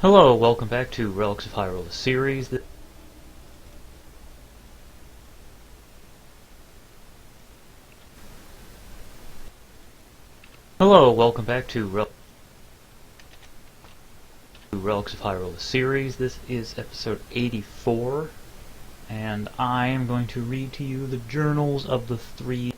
Hello, welcome back to Relics of Hyrule, the series that... Hello, welcome back to Relics of Hyrule, the series. This is episode 84, and I am going to read to you the journals of the three...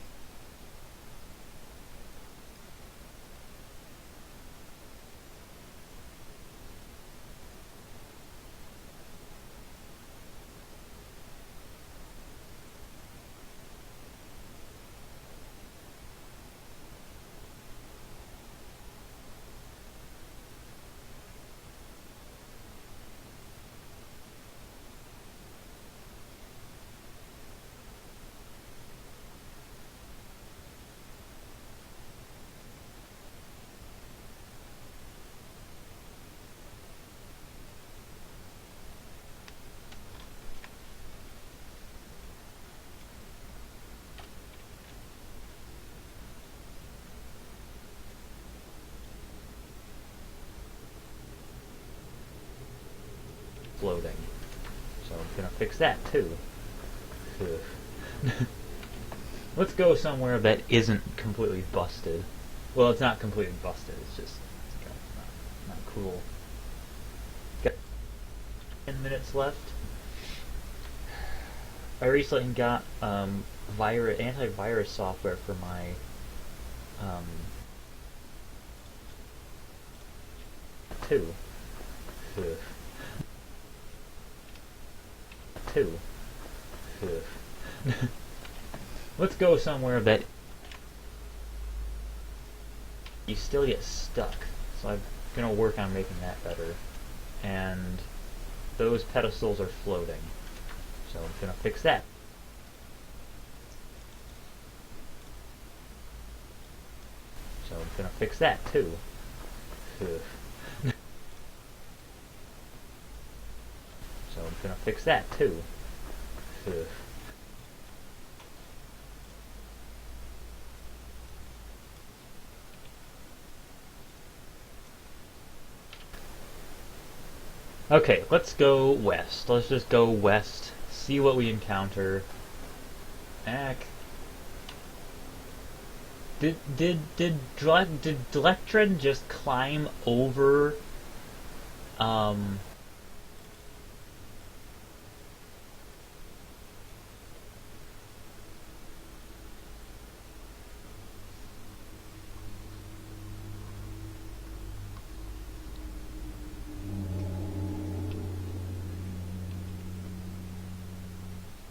floating. So I'm gonna fix that too. Let's go somewhere that isn't completely busted. Well, it's not completely busted, it's just not cool. Got 10 minutes left. I recently got antivirus software for my two. Let's go somewhere that you still get stuck. So I'm gonna work on making that better. And those pedestals are floating. So I'm gonna fix that. So I'm gonna fix that too. So I'm gonna fix that too. Okay, let's go west. Let's just go west, see what we encounter. Did Dlectrin just climb over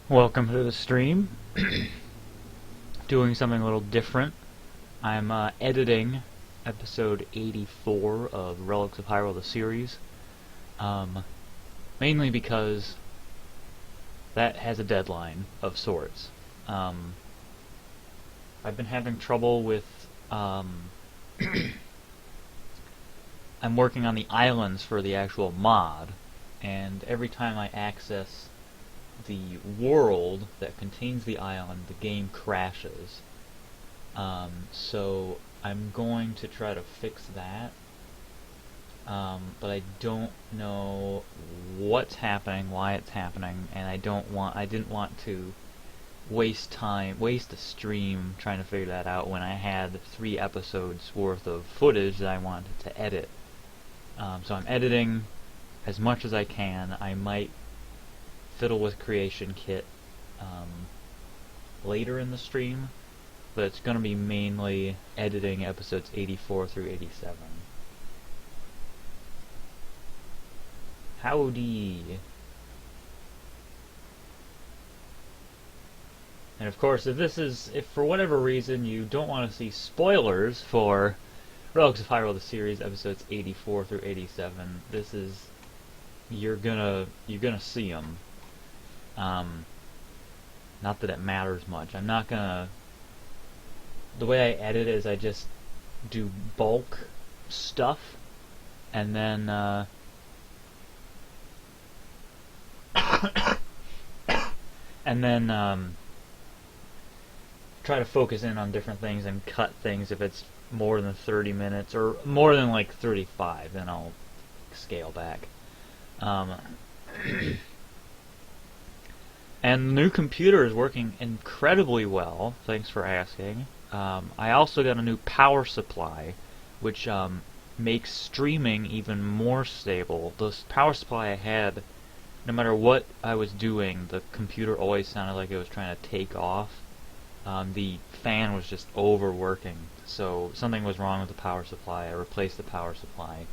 Welcome to the stream. Doing something a little different. I'm editing episode 84 of Relics of Hyrule, the series. Mainly because that has a deadline of sorts. I've been having trouble with... I'm working on the islands for the actual mod, and every time I access the world that contains the island, the game crashes. So I'm going to try to fix that, but I don't know what's happening, why it's happening, and I didn't want to waste a stream trying to figure that out when I had 3 episodes worth of footage that I wanted to edit. So I'm editing as much as I can. I might fiddle with Creation Kit later in the stream, but it's going to be mainly editing episodes 84 through 87. Howdy! And of course, if for whatever reason you don't want to see spoilers for Relics of Hyrule, the series, episodes 84 through 87, you're gonna see them. Not that it matters much. I'm not gonna... The way I edit is I just do bulk stuff, and then, try to focus in on different things and cut things if it's more than 30 minutes, or more than like 35, then I'll scale back. And the new computer is working incredibly well, thanks for asking. I also got a new power supply, which makes streaming even more stable. The power supply I had, no matter what I was doing, the computer always sounded like it was trying to take off. The fan was just overworking, so something was wrong with the power supply. I replaced the power supply,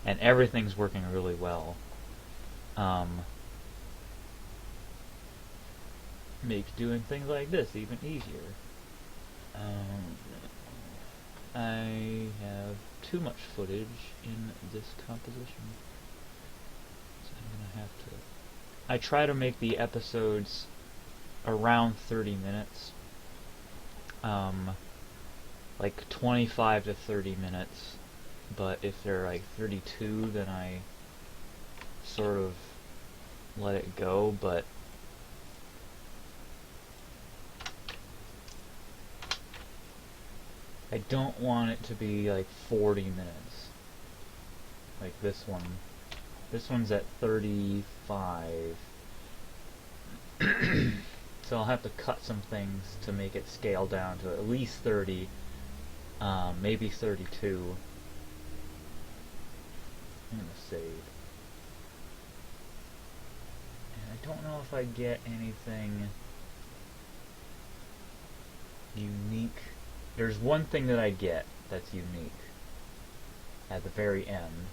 and everything's working really well. Makes doing things like this even easier. I have too much footage in this composition, so I'm gonna have to... I try to make the episodes around 30 minutes. Like 25 to 30 minutes, but if they're like 32, then I sort of let it go, but I don't want it to be like 40 minutes, like this one. This one's at 35. So I'll have to cut some things to make it scale down to at least 30, maybe 32. I'm gonna save. And I don't know if I get anything unique. There's one thing that I get that's unique at the very end.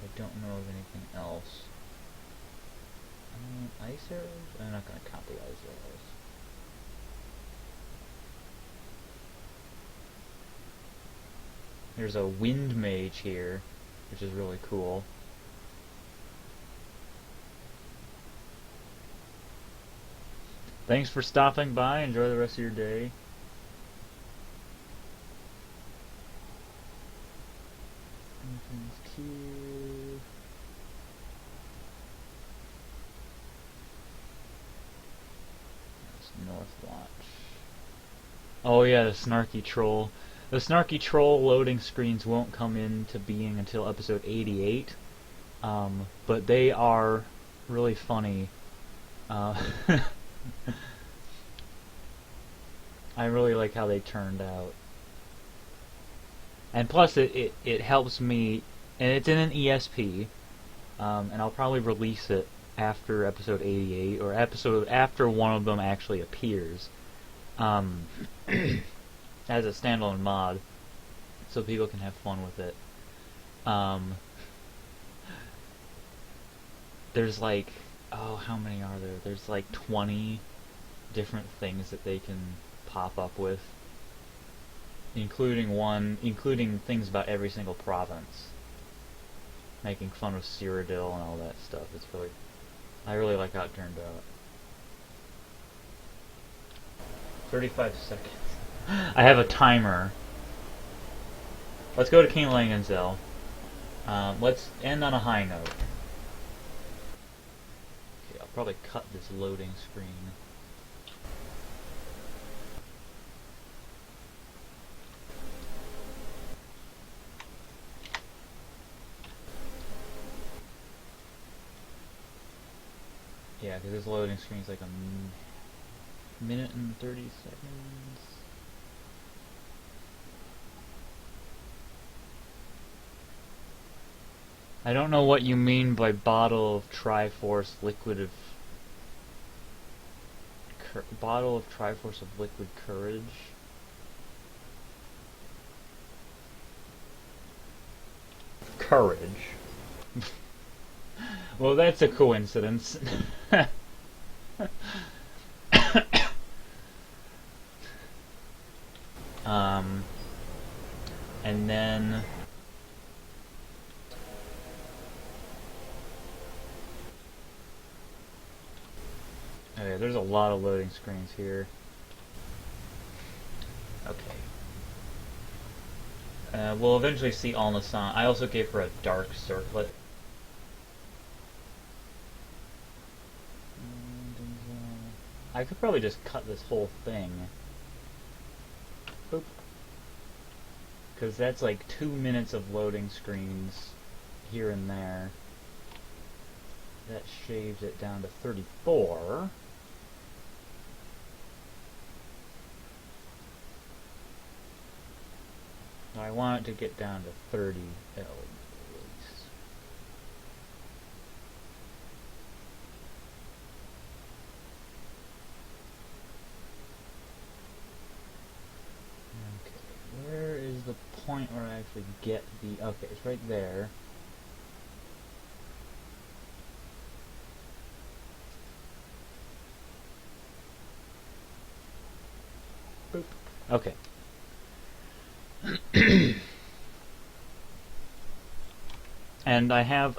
I don't know of anything else. Ice arrows? I'm not going to count the ice arrows. There's a wind mage here, which is really cool. Thanks for stopping by. Enjoy the rest of your day. Anything's cute. Northwatch. Oh yeah, the snarky troll. The snarky troll loading screens won't come into being until episode 88, but they are really funny. I really like how they turned out. And plus it helps me, and it's in an ESP, and I'll probably release it after episode 88, or episode after one of them actually appears, as a standalone mod, so people can have fun with it. There's like, oh, how many are there? There's like 20 different things that they can pop up with, including things about every single province, making fun of Cyrodiil and all that stuff. It's really, I really like how it turned out. 35 seconds. I have a timer. Let's go to King Langenzel. Let's end on a high note. Okay, I'll probably cut this loading screen. Yeah, because this loading screen is like a minute and 30 seconds. I don't know what you mean by bottle of Triforce liquid of bottle of Triforce of liquid courage. Courage. Well, that's a coincidence. And then okay, there's a lot of loading screens here. Okay. We'll eventually see Alnasan. I also gave her a dark circlet. I could probably just cut this whole thing. Boop. because that's like 2 minutes of loading screens here and there. That shaves it down to 34. I want it to get down to 30 at least. Okay, where is the point where I actually get the... Okay, it's right there. Boop. Okay. And I have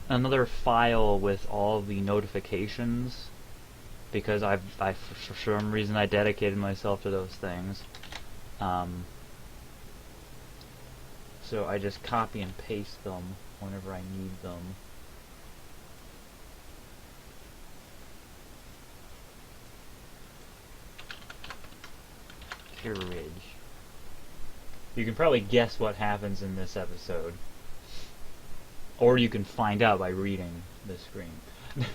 another file with all the notifications because for some reason I dedicated myself to those things. So I just copy and paste them whenever I need them. Courage. You can probably guess what happens in this episode. Or you can find out by reading the screen. And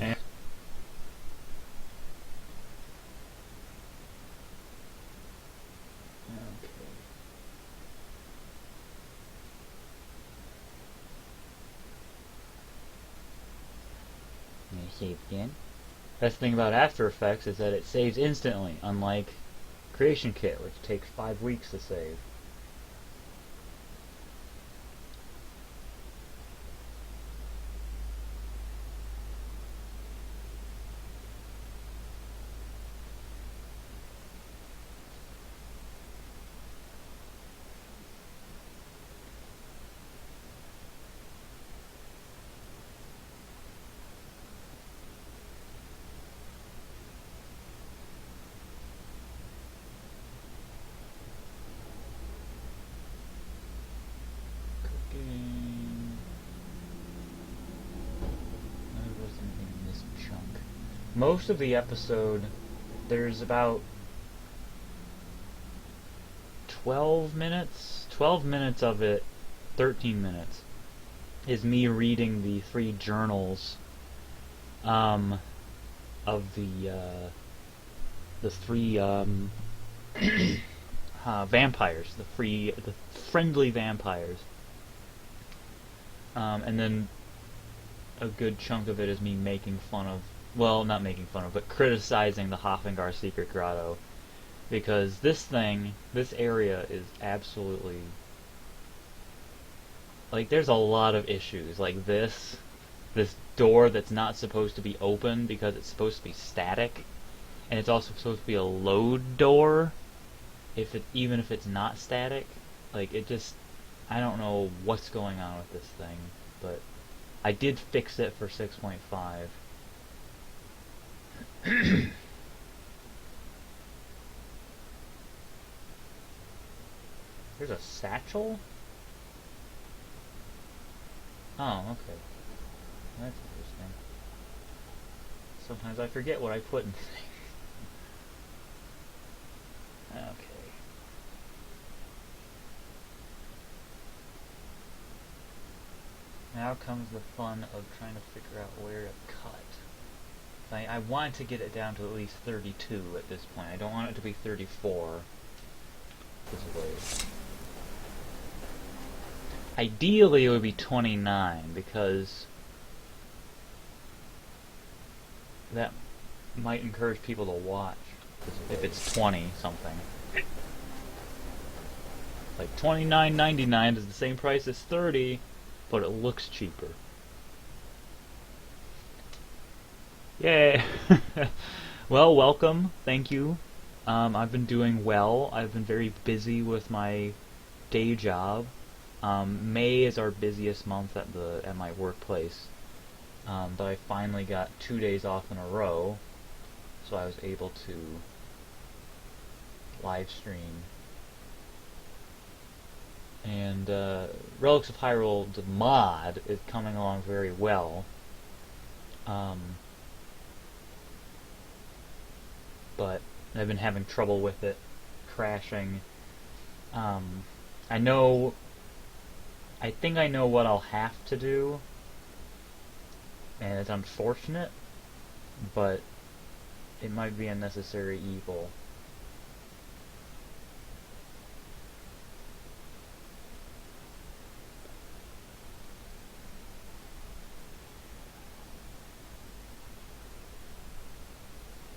okay. I'm gonna save again. Best thing about After Effects is that it saves instantly, unlike Creation Kit, which takes 5 weeks to save. Most of the episode, there's about 12 minutes of it, 13 minutes, is me reading the 3 journals of the 3 vampires, the friendly vampires. And then a good chunk of it is me making fun of, well, not making fun of, but criticizing the Hofengar Secret Grotto. Because this area is absolutely... Like, there's a lot of issues. Like this door that's not supposed to be open because it's supposed to be static. And it's also supposed to be a load door, even if it's not static. Like, it just... I don't know what's going on with this thing, but I did fix it for 6.5. There's a satchel? Oh, okay. That's interesting. Sometimes I forget what I put in things. Okay. Now comes the fun of trying to figure out where to cut. I want to get it down to at least 32 at this point. I don't want it to be 34. This way. Ideally, it would be 29, because that might encourage people to watch. If it's 20 something. Like $29.99 is the same price as 30, but it looks cheaper. Yay! Well, welcome. Thank you. I've been doing well. I've been very busy with my day job. May is our busiest month at my workplace. But I finally got 2 days off in a row, so I was able to live stream. And Relics of Hyrule, the mod, is coming along very well. But I've been having trouble with it crashing. I know. I think I know what I'll have to do, and it's unfortunate, but it might be a necessary evil.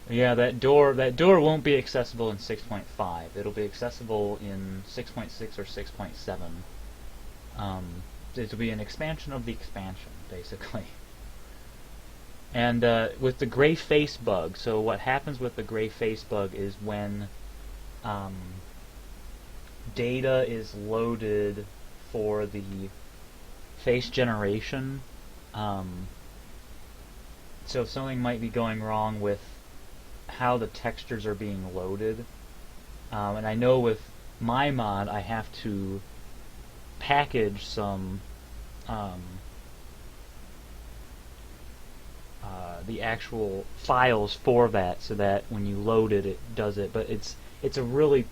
Yeah, that door won't be accessible in 6.5. It'll be accessible in 6.6 or 6.7. It'll be an expansion of the expansion, basically. And with the gray face bug, so what happens with the gray face bug is when data is loaded for the face generation, so something might be going wrong with how the textures are being loaded. And I know with my mod I have to package some the actual files for that, so that when you load it, it does it. But it's a really,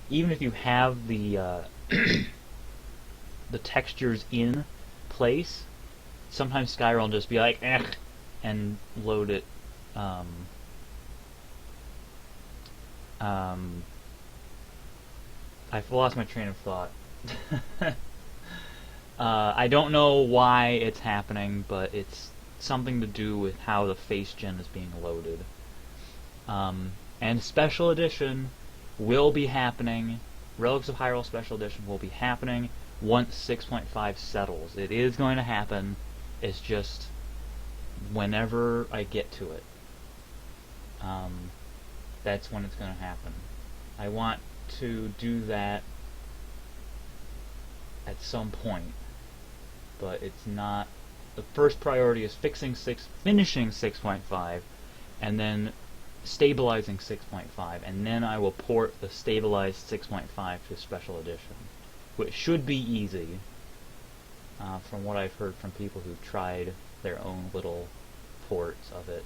even if you have the the textures in place, sometimes Skyrim will just be like, eh, and load it. I've lost my train of thought. I don't know why it's happening, but it's something to do with how the face gen is being loaded. And Special Edition will be happening. Relics of Hyrule Special Edition will be happening once 6.5 settles. It is going to happen. It's just whenever I get to it. That's when it's going to happen. I want to do that at some point, but it's not. The first priority is finishing 6.5, and then stabilizing 6.5, and then I will port the stabilized 6.5 to Special Edition, which should be easy, from what I've heard from people who've tried their own little ports of it.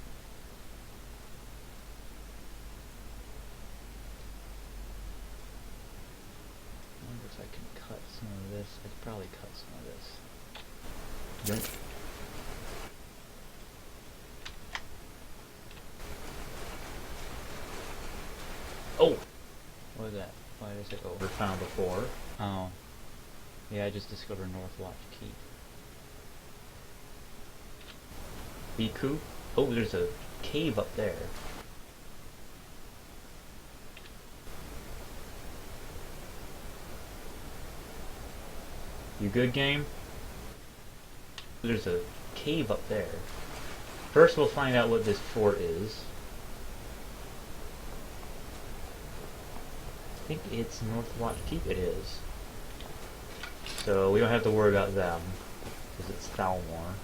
I wonder if I can cut some of this. I could probably cut some of this. Yep. Oh! What is that? Why did I say oh? Found before. Oh. Yeah, I just discovered Northwatch Keep. Biku? Oh, there's a cave up there. You good, game? There's a cave up there. First we'll find out what this fort is. I think it's Northwatch Keep. It is. So we don't have to worry about them, because it's Thalmor.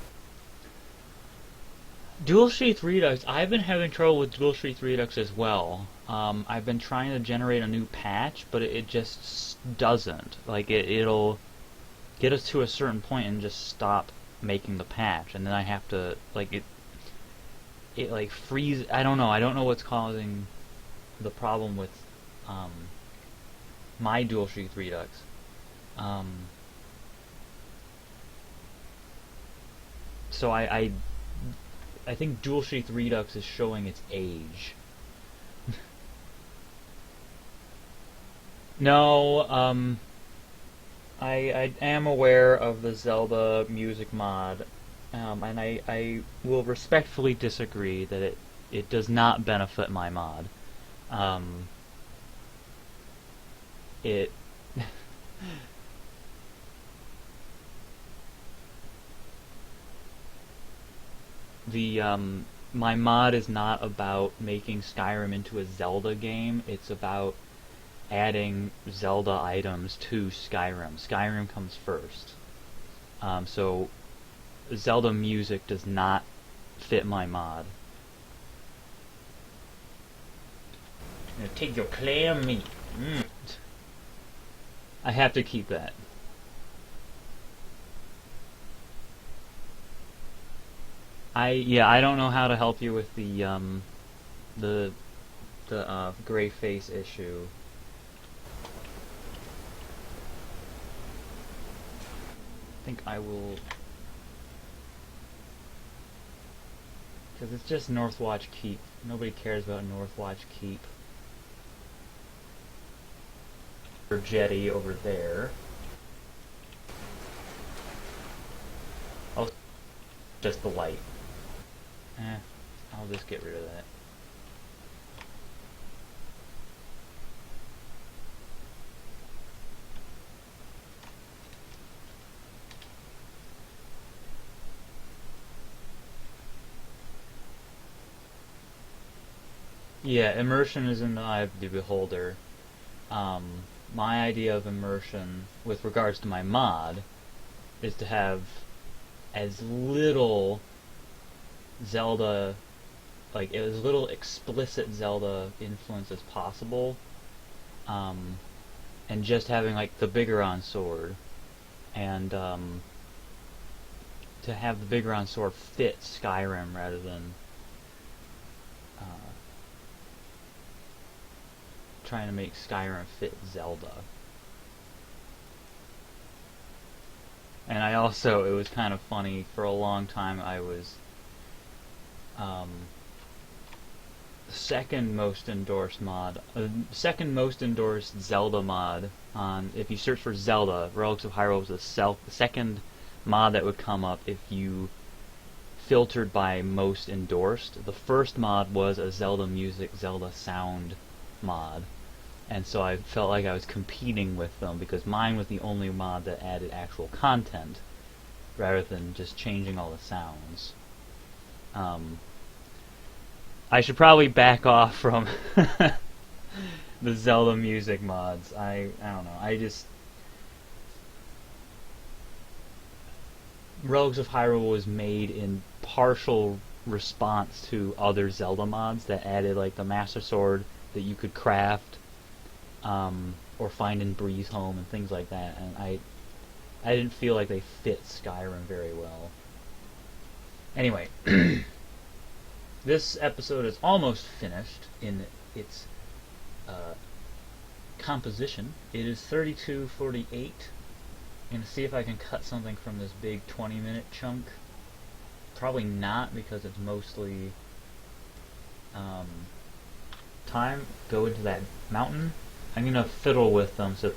Dual Sheath Redux. I've been having trouble with Dual Sheath Redux as well. I've been trying to generate a new patch, but it just doesn't. Like, it'll get us to a certain point and just stop making the patch, and then I have to, like, it like freeze. I don't know what's causing the problem with my Dual Sheath Redux. So I think Dual Sheath Redux is showing its age. No, I am aware of the Zelda music mod, and I will respectfully disagree that it does not benefit my mod. It my mod is not about making Skyrim into a Zelda game. It's about adding Zelda items to Skyrim. Skyrim comes first. So Zelda music does not fit my mod. I'm gonna take your clam meat. I have to keep that. I don't know how to help you with the the gray face issue. I think I will, because it's just Northwatch Keep. Nobody cares about Northwatch Keep. Or jetty over there. Oh, just the light. I'll just get rid of that. Yeah, immersion is in the eye of the beholder. My idea of immersion, with regards to my mod, is to have as little Zelda, like as little explicit Zelda influence as possible, and just having like the Bigoron sword, and to have the Bigoron sword fit Skyrim rather than trying to make Skyrim fit Zelda. And I also, it was kind of funny, for a long time I was second most endorsed Zelda mod on, if you search for Zelda, Relics of Hyrule was the second mod that would come up if you filtered by most endorsed. The first mod was a Zelda music, Zelda sound mod. And so I felt like I was competing with them because mine was the only mod that added actual content rather than just changing all the sounds. I should probably back off from the Zelda music mods. I don't know. Relics of Hyrule was made in partial response to other Zelda mods that added like the Master Sword that you could craft, or find in Breeze Home and things like that, and I didn't feel like they fit Skyrim very well. Anyway, this episode is almost finished in its composition. It is 32:48. I'm going to see if I can cut something from this big 20-minute chunk. Probably not, because it's mostly time. Go into that mountain. I'm gonna fiddle with them, so,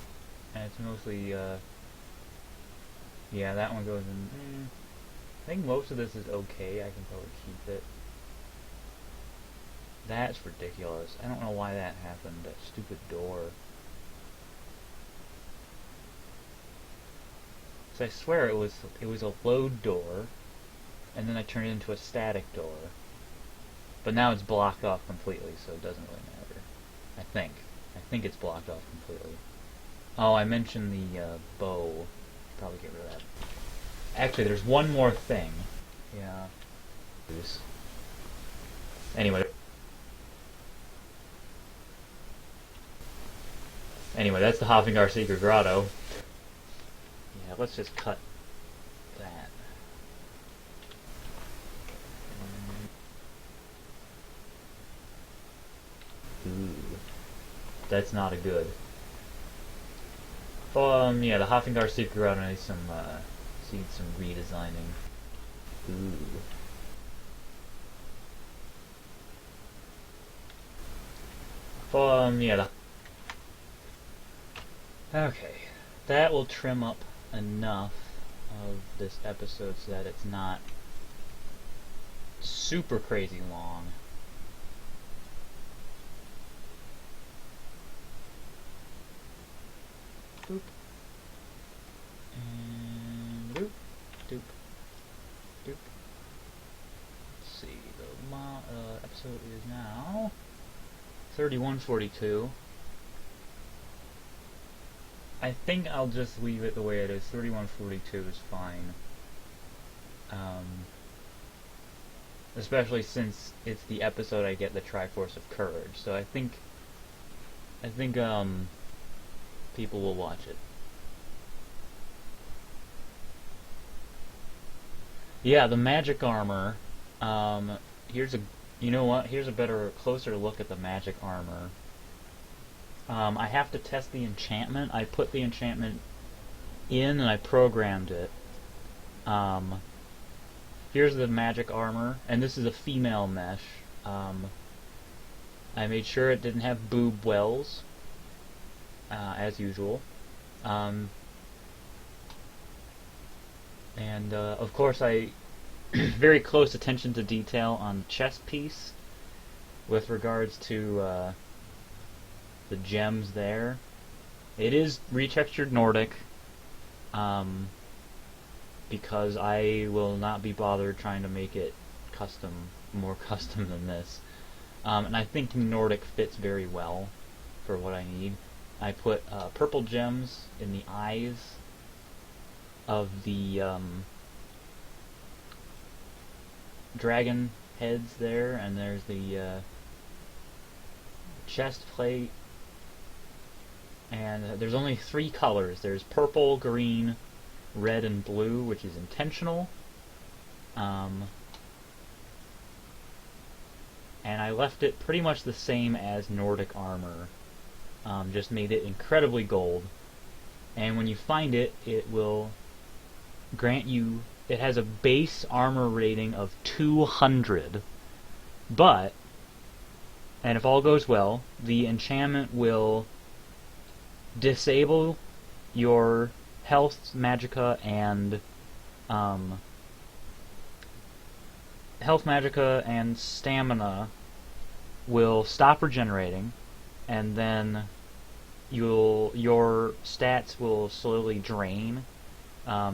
and it's mostly, yeah, that one goes in, I think most of this is okay, I can probably keep it. That's ridiculous. I don't know why that happened, that stupid door. So I swear it was a load door, and then I turned it into a static door. But now it's blocked off completely, so it doesn't really matter. I think it's blocked off completely. Oh, I mentioned the bow. Probably get rid of that. Actually, there's one more thing. Yeah. Anyway, that's the Hoffingar Secret Grotto. Yeah, let's just cut that. Ooh. That's not a good. Yeah, the Hoffingar Secret Grotto needs some redesigning. Ooh. Yeah, okay. That will trim up enough of this episode so that it's not super crazy long. Boop. And boop. Doop. Doop. Let's see, the episode is now 31:42. I think I'll just leave it the way it is. 31:42 is fine. Especially since it's the episode I get the Triforce of Courage. So I think people will watch it. Yeah, the magic armor. Here's a You know what? Here's a better, closer look at the magic armor. I have to test the enchantment. I put the enchantment in and I programmed it. Here's the magic armor, and this is a female mesh. I made sure it didn't have boob wells, as usual. And of course I very close attention to detail on the chest piece with regards to the gems there. It is retextured Nordic, because I will not be bothered trying to make it custom, more custom than this. And I think Nordic fits very well for what I need. I put purple gems in the eyes of the dragon heads there, and there's the chest plate. And there's only 3 colors. There's purple, green, red, and blue, which is intentional. And I left it pretty much the same as Nordic armor. Just made it incredibly gold. And when you find it, it will grant you... It has a base armor rating of 200. But, and if all goes well, the enchantment will disable your health, magicka, and stamina will stop regenerating, and then your stats will slowly drain,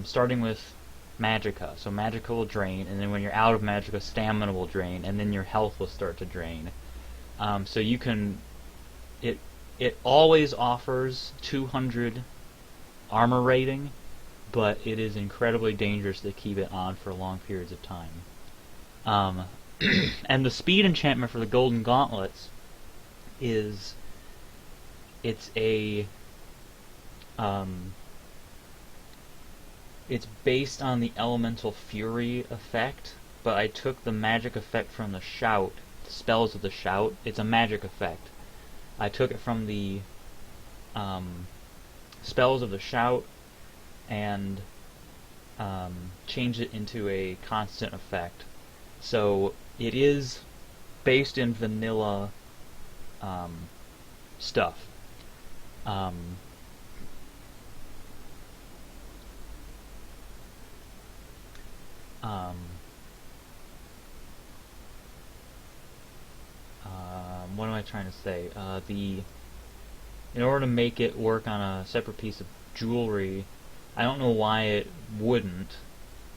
starting with magicka. So magicka will drain, and then when you're out of magicka, stamina will drain, and then your health will start to drain. So you can... It always offers 200 armor rating, but it is incredibly dangerous to keep it on for long periods of time. And the speed enchantment for the golden gauntlets is... It's based on the elemental fury effect, but I took the magic effect from the shout, the spells of the shout. It's a magic effect. I took it from the spells of the shout and changed it into a constant effect. So it is based in vanilla stuff. What am I trying to say? In order to make it work on a separate piece of jewelry, I don't know why it wouldn't.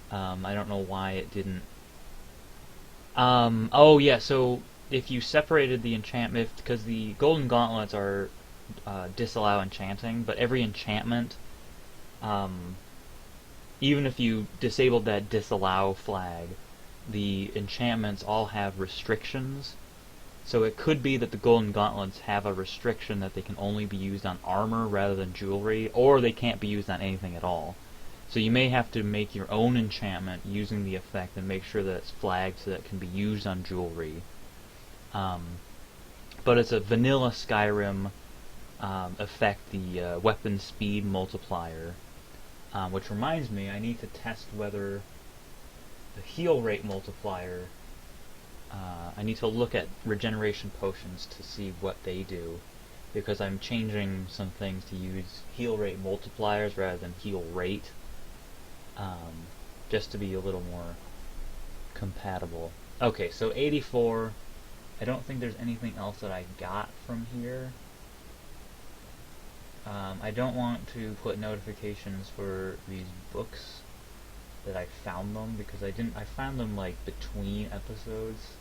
I don't know why it didn't. Oh yeah, so if you separated the enchantment, because the golden gauntlets are disallow enchanting, but every enchantment, even if you disabled that disallow flag, the enchantments all have restrictions. So it could be that the golden gauntlets have a restriction that they can only be used on armor rather than jewelry, or they can't be used on anything at all. So you may have to make your own enchantment using the effect and make sure that it's flagged so that it can be used on jewelry. But it's a vanilla Skyrim effect, the weapon speed multiplier. Which reminds me, I need to test whether the heal rate multiplier... I need to look at regeneration potions to see what they do, because I'm changing some things to use heal rate multipliers rather than heal rate, just to be a little more compatible. Okay, so 84. I don't think there's anything else that I got from here. I don't want to put notifications for these books that I found them, because I found them like between episodes.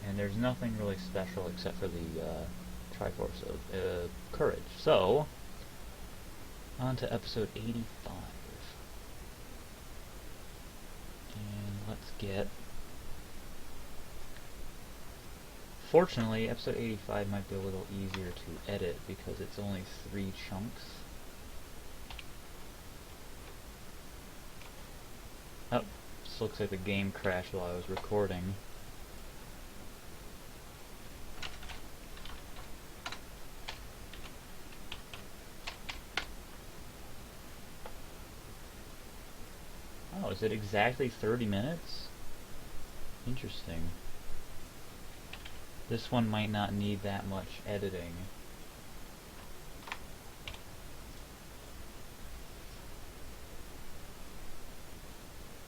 And there's nothing really special except for the Triforce of Courage. So, on to episode 85. And let's get... Fortunately, episode 85 might be a little easier to edit because it's only 3 chunks. Oh, This looks like the game crashed while I was recording. Oh, is it exactly 30 minutes? Interesting. This one might not need that much editing.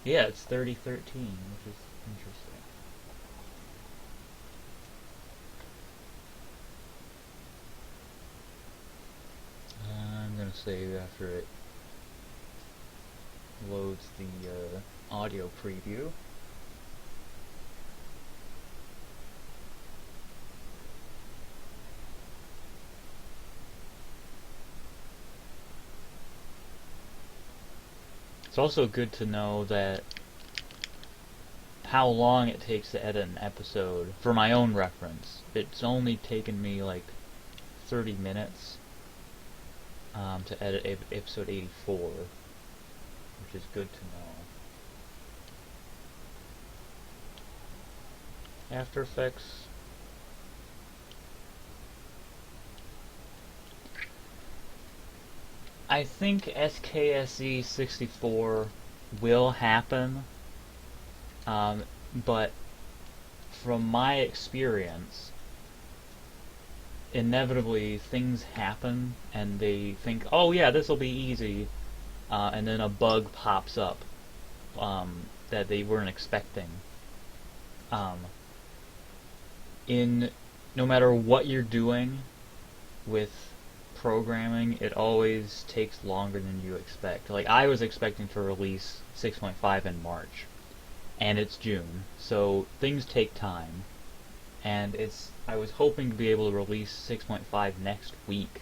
Yeah, it's 3013, which is interesting. I'm gonna save after it loads the audio preview. It's also good to know that how long it takes to edit an episode. For my own reference, it's only taken me like 30 minutes to edit episode 84, which is good to know. After Effects. I think SKSE 64 will happen, but from my experience, inevitably things happen and they think, oh yeah, this will be easy, and then a bug pops up that they weren't expecting. No matter what you're doing with programming, it always takes longer than you expect. Like, I was expecting to release 6.5 in March, and it's June, so things take time. And I was hoping to be able to release 6.5 next week,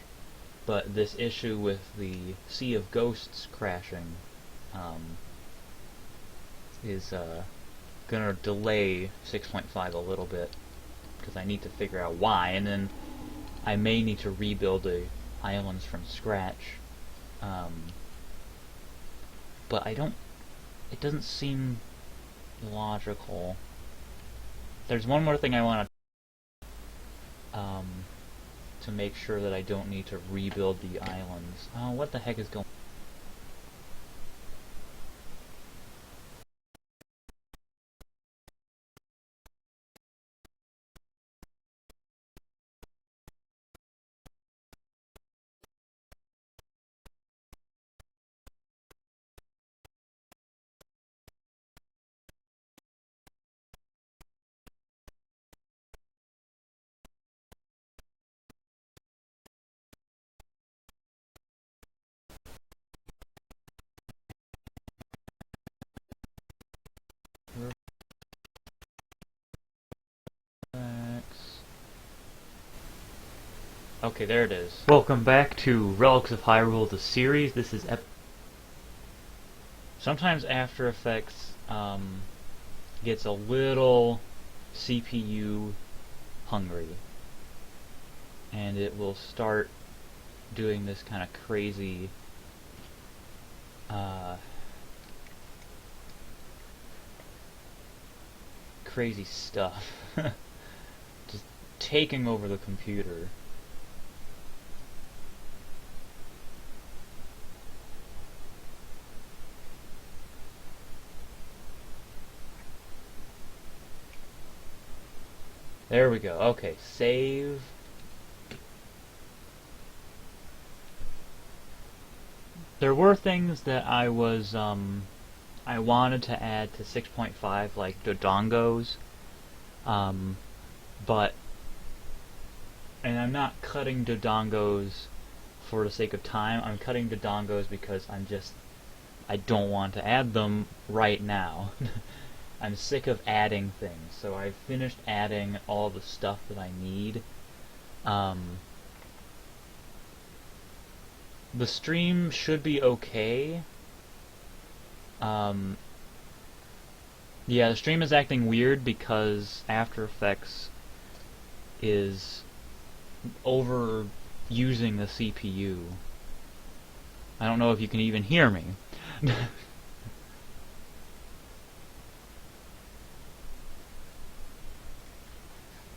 but this issue with the Sea of Ghosts crashing is gonna delay 6.5 a little bit, because I need to figure out why, and then I may need to rebuild the islands from scratch. But it doesn't seem logical. There's one more thing I want to make sure that I don't need to rebuild the islands. Oh, what the heck is going on? Okay, there it is. Welcome back to Relics of Hyrule, the series. This is sometimes After Effects gets a little CPU hungry, and it will start doing this kind of crazy crazy stuff. Just taking over the computer. There we go. Okay, save. There were things that I wanted to add to 6.5, like Dodongos, but, and I'm not cutting Dodongos for the sake of time. I'm cutting Dodongos because I don't want to add them right now. I'm sick of adding things, so I've finished adding all the stuff that I need. The stream should be okay. Yeah, the stream is acting weird because After Effects is overusing the CPU. I don't know if you can even hear me.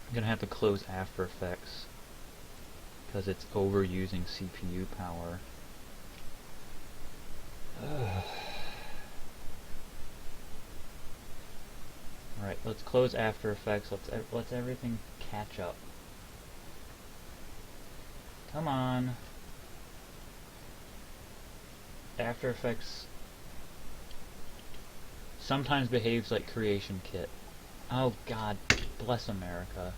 I'm gonna have to close After Effects because it's overusing CPU power. Alright, let's close After Effects. Let's everything catch up. Come on. After Effects sometimes behaves like Creation Kit. Oh God, bless America.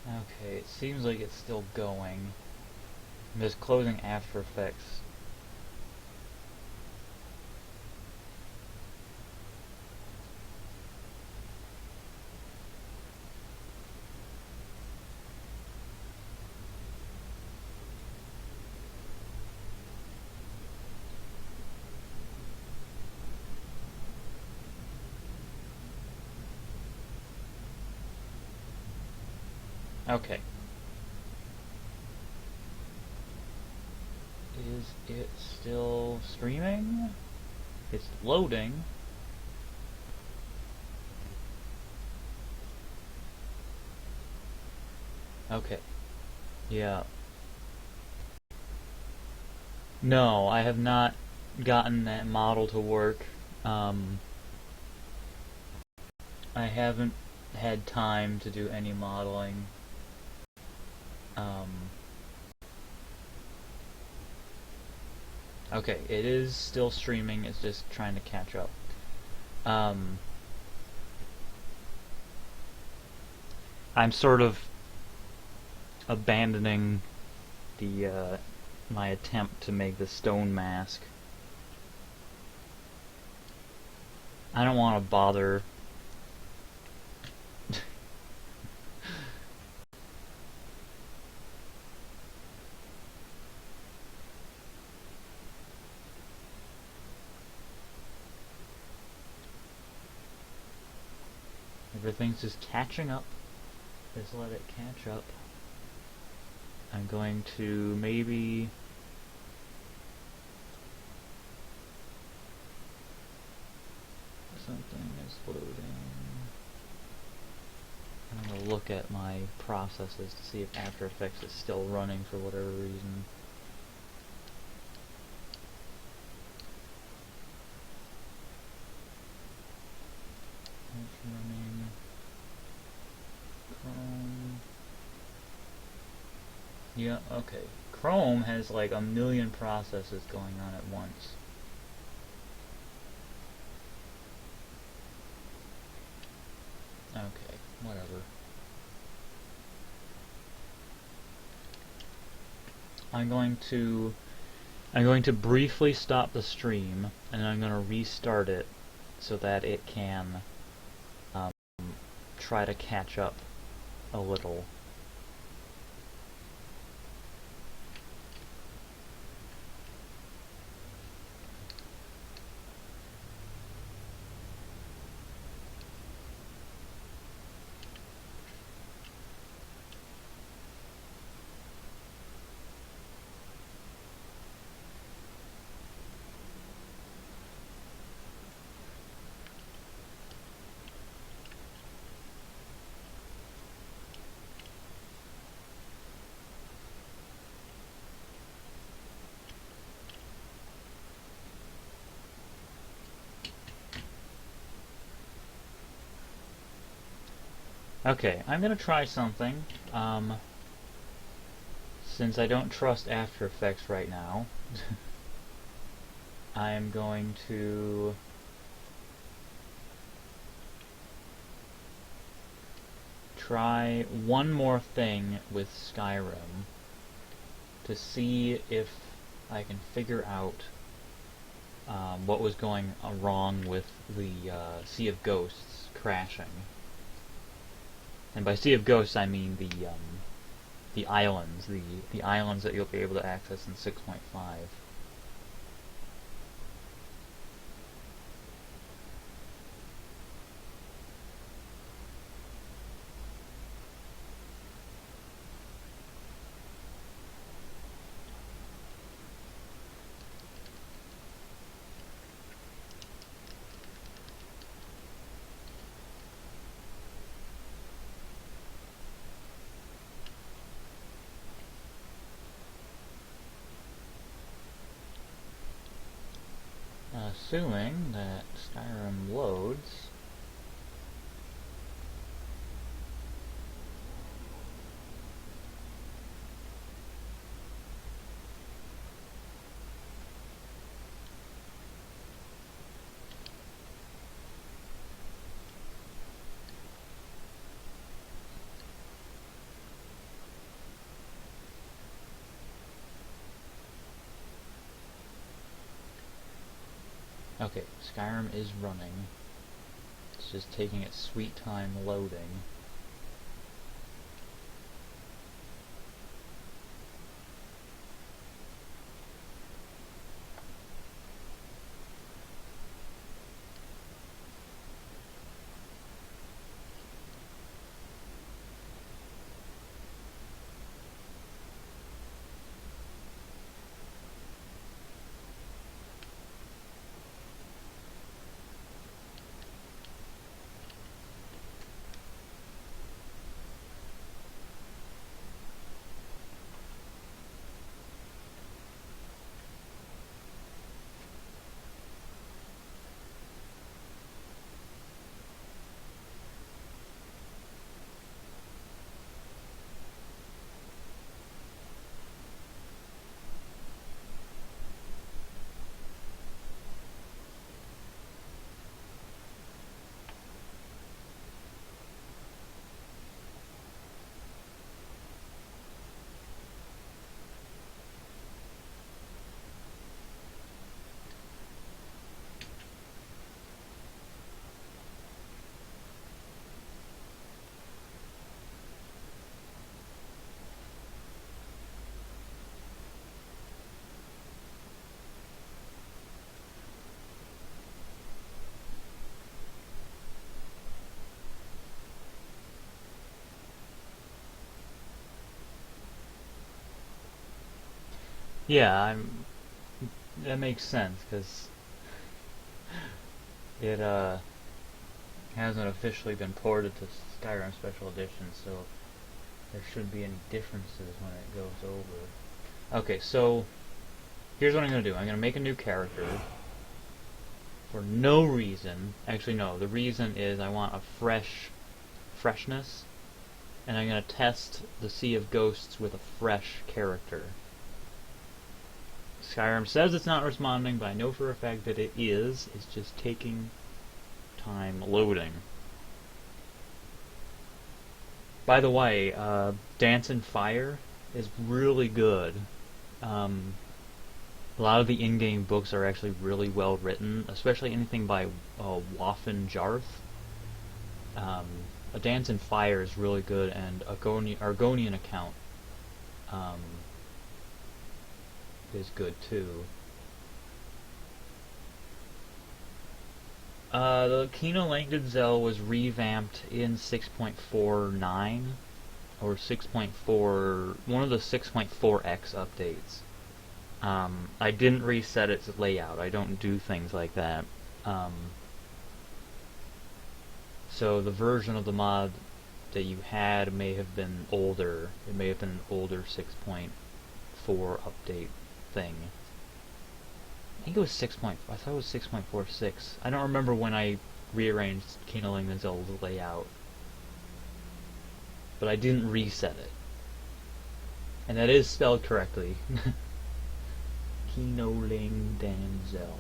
Okay, it seems like it's still going. I'm just closing After Effects. Okay. Is it still streaming? It's loading. Okay. Yeah. No, I have not gotten that model to work. I haven't had time to do any modeling. Okay, it is still streaming, it's just trying to catch up. I'm sort of abandoning the my attempt to make the stone mask. I don't want to bother everything's just catching up. Just let it catch up. I'm going to maybe something is loading. I'm going to look at my processes to see if After Effects is still running for whatever reason. It's running. Chrome. Yeah, okay. Chrome has like a million processes going on at once. Okay, whatever. I'm going to briefly stop the stream, and I'm going to restart it so that it can try to catch up a little. Okay, I'm gonna try something. Since I don't trust After Effects right now, I am going to try one more thing with Skyrim to see if I can figure out what was going wrong with the Sea of Ghosts crashing. And by Sea of Ghosts, I mean the islands, the islands that you'll be able to access in 6.5. Assuming that Skyrim loads. Okay, Skyrim is running. It's just taking its sweet time loading. Yeah, that makes sense, because it hasn't officially been ported to Skyrim Special Edition, so there shouldn't be any differences when it goes over. Okay, so here's what I'm going to do. I'm going to make a new character for no reason. Actually, no. The reason is I want a freshness, and I'm going to test the Sea of Ghosts with a fresh character. Skyrim says it's not responding, but I know for a fact that it is. It's just taking time loading. By the way, Dance and Fire is really good. A lot of the in-game books are actually really well written, especially anything by Waffen Jarth. A Dance and Fire is really good, and Argonian account is good too. The Kino Langdon Zell was revamped in 6.49 or 6.4, one of the 6.4x updates. I didn't reset its layout. I don't do things like that. So the version of the mod that you had may have been older. It may have been an older 6.4 update thing. I think it was 6. I thought it was 6.46. I don't remember when I rearranged Kino Langdon Zell's layout, but I didn't reset it, and that is spelled correctly. Kino Langdon Zell.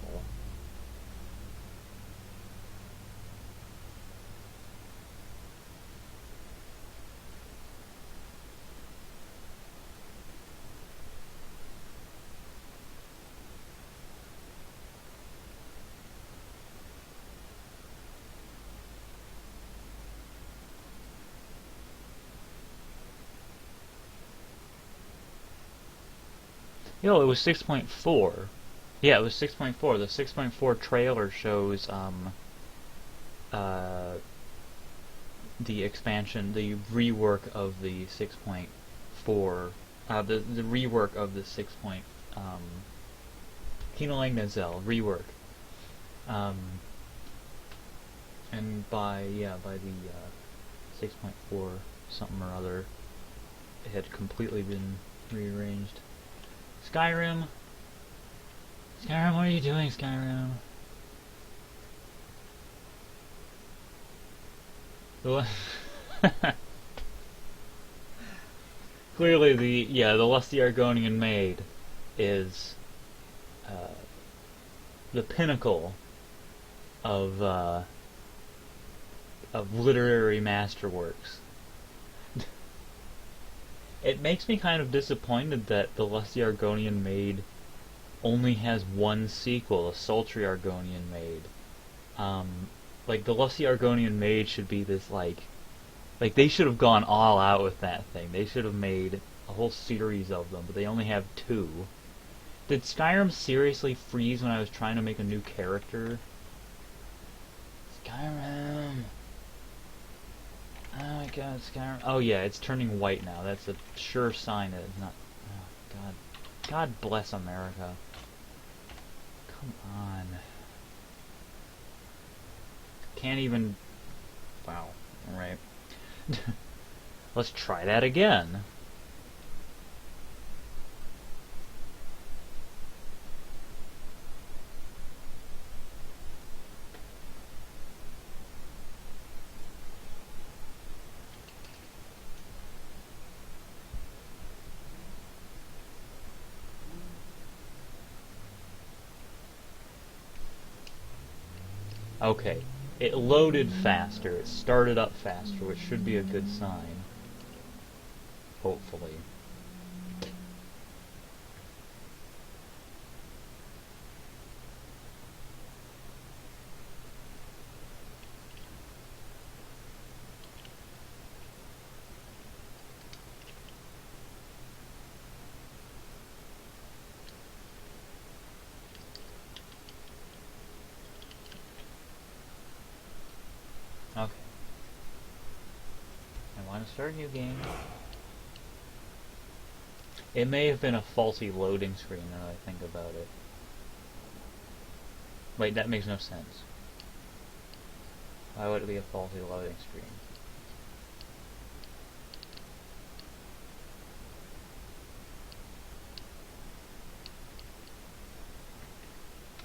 Yo, it was 6.4. Yeah, it was 6.4. The 6.4 trailer shows uh, the expansion, the rework of the 6.4, the rework of the 6. Kino Nazel rework, um, and by the 6.4 something or other, it had completely been rearranged. Skyrim, Skyrim, what are you doing, Skyrim? Clearly, the lusty Argonian maid is the pinnacle of literary masterworks. It makes me kind of disappointed that the lusty Argonian maid only has one sequel, a sultry Argonian maid. Like the lusty Argonian maid should be this like they should have gone all out with that thing. They should have made a whole series of them, but they only have 2. Did Skyrim seriously freeze when I was trying to make a new character? Skyrim! Oh my god, Skyrim. Oh yeah, it's turning white now. That's a sure sign that it's not... Oh god. God bless America. Come on. Can't even... Wow. Alright. Let's try that again. Okay, it loaded faster, it started up faster, which should be a good sign. Hopefully. Okay. I want to start a new game. It may have been a faulty loading screen now that I think about it. Wait, that makes no sense. Why would it be a faulty loading screen?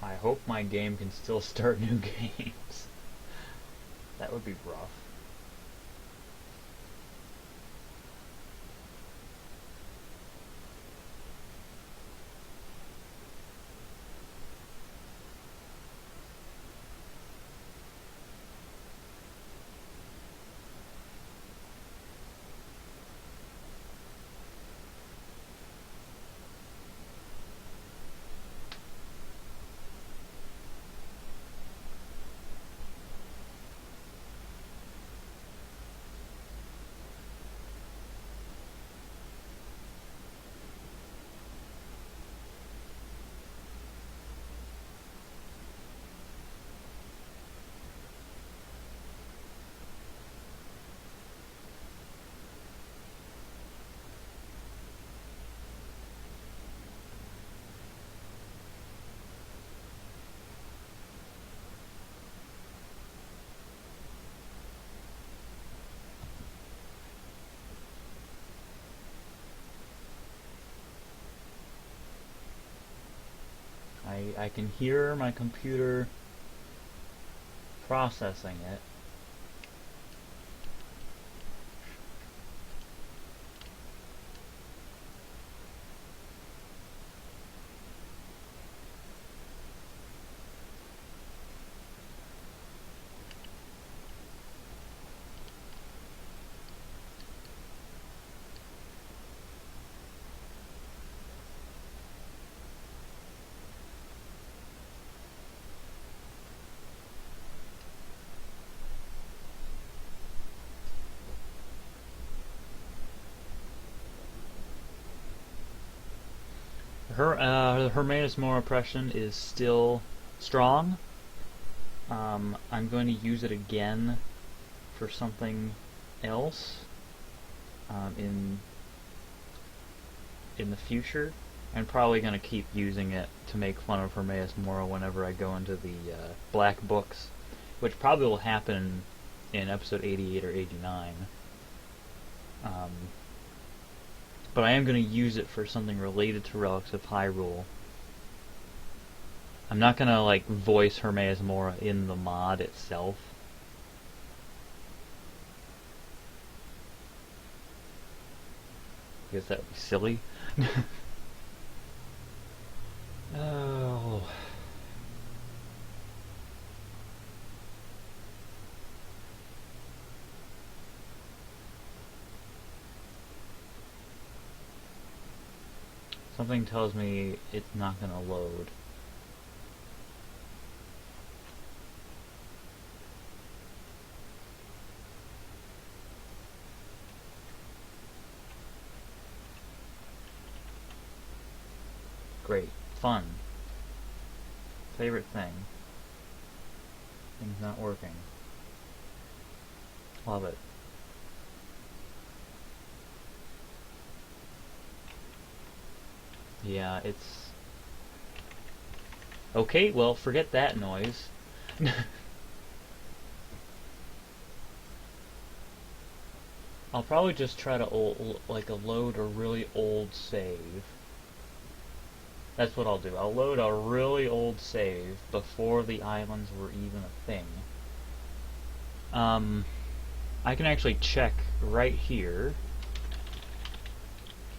I hope my game can still start new games. That would be rough. I can hear my computer processing it. the Hermaeus Mora oppression is still strong. I'm going to use it again for something else in the future. I'm probably going to keep using it to make fun of Hermaeus Mora whenever I go into the Black Books, which probably will happen in episode 88 or 89. But I am going to use it for something related to Relics of Hyrule. I'm not going to like voice Hermaeus Mora in the mod itself. Because that would be silly. Oh. Something tells me it's not going to load. Great. Fun. Favorite thing. Thing's not working. Love it. Yeah, it's... Okay, well, forget that noise. I'll probably just try to load a really old save. That's what I'll do. I'll load a really old save before the islands were even a thing. I can actually check right here.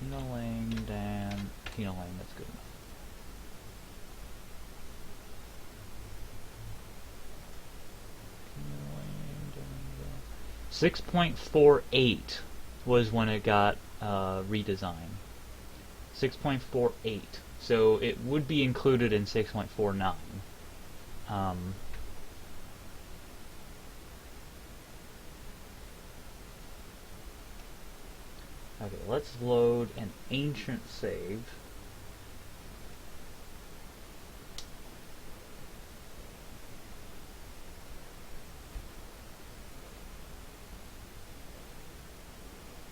Pinolang, that's good enough. 6.48 was when it got redesigned. 6.48. So it would be included in 6.49. Okay, let's load an ancient save.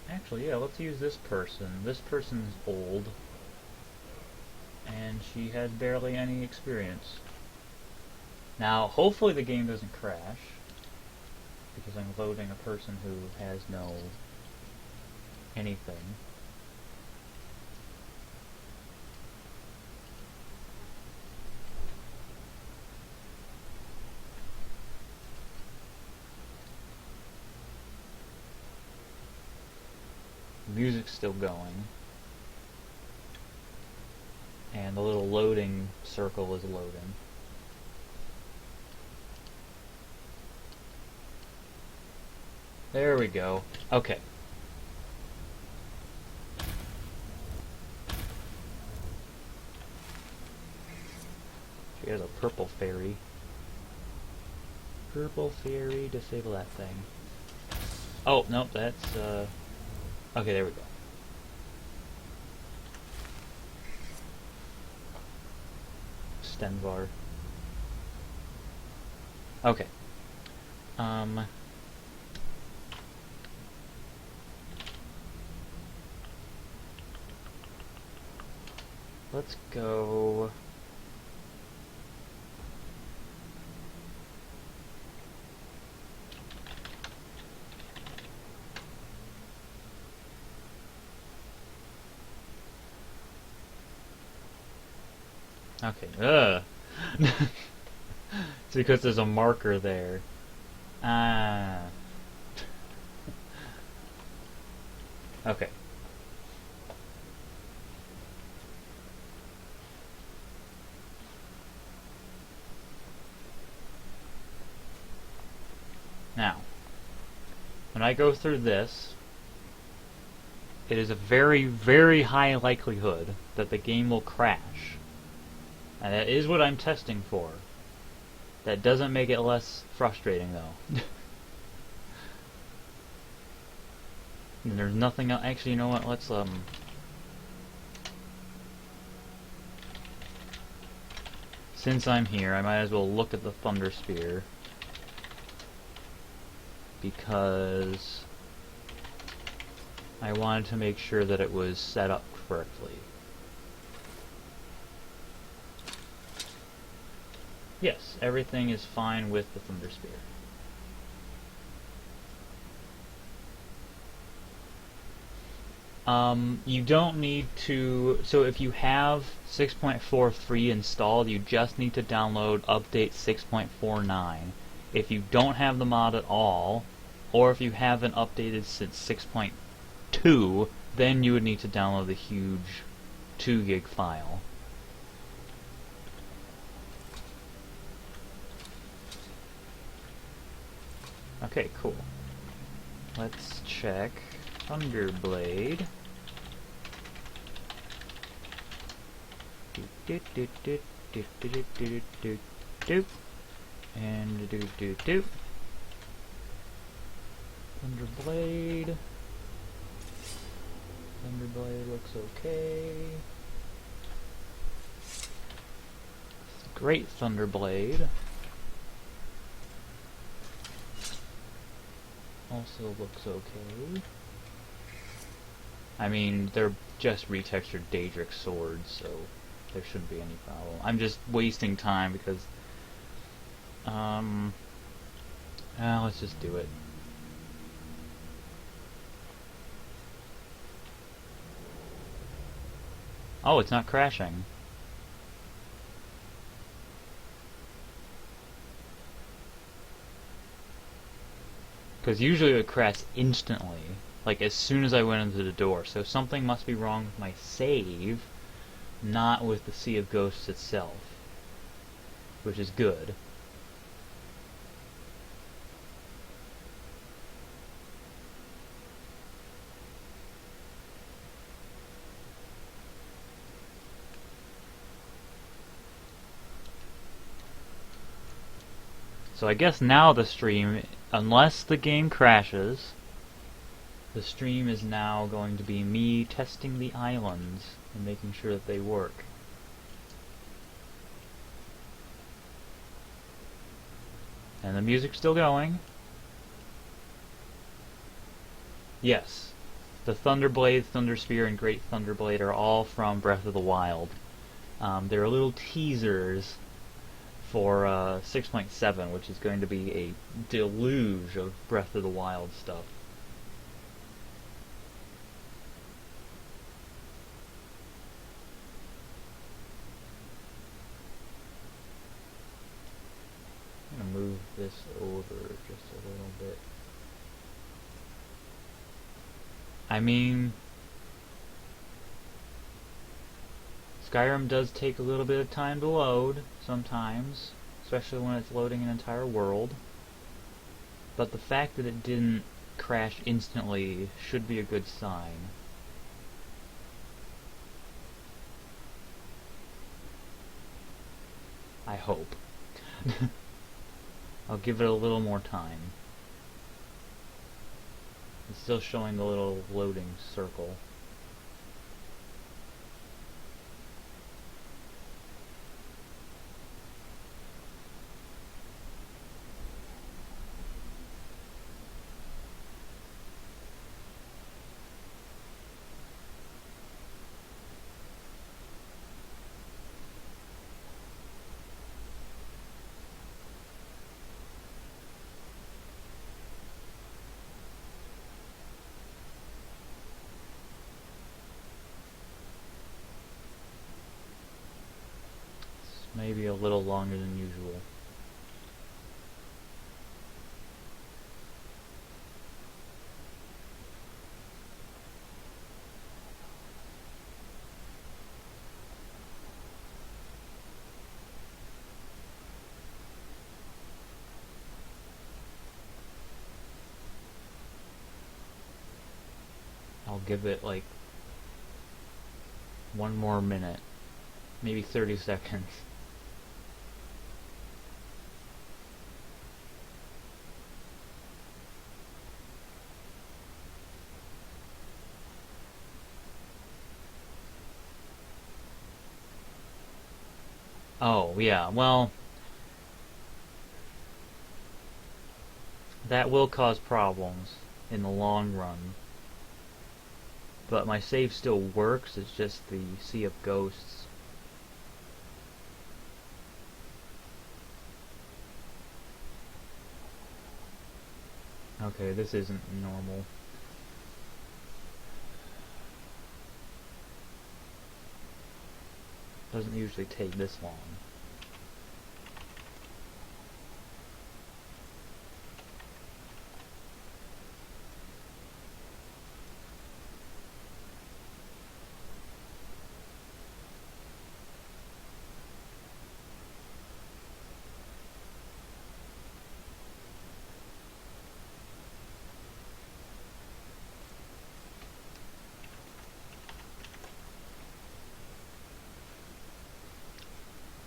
Actually, yeah, let's use this person. This person's old, and she has barely any experience. Now, hopefully the game doesn't crash, because I'm loading a person who has no anything. The music's still going. And the little loading circle is loading. There we go. Okay. She has a purple fairy. Purple fairy, disable that thing. Oh, nope, that's, okay, there we go. Stenvar. Okay. Let's go... Okay, It's because there's a marker there. Ah. Okay. Now, when I go through this, it is a very, very high likelihood that the game will crash. And that is what I'm testing for. That doesn't make it less frustrating, though. And there's nothing else. Actually, you know what? Let's, since I'm here, I might as well look at the Thunder Spear, because I wanted to make sure that it was set up correctly. Yes, everything is fine with the Thunder Spear. You don't need to, so if you have 6.43 installed, you just need to download update 6.49. If you don't have the mod at all, or if you haven't updated since 6.2, then you would need to download the huge 2 gig file. Okay, cool. Let's check Thunderblade. And Thunderblade. Thunderblade looks okay. Great Thunderblade. Also looks okay. I mean, they're just retextured Daedric swords, so there shouldn't be any problem. I'm just wasting time because, let's just do it. Oh, it's not crashing. Because usually it would crash instantly, like as soon as I went into the door. So something must be wrong with my save, not with the Sea of Ghosts itself, which is good. So I guess now the stream, unless the game crashes, the stream is now going to be me testing the islands and making sure that they work. And the music's still going. Yes, the Thunderblade, Thunderspear, and Great Thunderblade are all from Breath of the Wild. They're little teasers for 6.7, which is going to be a deluge of Breath of the Wild stuff. I'm going to move this over just a little bit. I mean, Skyrim does take a little bit of time to load, sometimes, especially when it's loading an entire world. But the fact that it didn't crash instantly should be a good sign. I hope. I'll give it a little more time. It's still showing the little loading circle. Maybe a little longer than usual. I'll give it like one more minute, maybe 30 seconds. Oh, yeah, well, that will cause problems in the long run. But my save still works, it's just the Sea of Ghosts. Okay, this isn't normal. Doesn't usually take this long.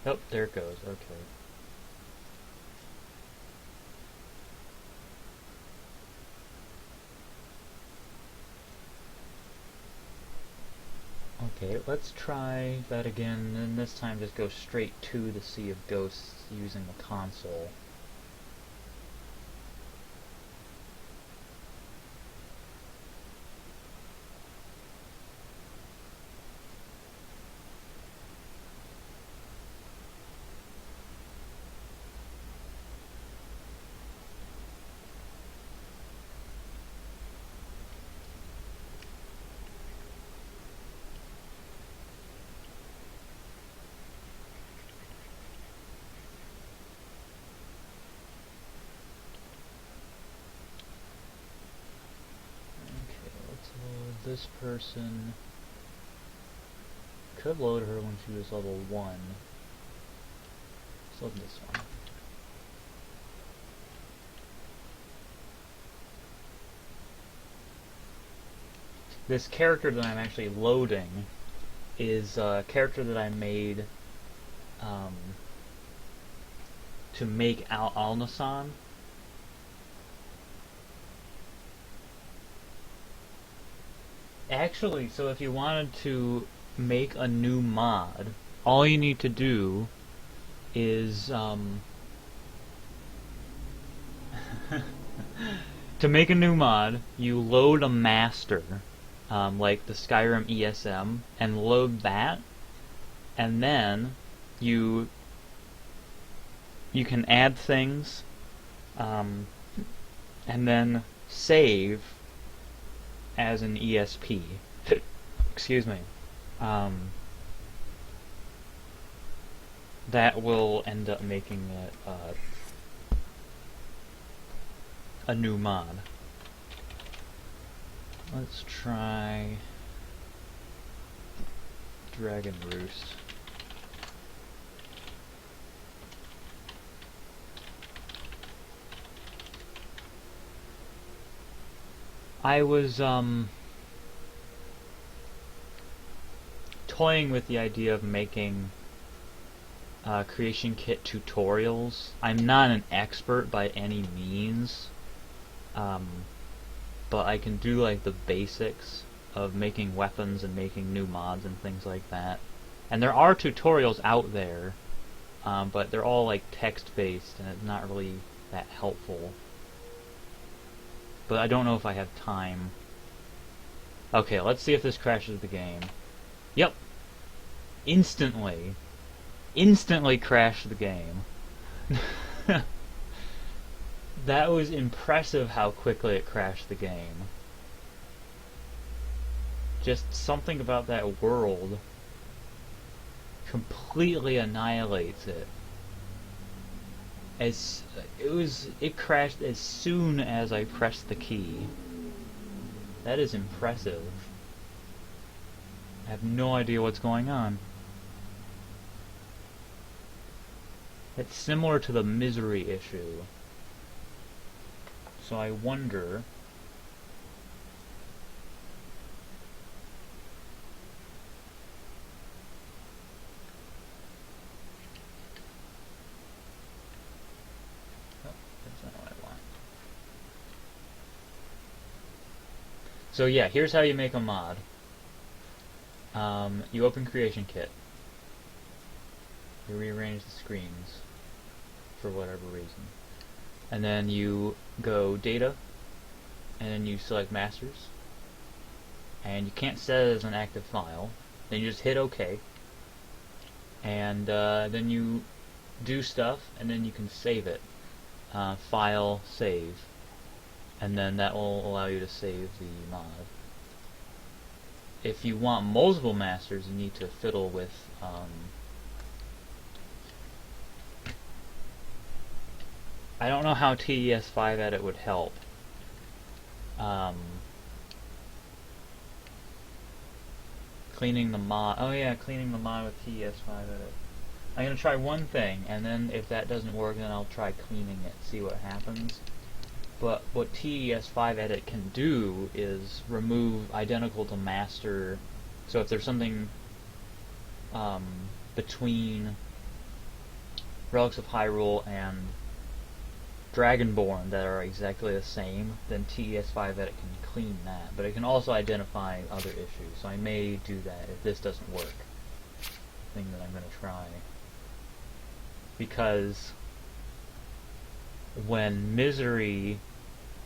Oh, there it goes, okay. Okay, let's try that again, and this time just go straight to the Sea of Ghosts using the console. This person could load her when she was level 1. Let's load this one. This character that I'm actually loading is a character that I made to make Alnasan. Actually, so if you wanted to make a new mod, all you need to do is to make a new mod, you load a master, like the Skyrim ESM, and load that, and then you can add things, and then save as an ESP. Excuse me. That will end up making it a new mod. Let's try Dragon Roost. I was toying with the idea of making creation kit tutorials. I'm not an expert by any means, but I can do like the basics of making weapons and making new mods and things like that. And there are tutorials out there, but they're all like text-based and it's not really that helpful. But I don't know if I have time. Okay, let's see if this crashes the game. Yep. Instantly crashed the game. That was impressive how quickly it crashed the game. Just something about that world completely annihilates it. It crashed as soon as I pressed the key. That is impressive. I have no idea what's going on. It's similar to the misery issue. So I wonder So yeah, here's how you make a mod. You open Creation Kit. You rearrange the screens for whatever reason. And then you go Data, and then you select Masters. And you can't set it as an active file. Then you just hit OK. And then you do stuff, and then you can save it. File, save. And then that will allow you to save the mod. If you want multiple masters, you need to fiddle with I don't know how TES5 edit would help. Cleaning the mod. Oh yeah, cleaning the mod with TES5 edit. I'm gonna try one thing, and then if that doesn't work, then I'll try cleaning it, see what happens. But what TES5 edit can do is remove identical to master. So if there's something between Relics of Hyrule and Dragonborn that are exactly the same, then TES5 edit can clean that. But it can also identify other issues. So I may do that if this doesn't work. Thing that I'm going to try. Because when Misery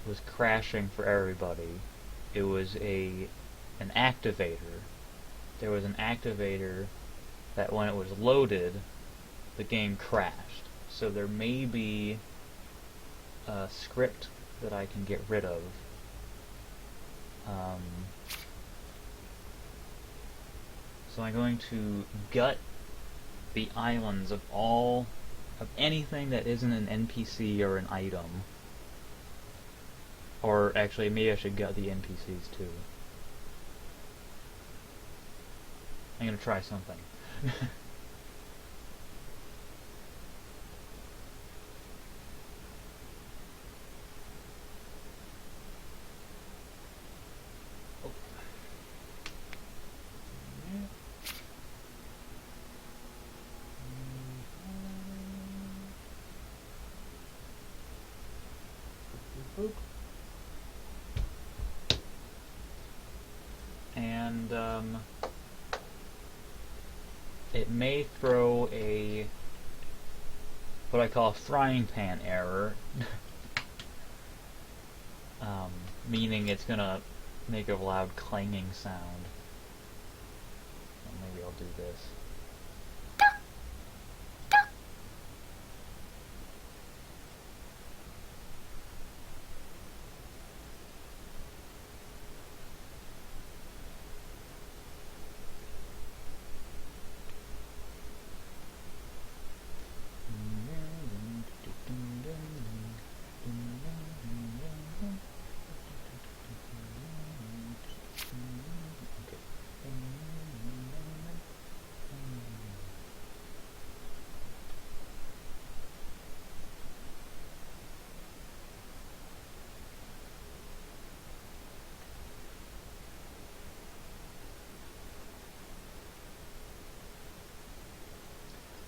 was crashing for everybody, it was an activator. There was an activator that when it was loaded, the game crashed. So there may be a script that I can get rid of. So I'm going to gut the islands of anything that isn't an NPC or an item. Or actually, maybe I should gut the NPCs too. I'm gonna try something. And it may throw what I call a frying pan error, meaning it's gonna make a loud clanging sound. Well, maybe I'll do this.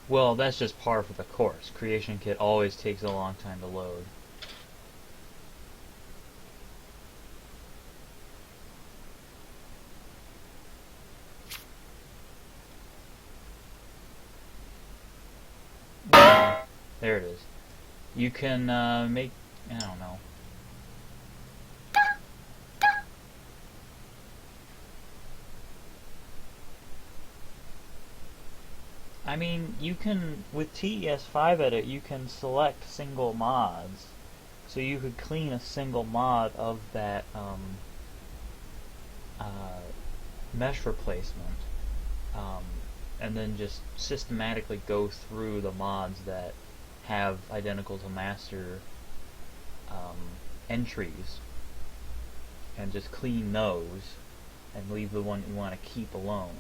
Well, that's just par for the course. Creation Kit always takes a long time to load. There it is. You can make, I don't know. I mean, you can, with TES5 edit, you can select single mods. So you could clean a single mod of that mesh replacement, and then just systematically go through the mods that have identical to master entries, and just clean those, and leave the one you want to keep alone.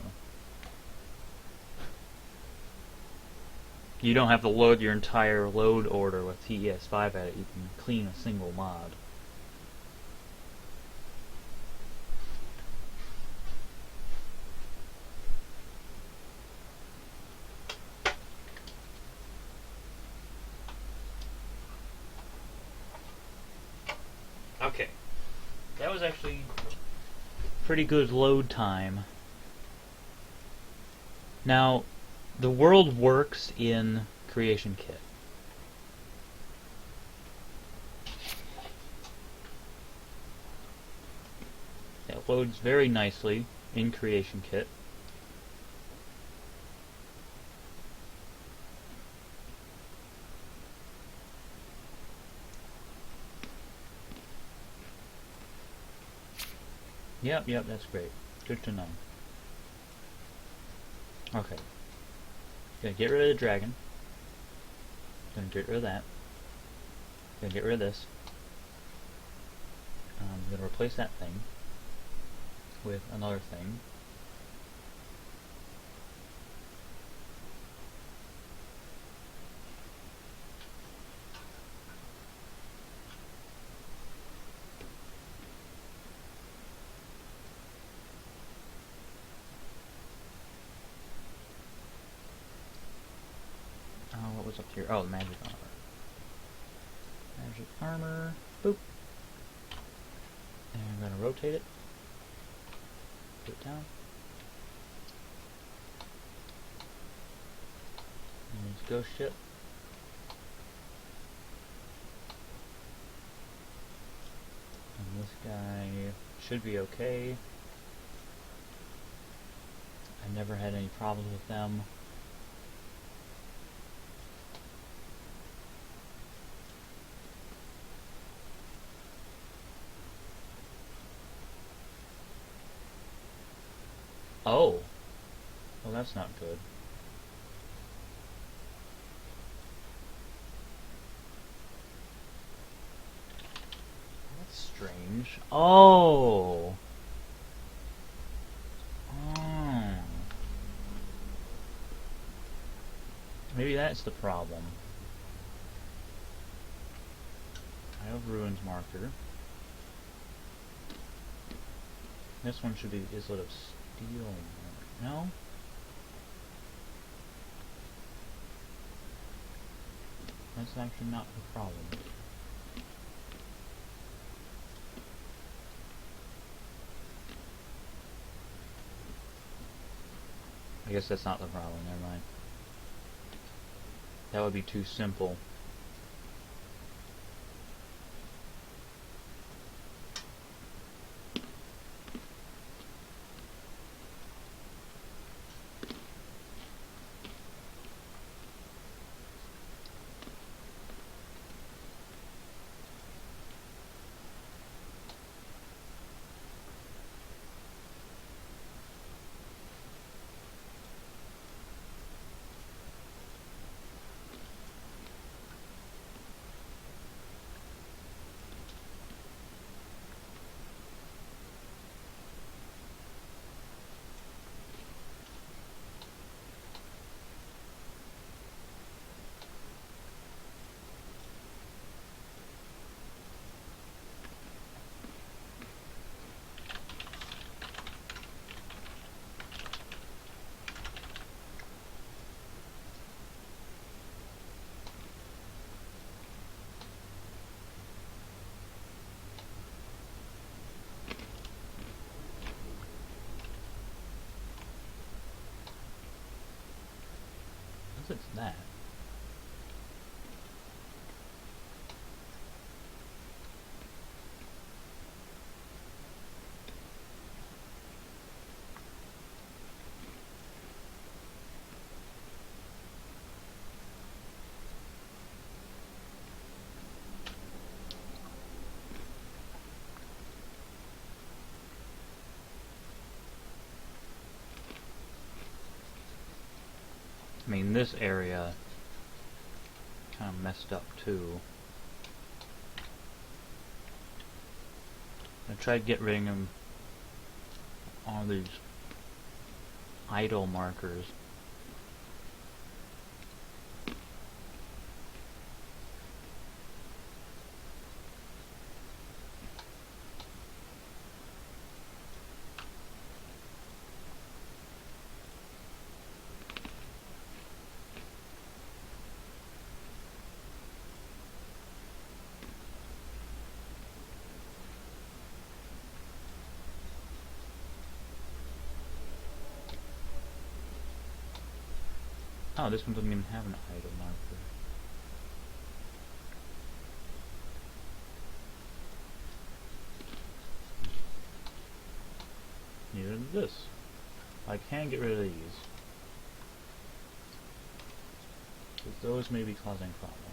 You don't have to load your entire load order with TES5 edit, you can clean a single mod. Okay. That was actually pretty good load time. Now, the world works in Creation Kit. It loads very nicely in Creation Kit. Yep, that's great. Good to know. Okay. Gonna get rid of the dragon. Gonna get rid of that. Gonna get rid of this. I'm gonna replace that thing with another thing. What was up here? Oh, magic armor. Magic armor. Boop. And I'm gonna rotate it. Put it down. And use ghost ship. And this guy should be okay. I've never had any problems with them. Oh! Well, that's not good. That's strange. Oh! Maybe that's the problem. I have Ruins marker. This one should be Islet of Steel. No? That's actually not the problem. I guess that's not the problem, never mind. That would be too simple. What's that? I mean, this area kind of messed up too. I tried getting rid of all these idle markers. Oh, this one doesn't even have an idle marker. Neither does this. I can get rid of these. Because those may be causing problems.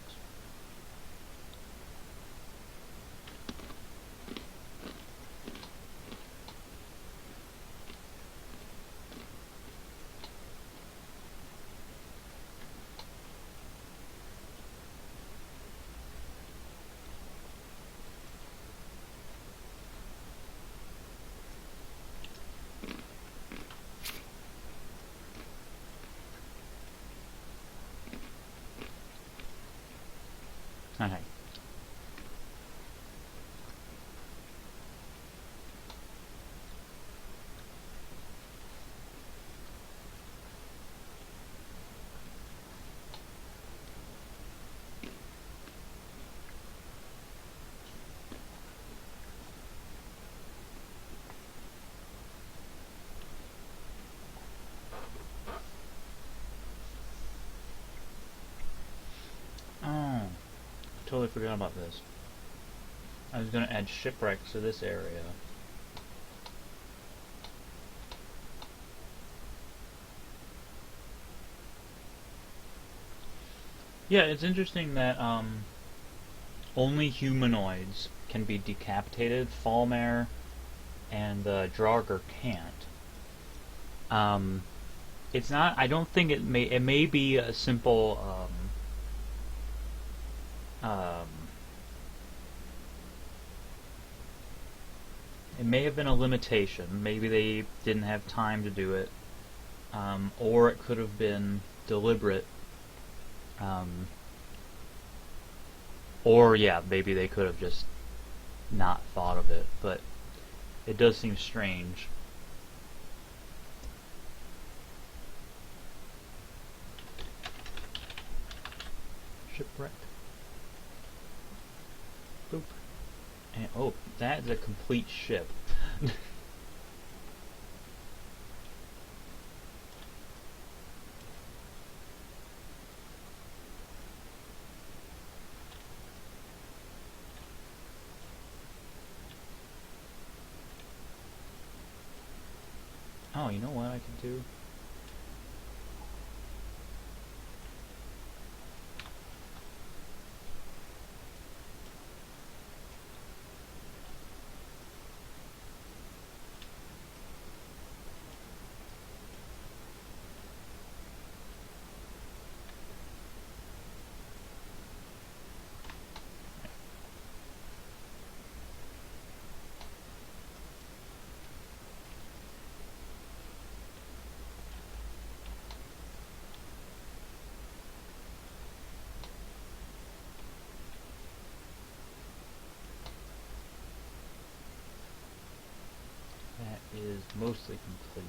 Okay. Oh, totally forgot about this. I was going to add shipwrecks to this area. Yeah, it's interesting that only humanoids can be decapitated. Falmer and Draugr can't. It's not. I don't think it may. It may be a simple. It may have been a limitation. Maybe they didn't have time to do it, or it could have been deliberate. Or yeah, maybe they could have just not thought of it. But it does seem strange. Shipwreck. Boop. And, oh, that is a complete ship. Oh, you know what I can do? That is mostly complete.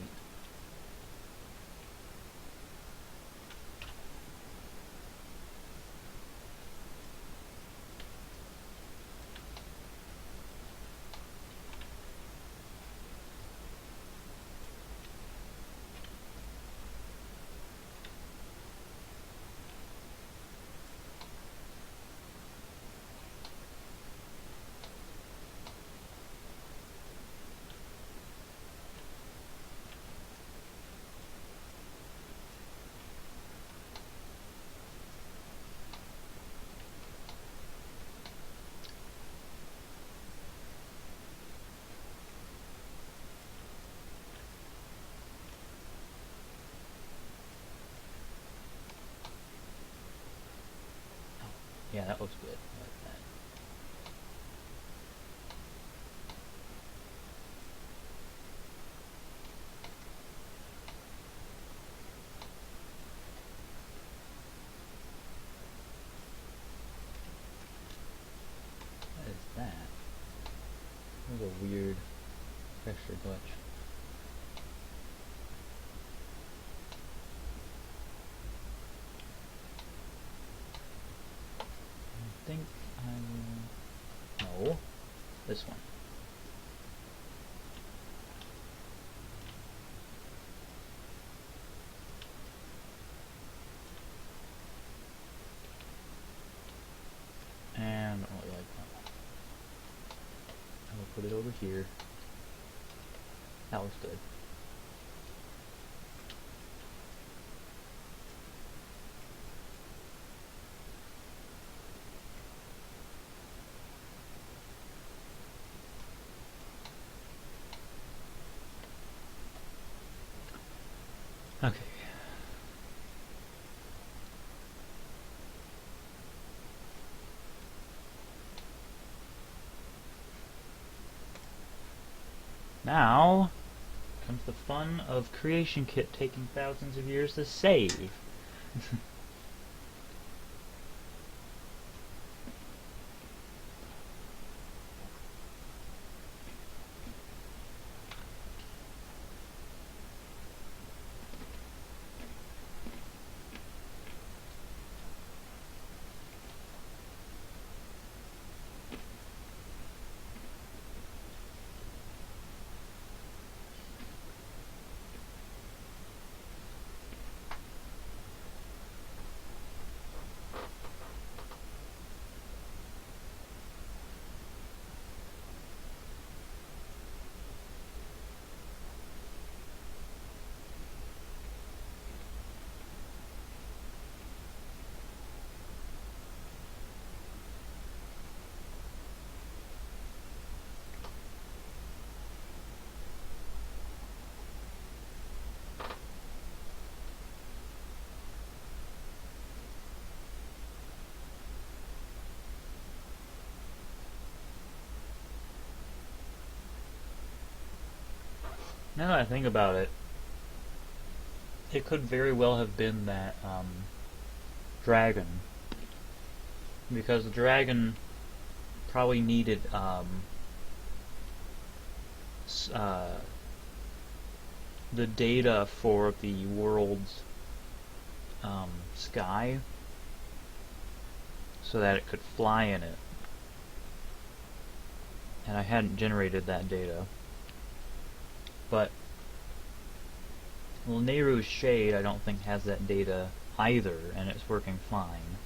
Yeah, that looks good. I like that. What is that? That was a weird pressure glitch. I think I will... No. This one. over here. That looks good. Okay. Now comes the fun of Creation Kit taking thousands of years to save. Now that I think about it, it could very well have been that dragon, because the dragon probably needed the data for the world's sky so that it could fly in it, and I hadn't generated that data. But well, Nehru's Shade I don't think has that data either, and it's working fine.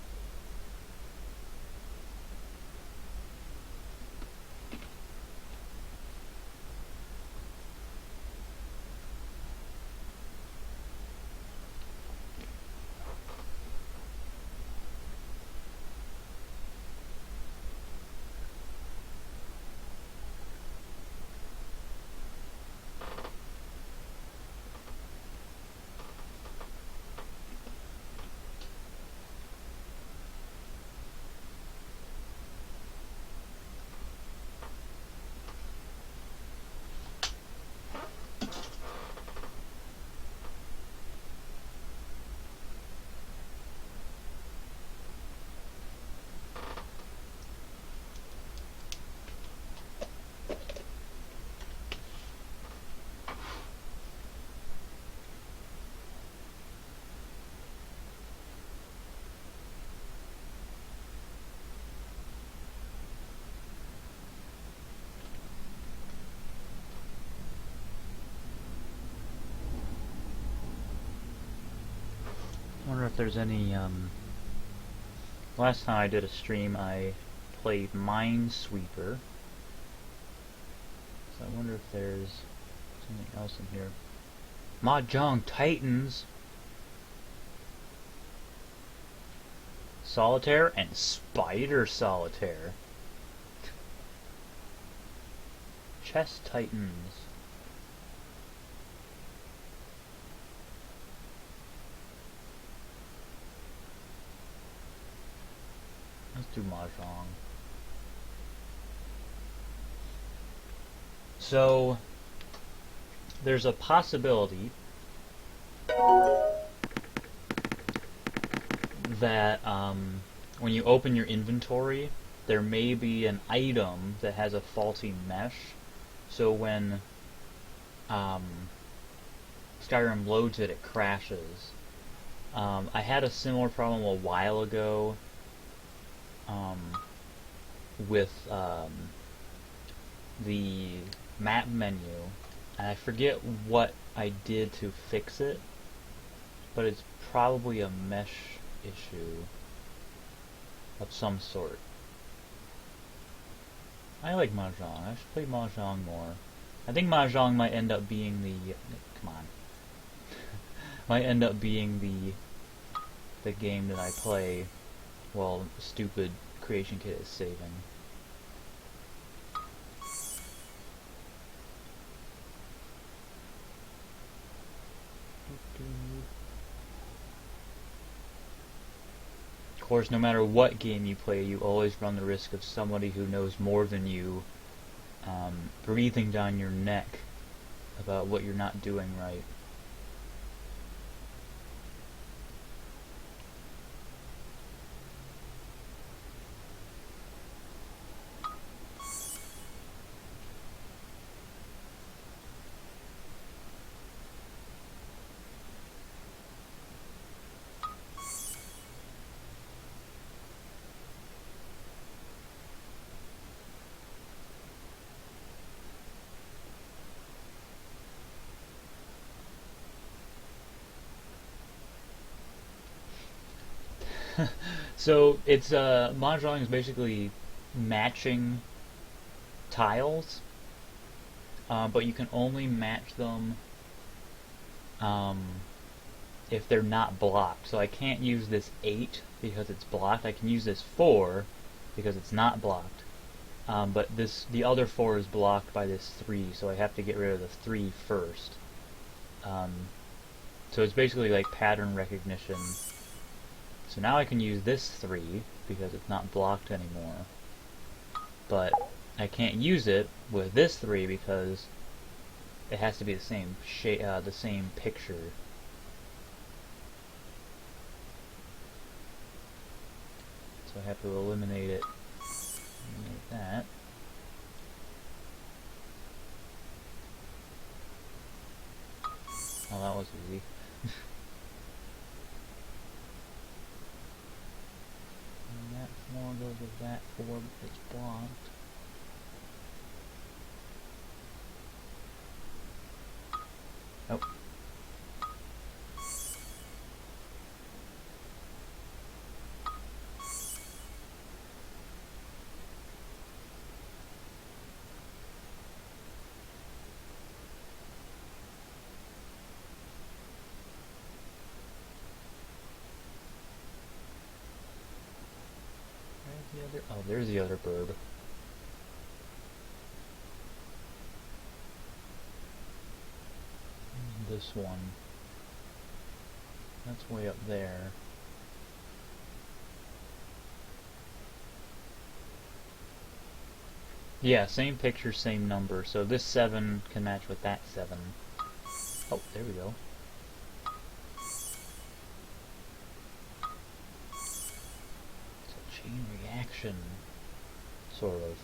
I wonder if there's any, last time I did a stream I played Minesweeper, so I wonder if there's something else in here. Mahjong Titans! Solitaire and Spider Solitaire. Chess Titans. Let's do Mahjong. So, there's a possibility that when you open your inventory, there may be an item that has a faulty mesh. So when Skyrim loads it, it crashes. I had a similar problem a while ago with the map menu, and I forget what I did to fix it, but it's probably a mesh issue of some sort. I like Mahjong. I should play Mahjong more. I think Mahjong might end up being the... Come on. Might end up being the game that I play while stupid Creation Kit is saving. Of course, no matter what game you play, you always run the risk of somebody who knows more than you breathing down your neck about what you're not doing right. So it's Mahjong is basically matching tiles, but you can only match them if they're not blocked. So I can't use this 8 because it's blocked. I can use this 4 because it's not blocked. But the other 4 is blocked by this 3, so I have to get rid of the 3 first. So it's basically like pattern recognition. So now I can use this 3 because it's not blocked anymore. But I can't use it with this 3 because it has to be the same the same picture. So I have to eliminate it. Eliminate that. Oh, that was easy. And that 4 goes with that 4 but it's blocked. Oh. Oh, there's the other bird. This one. That's way up there. Yeah, same picture, same number. So this 7 can match with that 7. Oh, there we go. Chain reaction, sort of.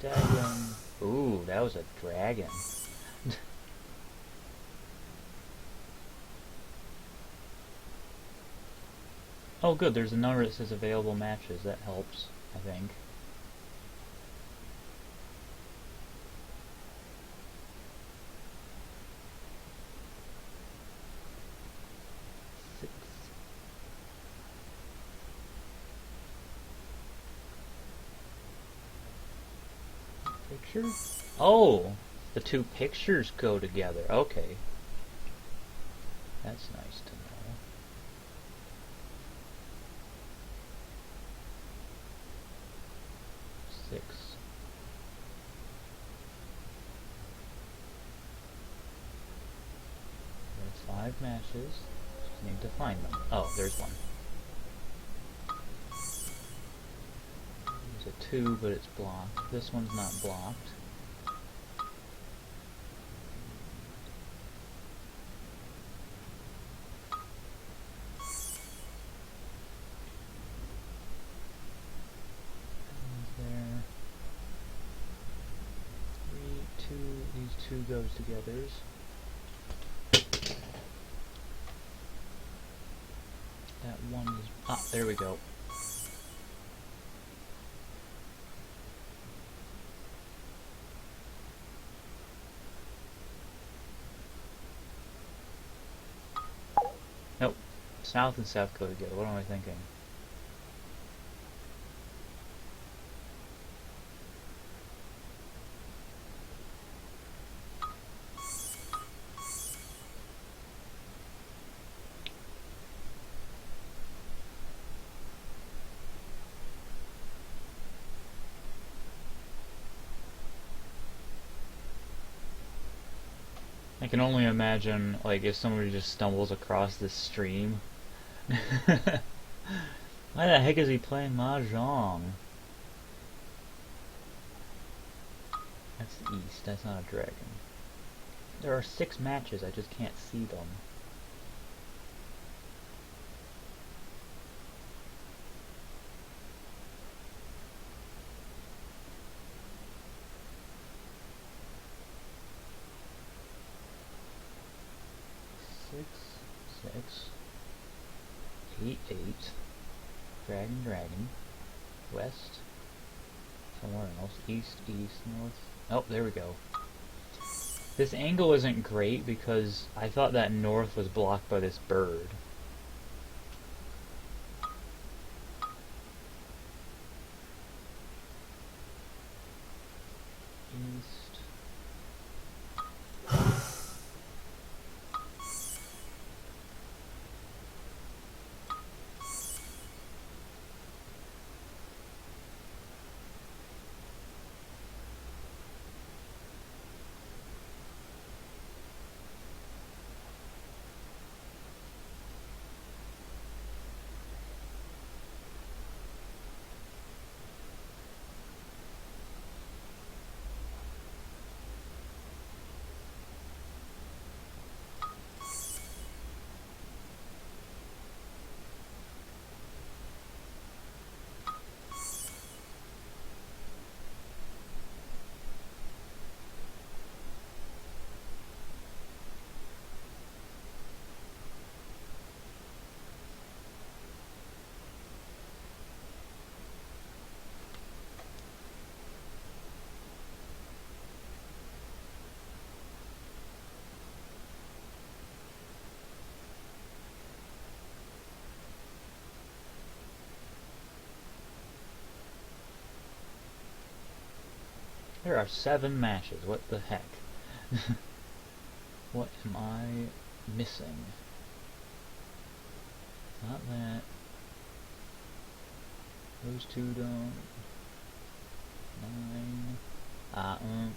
Dragon. Ooh, that was a dragon. Oh, good. There's a number that says available matches. That helps, I think. Pictures? Oh, the 2 pictures go together. Okay. That's nice to know. Six. There's 5 matches. Just need to find them. Oh, there's one. There's a 2, but it's blocked. This one's not blocked. There. 3, 2. These 2 goes together. That one is... Ah, there we go. Nope. South and South go together. What am I thinking? I can only imagine, like, if somebody just stumbles across this stream. Why the heck is he playing Mahjong? That's the east, that's not a dragon. There are 6 matches, I just can't see them. Six, 8, dragon, west, somewhere else, east, north. Oh, there we go. This angle isn't great because I thought that north was blocked by this bird. East. There are 7 matches, what the heck? What am I missing? Not that. Those 2 don't. 9.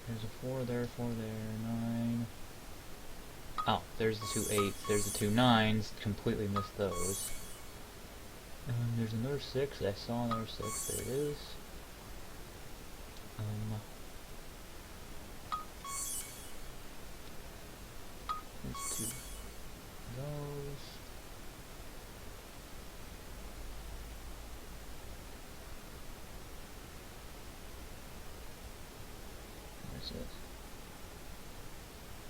There's a 4 there, 4 there, 9. Oh, there's the 2 8s, there's the 2 9s, completely missed those. There's another 6, I saw another 6, there it is. There's 2 those. Where's it?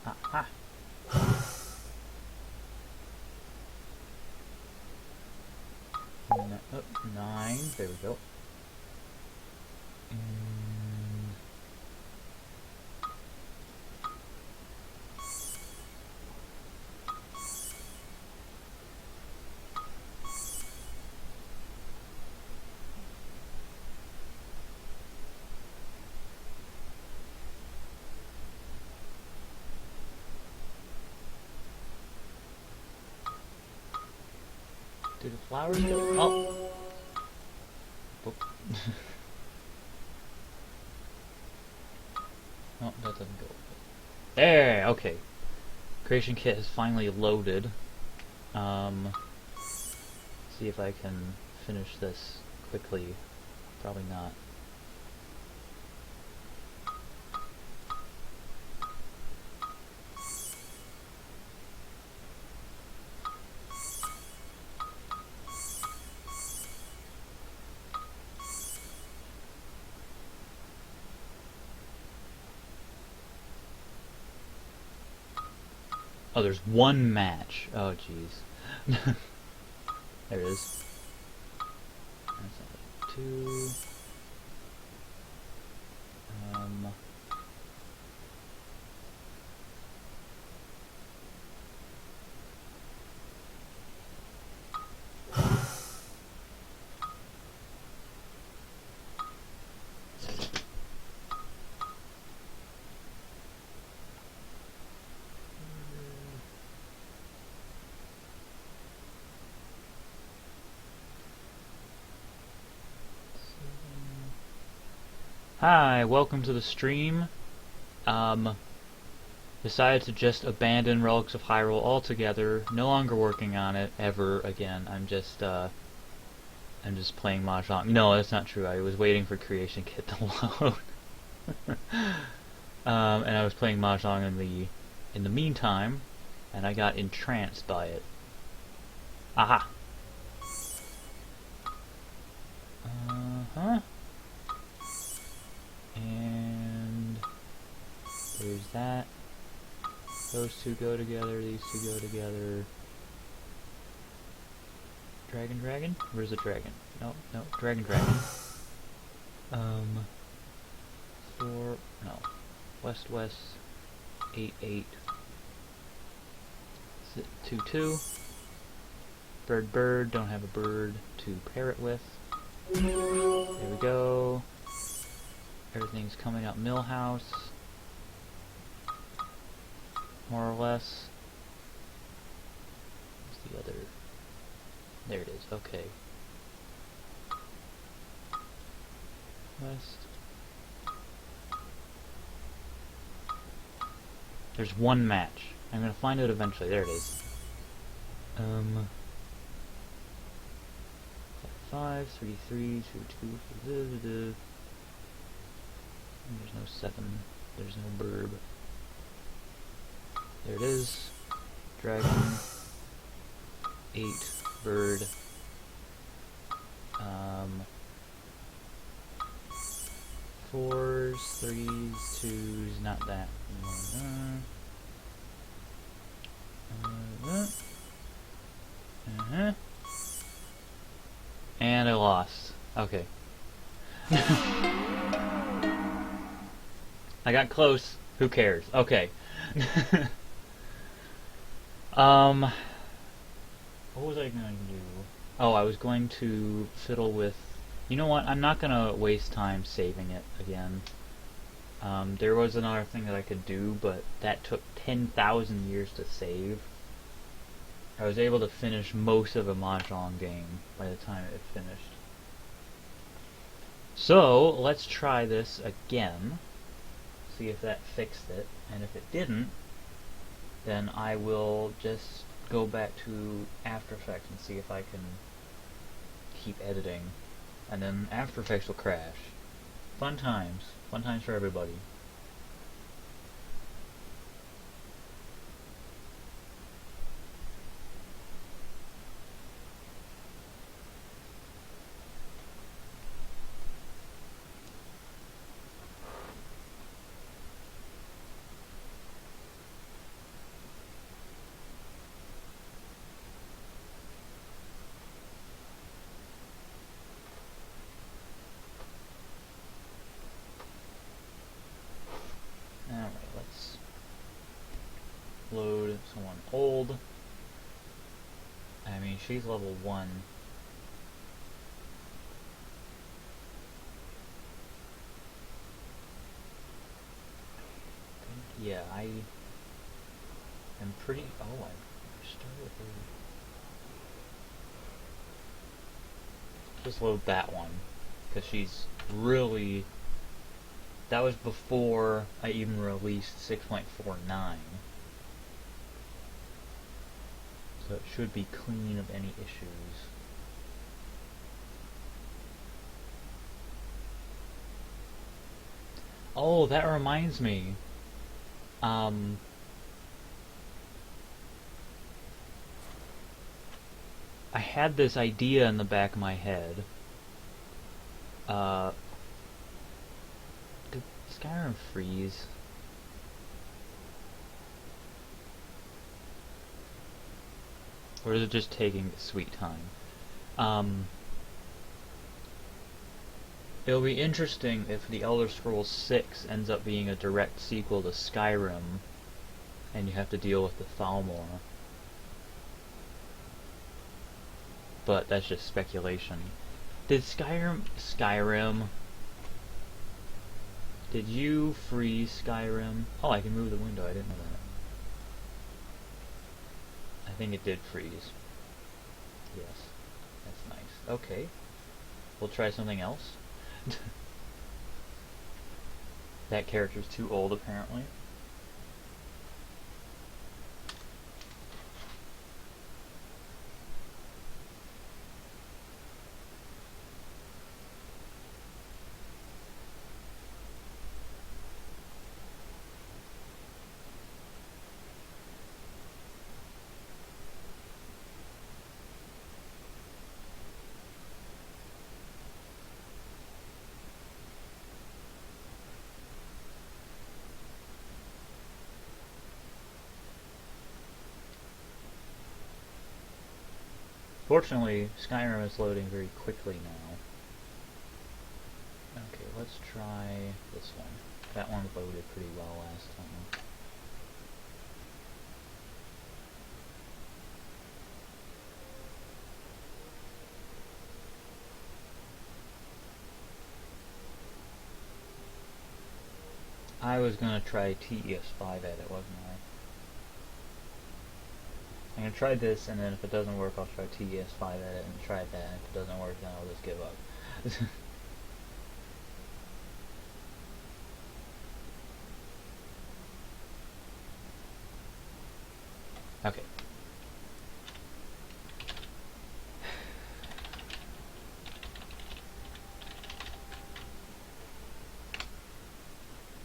Aha! Oh, 9, there we go. Do the flowers go? Oh! Oh, that doesn't go. There! Okay. Creation kit has finally loaded. See if I can finish this quickly. Probably not. Oh, there's 1 match. Oh, jeez. There it is. That's 2. Hi, welcome to the stream. Decided to just abandon Relics of Hyrule altogether. No longer working on it ever again. I'm just playing Mahjong. No, that's not true. I was waiting for Creation Kit to load. And I was playing Mahjong in the meantime, and I got entranced by it. Aha! Uh-huh. And there's that. Those two go together, these two go together. Dragon? Where's the dragon? No, dragon. 4, west, 8, 2. Bird, don't have a bird to pair it with. There we go. Everything's coming up Millhouse. More or less. What's the other? There it is, okay. West. There's one match. I'm gonna find it eventually. There it is. 5, 3, 3, 2, 2. There's no 7. There's no burb. There it is. Dragon. 8. Bird. 4s, 3s, 2s, not that. And I lost. Okay. I got close. Who cares? Okay. What was I going to do? Oh, I was going to fiddle with... You know what? I'm not going to waste time saving it again. There was another thing that I could do, but that took 10,000 years to save. I was able to finish most of a Mahjong game by the time it finished. So, let's try this again. See if that fixed it. And if it didn't, then I will just go back to After Effects and see if I can keep editing. And then After Effects will crash. Fun times. Fun times for everybody. Alright, let's load someone old. I mean, she's level 1. Yeah, I am pretty... Oh, I started with her. Just load that one, because she's really... That was before I even released 6.49. So it should be clean of any issues. Oh, that reminds me. I had this idea in the back of my head. Did Skyrim freeze? Or is it just taking its sweet time? It'll be interesting if The Elder Scrolls 6 ends up being a direct sequel to Skyrim, and you have to deal with the Thalmor. But that's just speculation. Did Skyrim... Did you freeze Skyrim? Oh, I can move the window, I didn't know that. I think it did freeze. Yes. That's nice. Okay. We'll try something else. That character's too old, apparently. Fortunately, Skyrim is loading very quickly now. Okay, let's try this one. That one loaded pretty well last time. I was gonna try TES5 edit, wasn't I? I'm gonna try this, and then if it doesn't work, I'll try TES5 edit and try that. And if it doesn't work, then I'll just give up. Okay.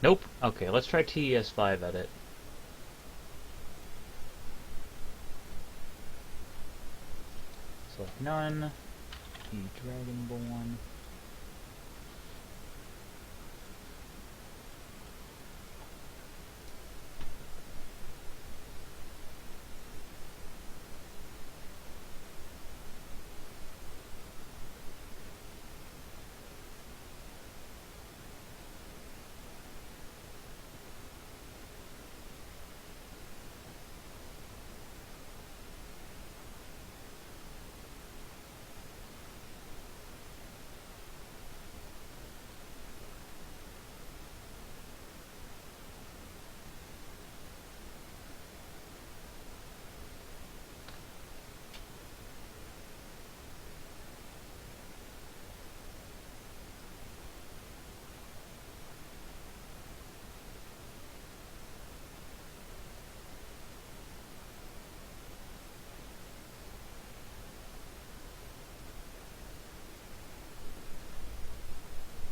Nope. Okay, let's try TES5 edit. Select none. The Dragonborn.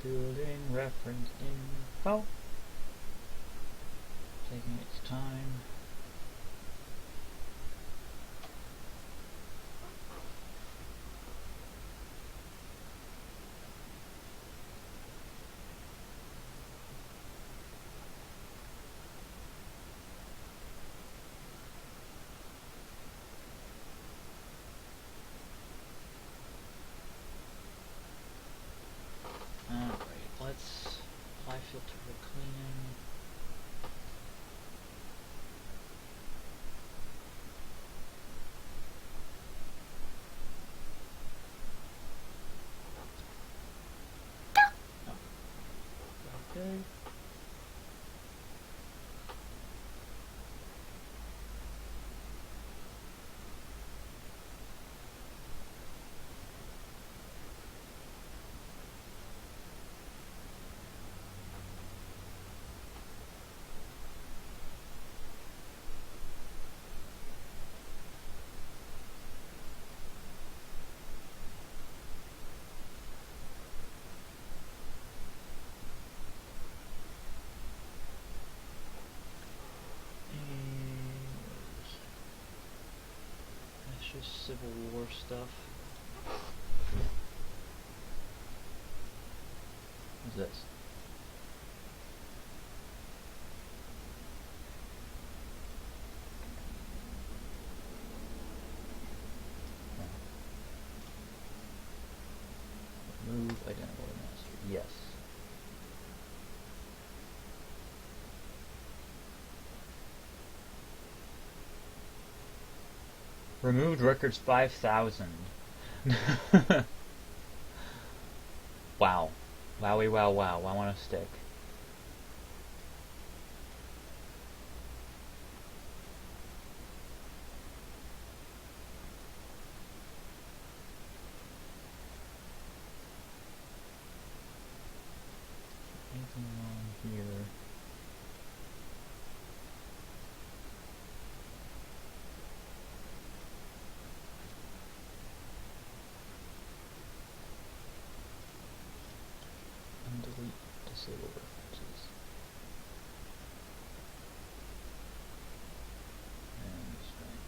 Building reference info. Taking its time. Let's apply filter for cleaning. Oh, okay. That's just Civil War stuff. What's this? Remove identical master. Yes. Removed records 5,000. Wow. Wowie wow wow. I want to stick. Anything wrong? here. And delete disable references. And strike.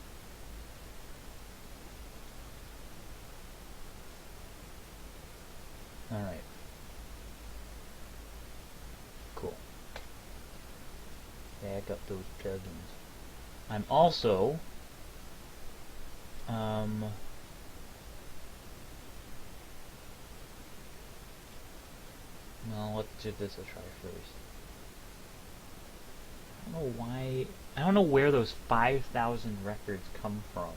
Alright. Cool. Back up those plugins. I'm also well, let's give this a try first. I don't know why, I don't know where those 5,000 records come from.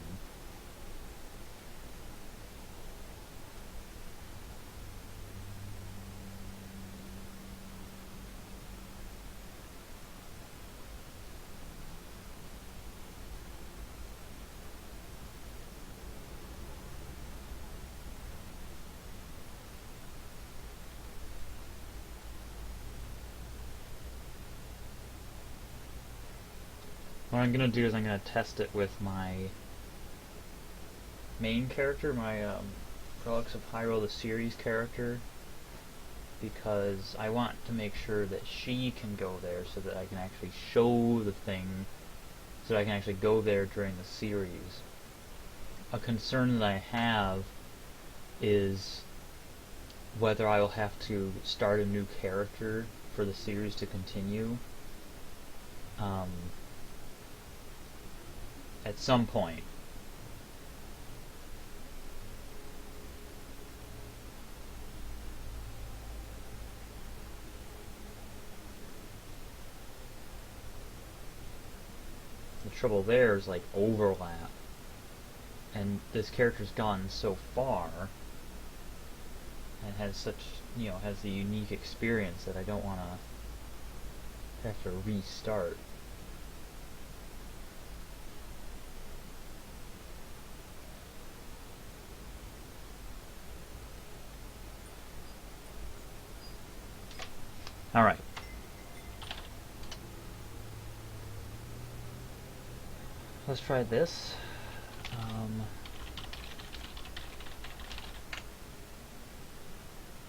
What I'm going to do is I'm going to test it with my main character, my Relics of Hyrule, the series character, because I want to make sure that she can go there so that I can actually show the thing, so that I can actually go there during the series. A concern that I have is whether I will have to start a new character for the series to continue. At some point. The trouble there is like overlap, and this character's gone so far and has such, has the unique experience that I don't want to have to restart. Alright. Let's try this.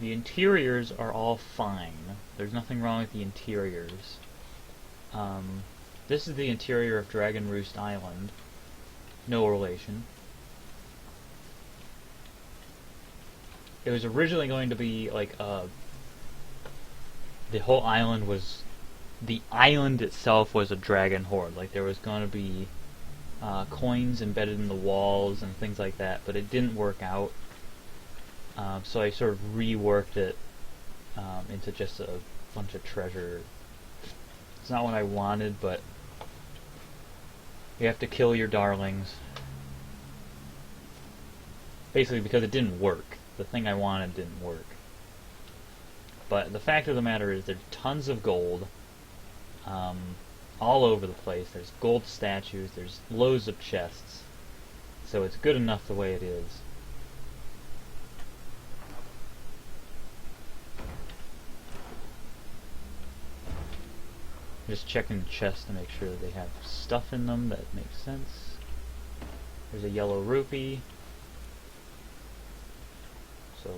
The interiors are all fine. There's nothing wrong with the interiors. This is the interior of Dragon Roost Island. No relation. It was originally going to be like the whole island was, the island itself was a dragon horde. Like there was going to be coins embedded in the walls and things like that, but it didn't work out. So I sort of reworked it into just a bunch of treasure. It's not what I wanted, but you have to kill your darlings. Basically because it didn't work. The thing I wanted didn't work. But the fact of the matter is there's tons of gold all over the place. There's gold statues, there's loads of chests. So it's good enough the way it is. Just checking the chests to make sure that they have stuff in them that makes sense. There's a yellow rupee. So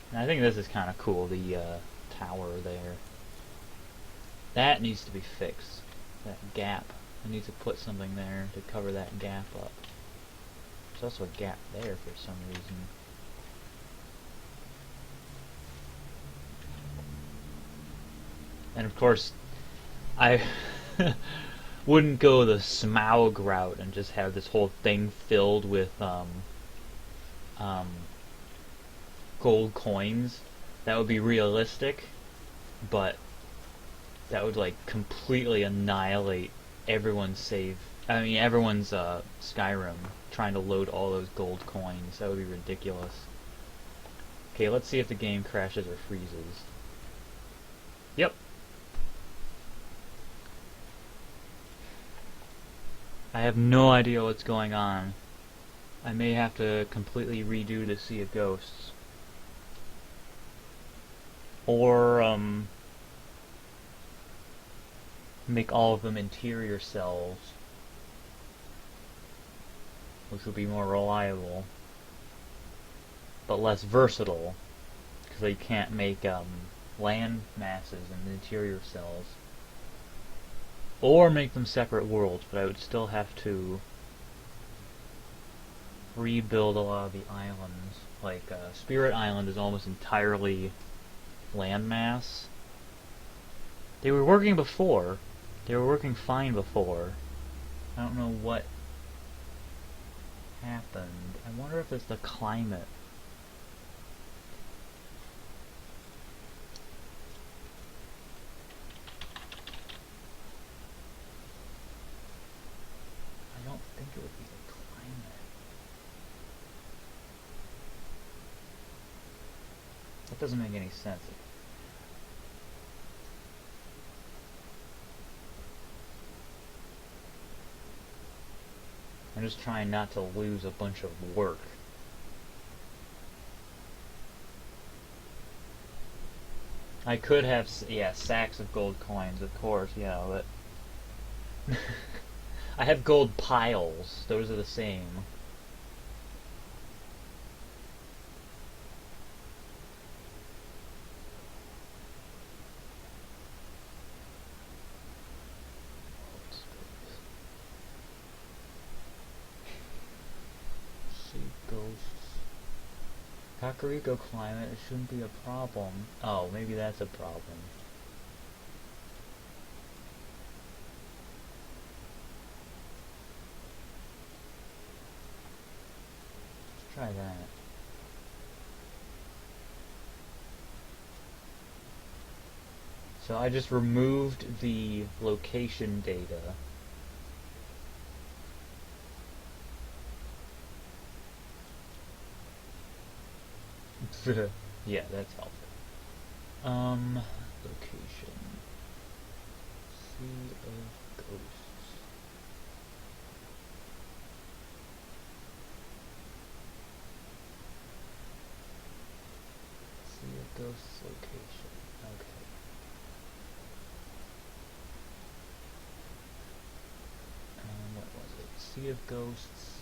and I think this is kind of cool, the tower there. That needs to be fixed. That gap. I need to put something there to cover that gap up. There's also a gap there for some reason. And of course, I wouldn't go the Smaug route and just have this whole thing filled with gold coins. That would be realistic, but that would like completely annihilate everyone's everyone's Skyrim trying to load all those gold coins. That would be ridiculous. Okay, let's see if the game crashes or freezes. Yep. I have no idea what's going on. I may have to completely redo the Sea of Ghosts. Or, make all of them interior cells, which would be more reliable, but less versatile, because you can't make, land masses and interior cells. Or make them separate worlds, but I would still have to rebuild a lot of the islands. Like, Spirit Island is almost entirely landmass. They were working before. They were working fine before. I don't know what happened. I wonder if it's the climate. I don't think it would be the climate. That doesn't make any sense. I'm just trying not to lose a bunch of work. I could have, yeah, sacks of gold coins, of course, yeah, but... I have gold piles. Those are the same. Kakariko climate, it shouldn't be a problem. Oh, maybe that's a problem. Let's try that. So I just removed the location data. Yeah, that's helpful. Location. Sea of Ghosts. Sea of Ghosts location. Okay. What was it? Sea of Ghosts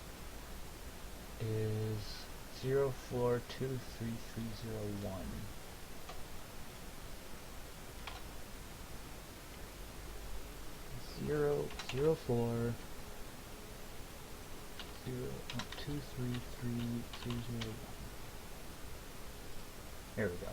is 0 floor 23301. 0 floor 23301. There we go.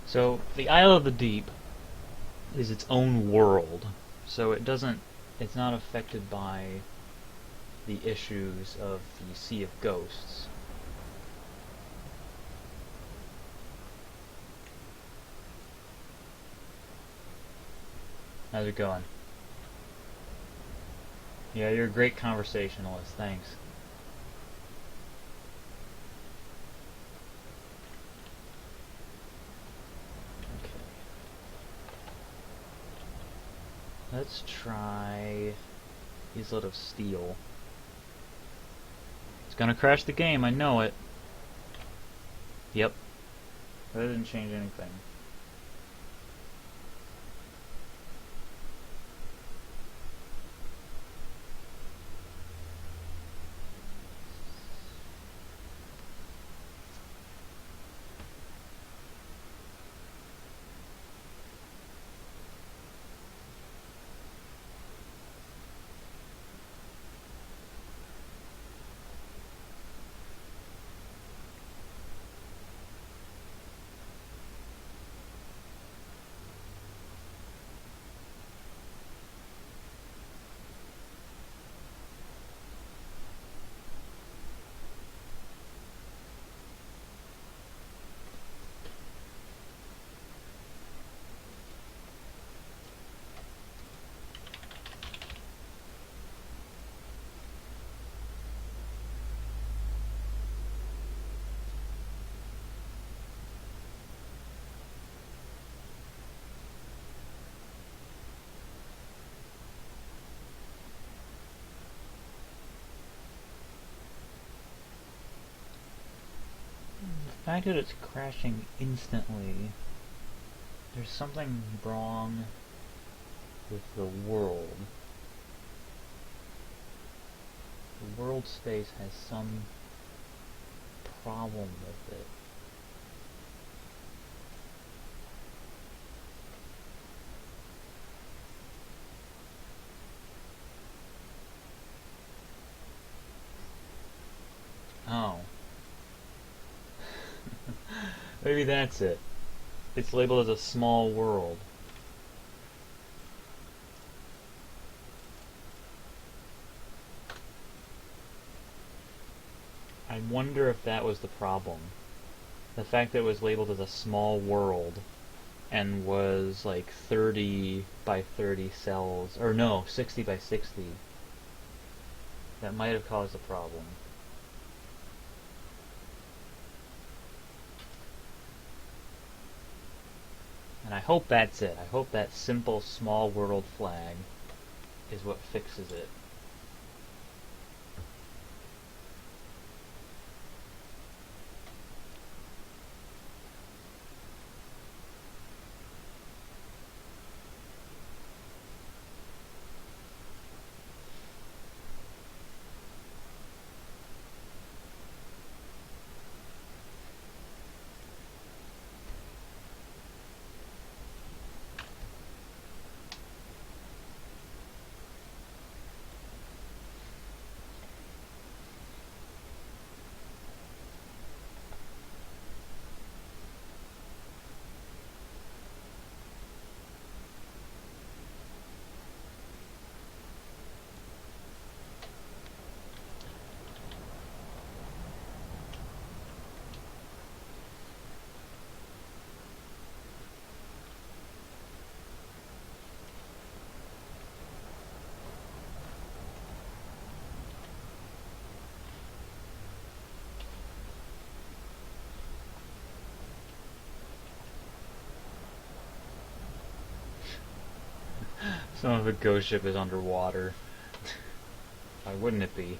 So, the Isle of the Deep is its own world, so it's not affected by the issues of the Sea of Ghosts. How's it going? Yeah, you're a great conversationalist. Thanks. Okay. Let's try Islet of Steel. It's gonna crash the game, I know it. Yep. That didn't change anything. The fact that it's crashing instantly, there's something wrong with the world. The world space has some problem with it. Oh. Maybe that's it. It's labeled as a small world. I wonder if that was the problem. The fact that it was labeled as a small world and was like 30 by 30 cells, or no, 60 by 60. That might have caused a problem. And I hope that's it. I hope that simple small world flag is what fixes it. Some of a ghost ship is underwater. Why wouldn't it be?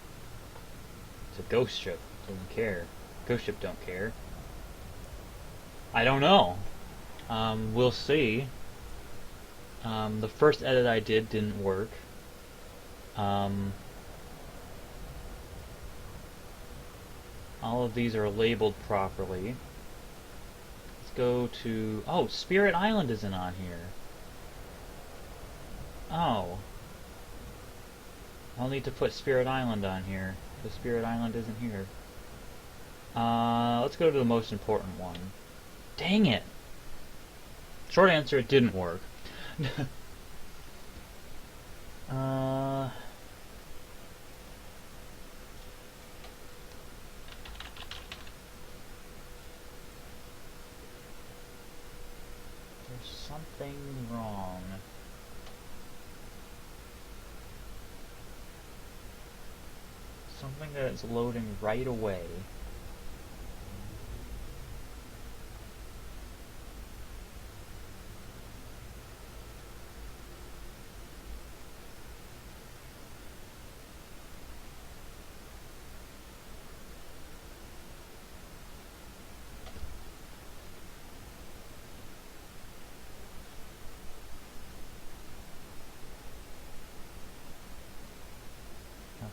It's a ghost ship. Doesn't care. Ghost ship don't care. I don't know. We'll see. The first edit I did didn't work. All of these are labeled properly. Let's go to... Oh, Spirit Island isn't on here. Oh. I'll need to put Spirit Island on here. The Spirit Island isn't here. Let's go to the most important one. Dang it! Short answer, it didn't work. There's something wrong. something that is loading right away.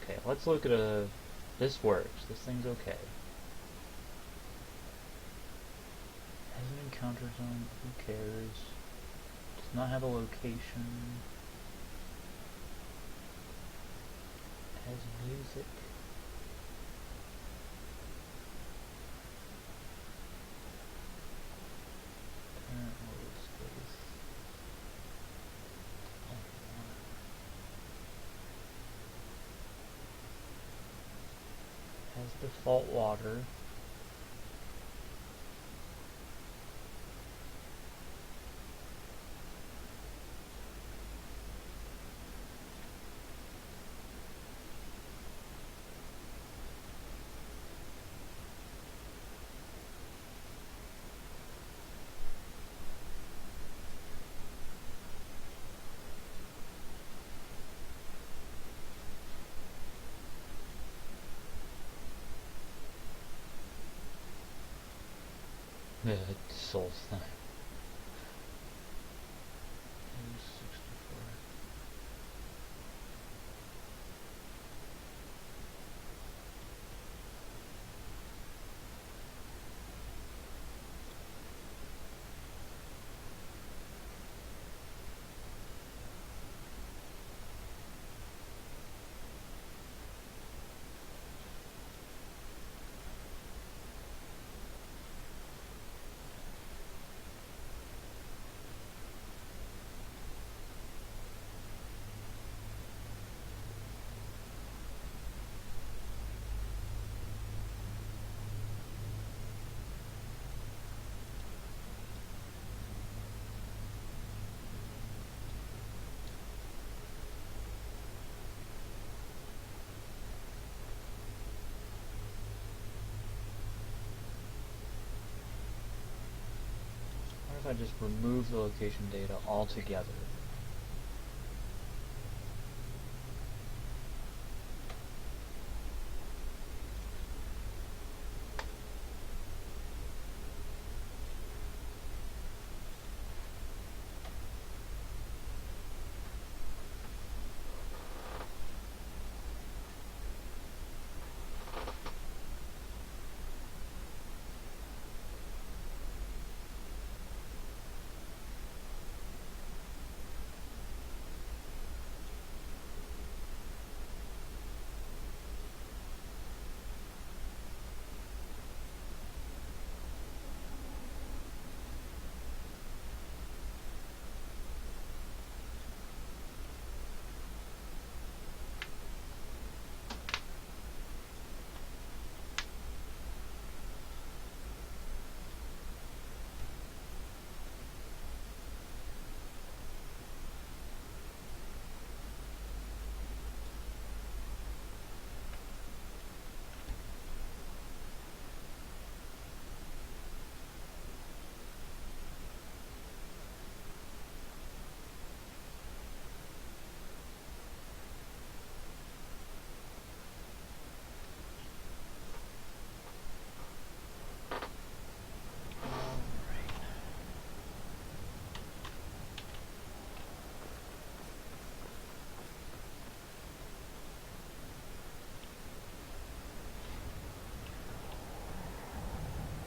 Okay, let's look at a... This works. This thing's okay. Has an encounter zone. Who cares? Does not have a location. Has music. Current load space. Has default water. Souls thing. 64. What if I just remove the location data altogether?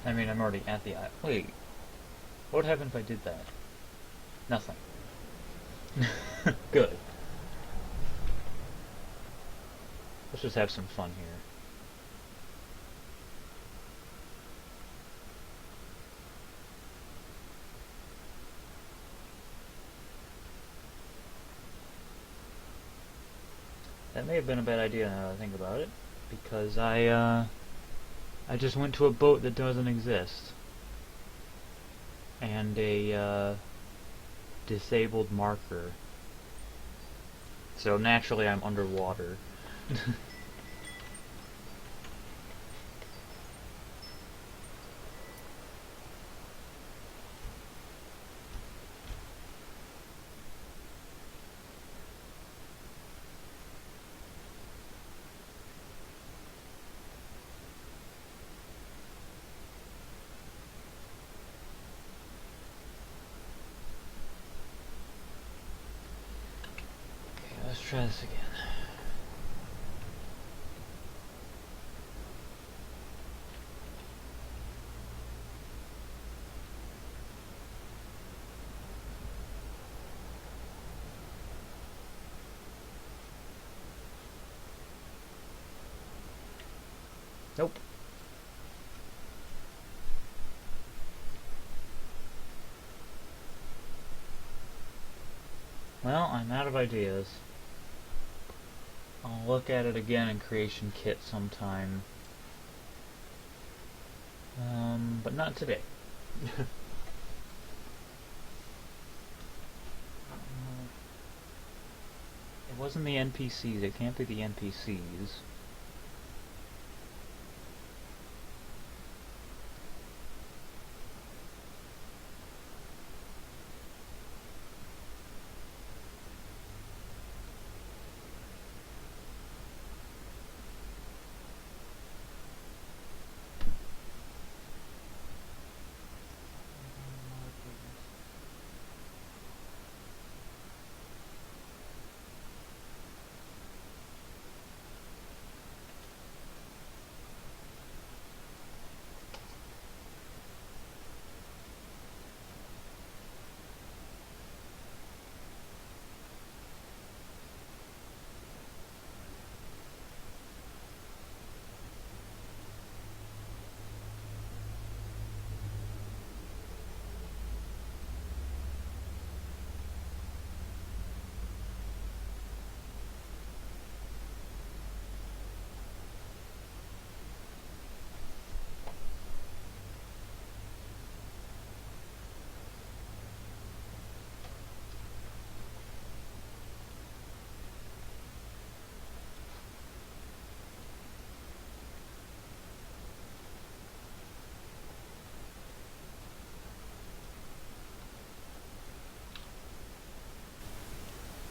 I mean, I'm already at the... Wait. What would happen if I did that? Nothing. Good. Let's just have some fun here. That may have been a bad idea now that I think about it, because I just went to a boat that doesn't exist. And a, disabled marker. So naturally I'm underwater. try this again. Nope. Well, I'm out of ideas. I'll look at it again in Creation Kit sometime. But not today. It wasn't the NPCs. It can't be the NPCs.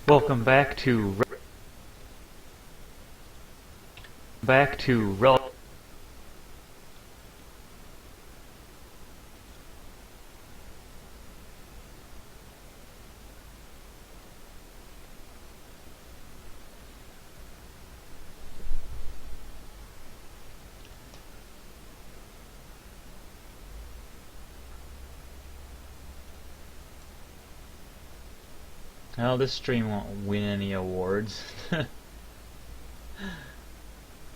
Welcome back to Relics. Well, this stream won't win any awards.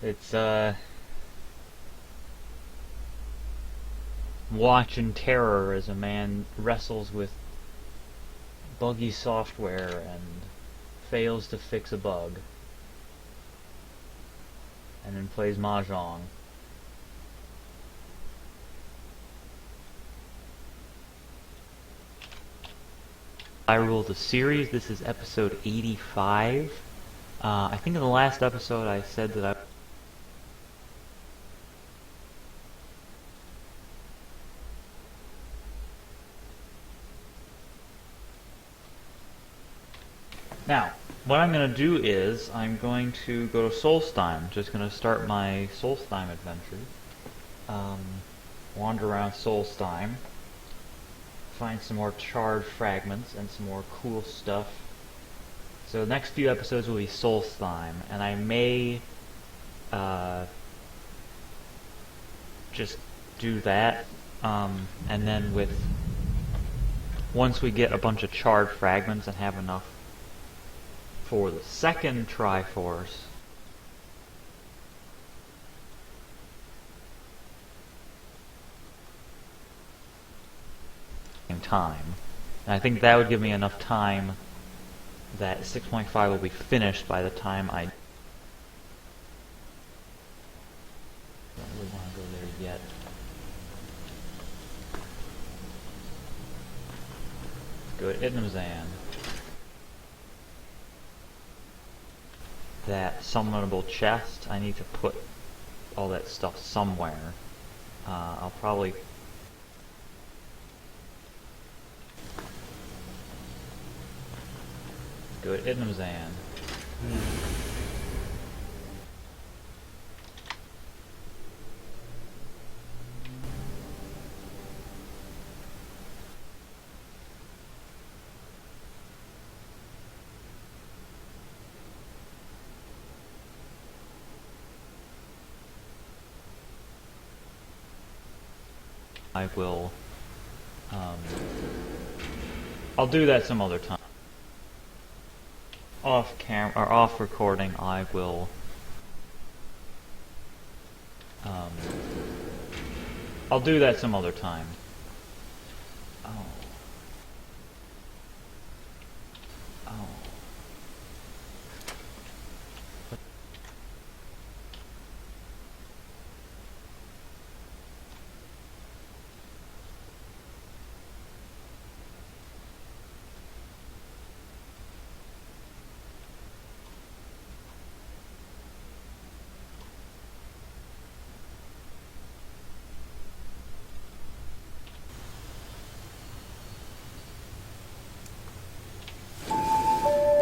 It's, watch in terror as a man wrestles with buggy software and fails to fix a bug. And then plays Mahjong. Hyrule the series. This is episode 85. I think in the last episode I said that I... Now, what I'm going to do is, I'm going to go to Solstheim. Just going to start my Solstheim adventure. Wander around Solstheim. Find some more charred fragments and some more cool stuff. So the next few episodes will be Solstheim, and I may just do that, and then once we get a bunch of charred fragments and have enough for the second Triforce, time. And I think that would give me enough time that 6.5 will be finished by the time I don't really want to go there yet. Go to Itnamzan. That summonable chest, I need to put all that stuff somewhere. I'll probably go to Itnamzan. I will, I'll do that some other time. Off cam or off recording, I will, I'll do that some other time. Oh. Oh.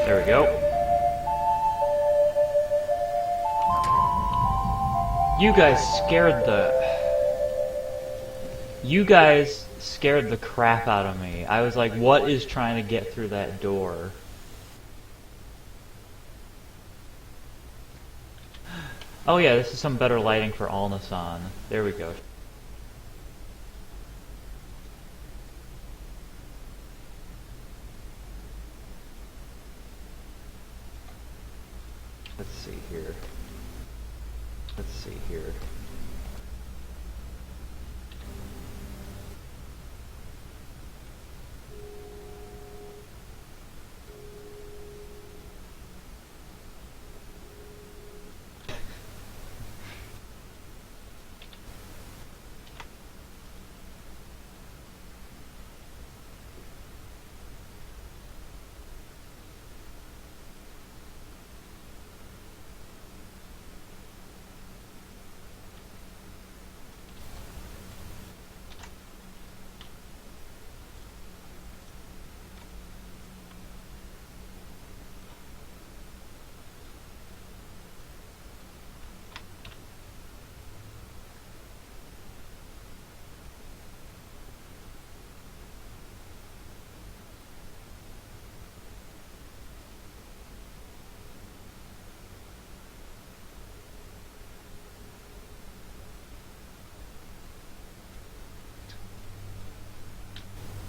There we go. You guys scared the crap out of me. I was like, what is trying to get through that door? Oh yeah, this is some better lighting for Alnasan. There we go. Let's see here. Let's see here.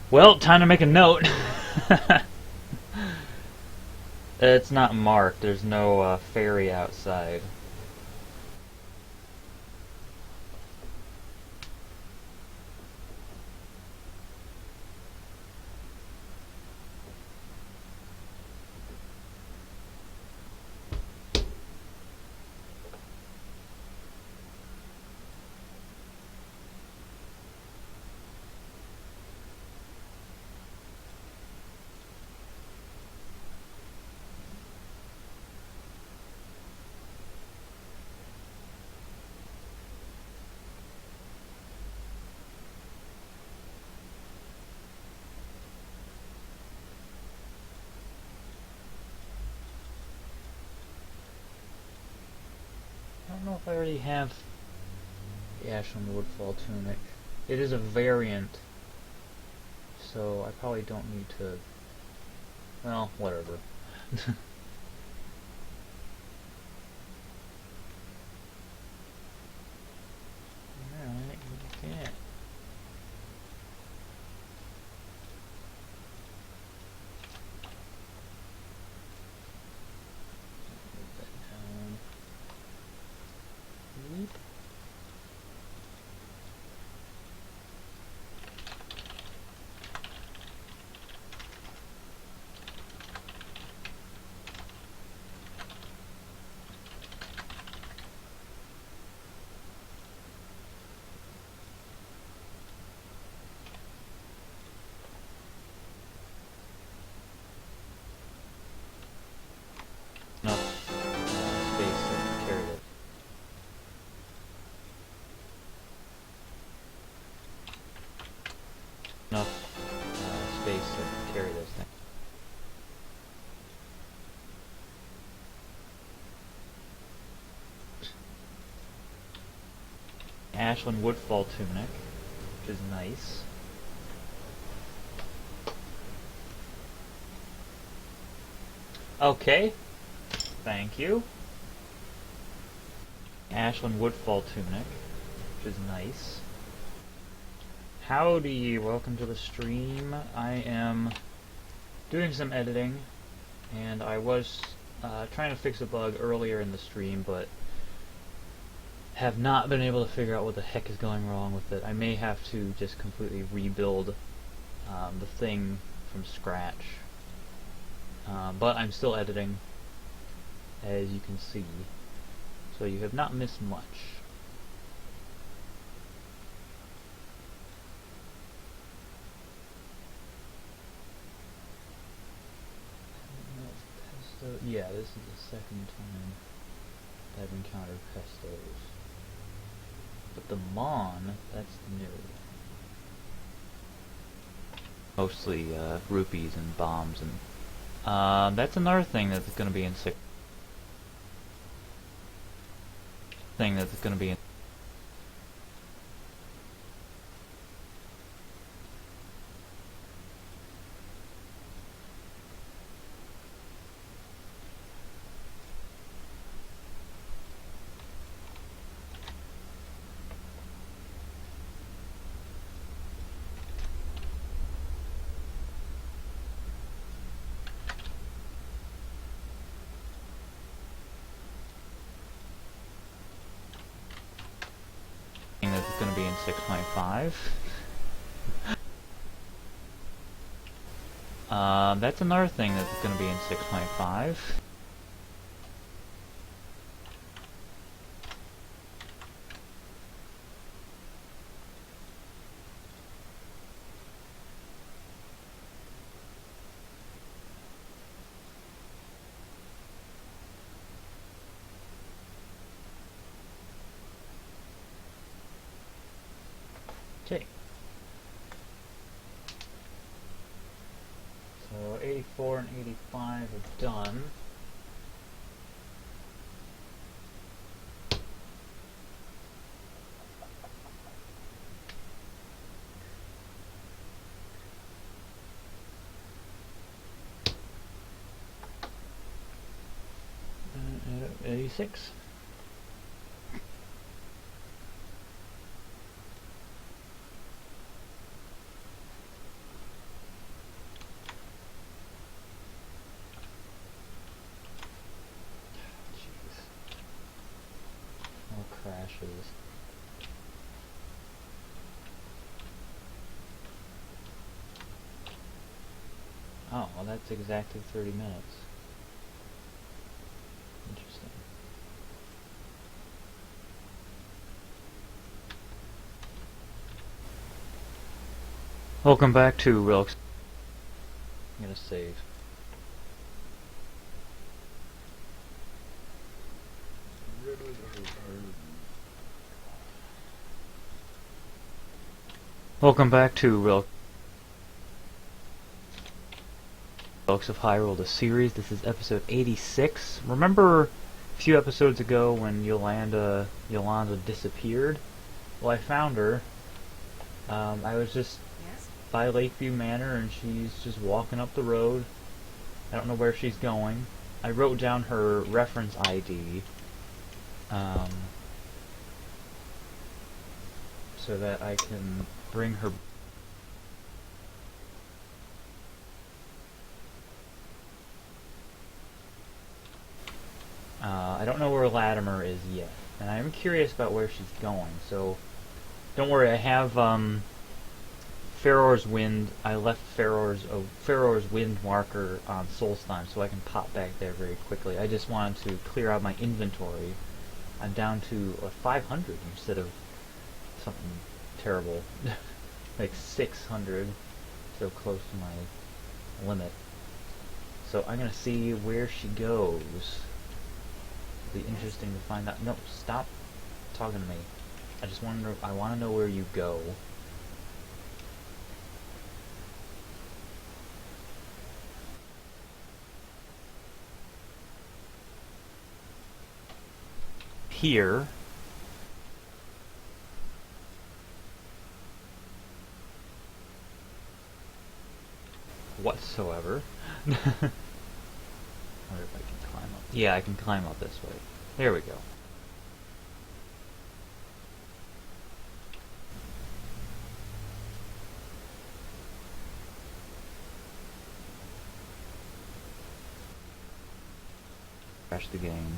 Well, time to make a note. It's not marked. There's no ferry outside. I don't know if I already have the Ashland Woodfall tunic. It is a variant, so I probably don't need to... Well, whatever. Alright, look at that. Move that down. Whoop. Enough space to carry this. Enough space to carry this thing. Ashland Woodfall tunic, which is nice. Okay, thank you. Ashland Woodfall tunic, which is nice. Howdy, welcome to the stream. I am doing some editing, and I was trying to fix a bug earlier in the stream, but have not been able to figure out what the heck is going wrong with it. I may have to just completely rebuild the thing from scratch. But I'm still editing, as you can see, so you have not missed much. Yeah, this is the second time I've encountered pestos. But the Mon, that's new. Mostly rupees and bombs, and that's another thing that's going to be in that's going to be in 6.5. That's another thing that's going to be in 6.5. Okay. So 84 and 85 are done. And 86. Crashes. Oh, well that's exactly 30 minutes. Interesting. Welcome back to Relics. I'm gonna save. Welcome back to Relics of Hyrule, the series. This is episode 86. Remember a few episodes ago when Yolanda disappeared? Well, I found her. I was just by Lakeview Manor, and she's just walking up the road. I don't know where she's going. I wrote down her reference ID, so that I can bring her. I don't know where Latimer is yet, and I'm curious about where she's going, so don't worry, I have Faror's Wind. I left Faror's Wind marker on Solstheim, so I can pop back there very quickly. I just wanted to clear out my inventory. I'm down to 500 instead of something terrible, like 600, so close to my limit. So I'm gonna see where she goes. It'll be interesting to find out. No, stop talking to me. I want to know where you go. Here. Whatsoever. I wonder if I can climb up. Yeah, I can climb up this way. There we go. refresh the game.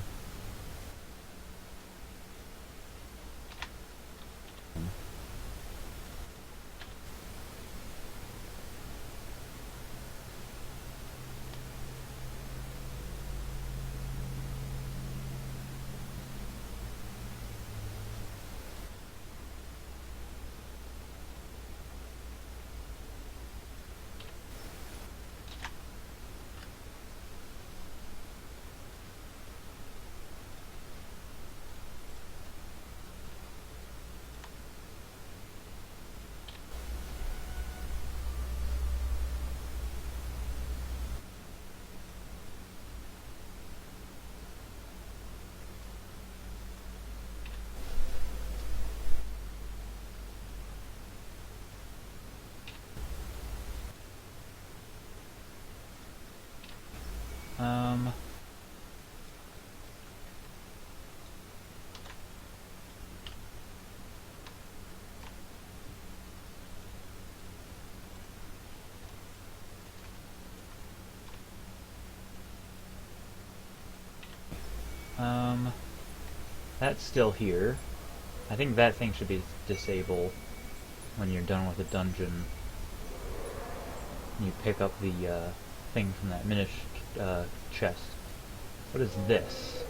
Um... That's still here. I think that thing should be disabled when you're done with the dungeon. You pick up the thing from that chest. What is this?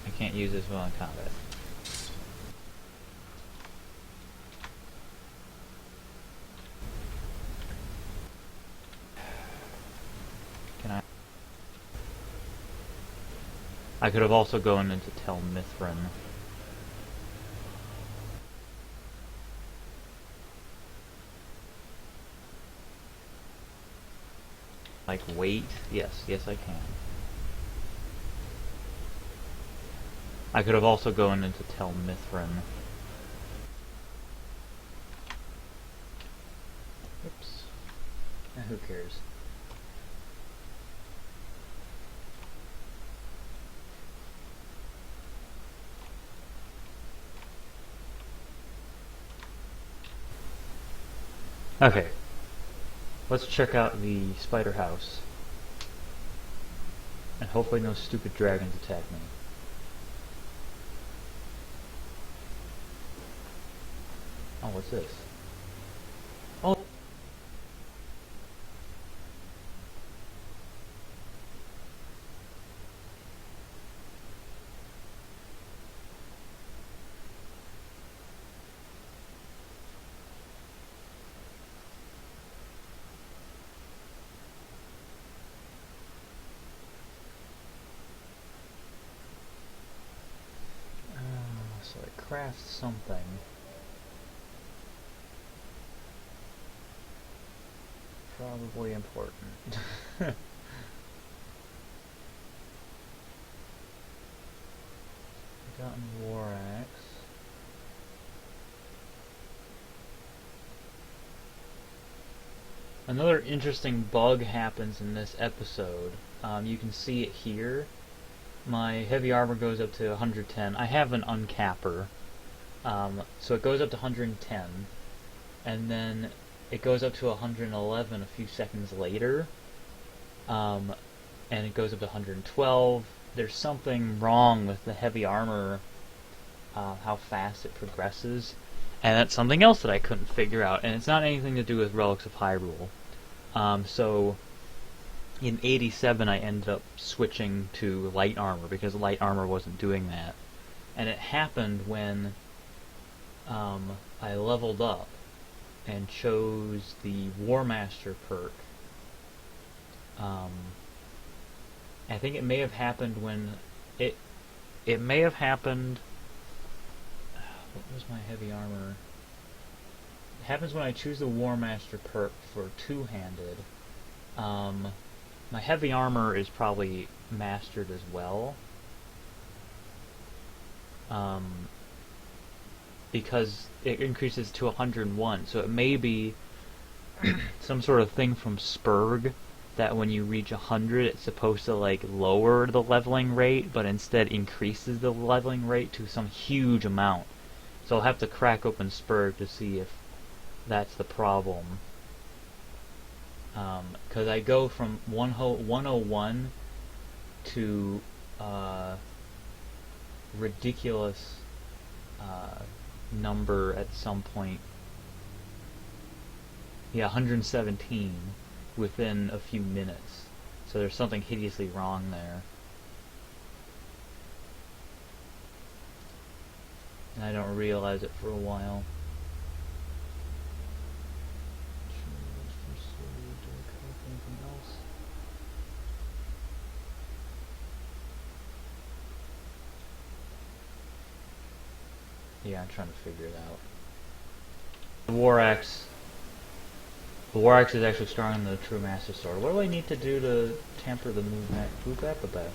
I can't use this while in combat. Can I could have also gone into Tel Mithrin. Like, wait? Yes, yes I can. I could have also gone into Tel Mithrin. Oops. Who cares? Okay. Let's check out the spider house. And hopefully no stupid dragons attack me. Oh, what's this? Oh! So I craft something. Probably important. Forgotten War Axe. Another interesting bug happens in this episode. You can see it here. My heavy armor goes up to 110. I have an uncapper. So it goes up to 110. And then it goes up to 111 a few seconds later. And it goes up to 112. There's something wrong with the heavy armor, how fast it progresses. And that's something else that I couldn't figure out. And it's not anything to do with Relics of Hyrule. So in 87 I ended up switching to light armor because light armor wasn't doing that. And it happened when I leveled up and chose the War Master perk. I think it may have happened when it may have happened. What was my heavy armor? It happens when I choose the War Master perk for two-handed. My heavy armor is probably mastered as well. Because it increases to 101, so it may be some sort of thing from Spurg that when you reach 100 it's supposed to like lower the leveling rate, but instead increases the leveling rate to some huge amount. So I'll have to crack open Spurg to see if that's the problem. Because I go from 101 to ridiculous number at some point. Yeah, 117 within a few minutes. So there's something hideously wrong there. And I don't realize it for a while. Yeah, I'm trying to figure it out. The War Axe is actually stronger than the True Master Sword. What do I need to do to tamper the the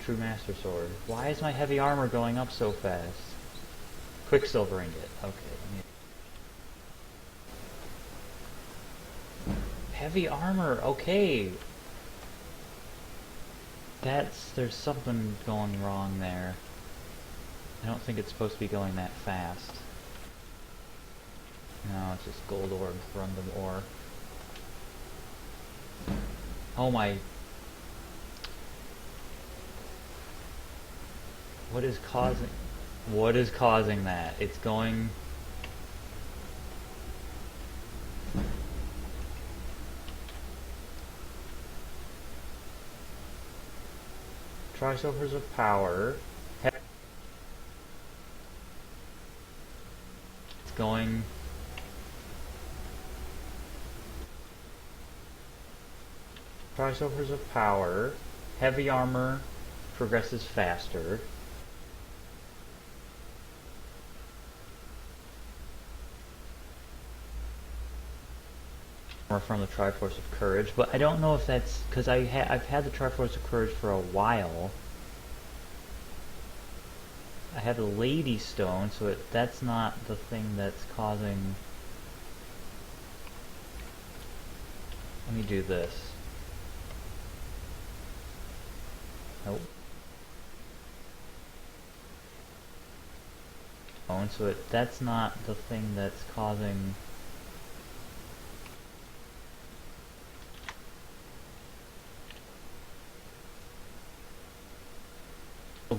True Master Sword? Why is my heavy armor going up so fast? Quicksilver ingot. Okay. Heavy armor. Okay. There's something going wrong there. I don't think it's supposed to be going that fast. No, it's just gold ore and Thrundum ore. Oh my... What is causing that? It's going... Trisulfurs of power. It's going... Trisulfurs of power. Heavy armor progresses faster. From the Triforce of Courage, but I don't know if that's because I've had the Triforce of Courage for a while. I have the Lady Stone, so that's not the thing that's causing... Let me do this. Nope. Oh, so that's not the thing that's causing...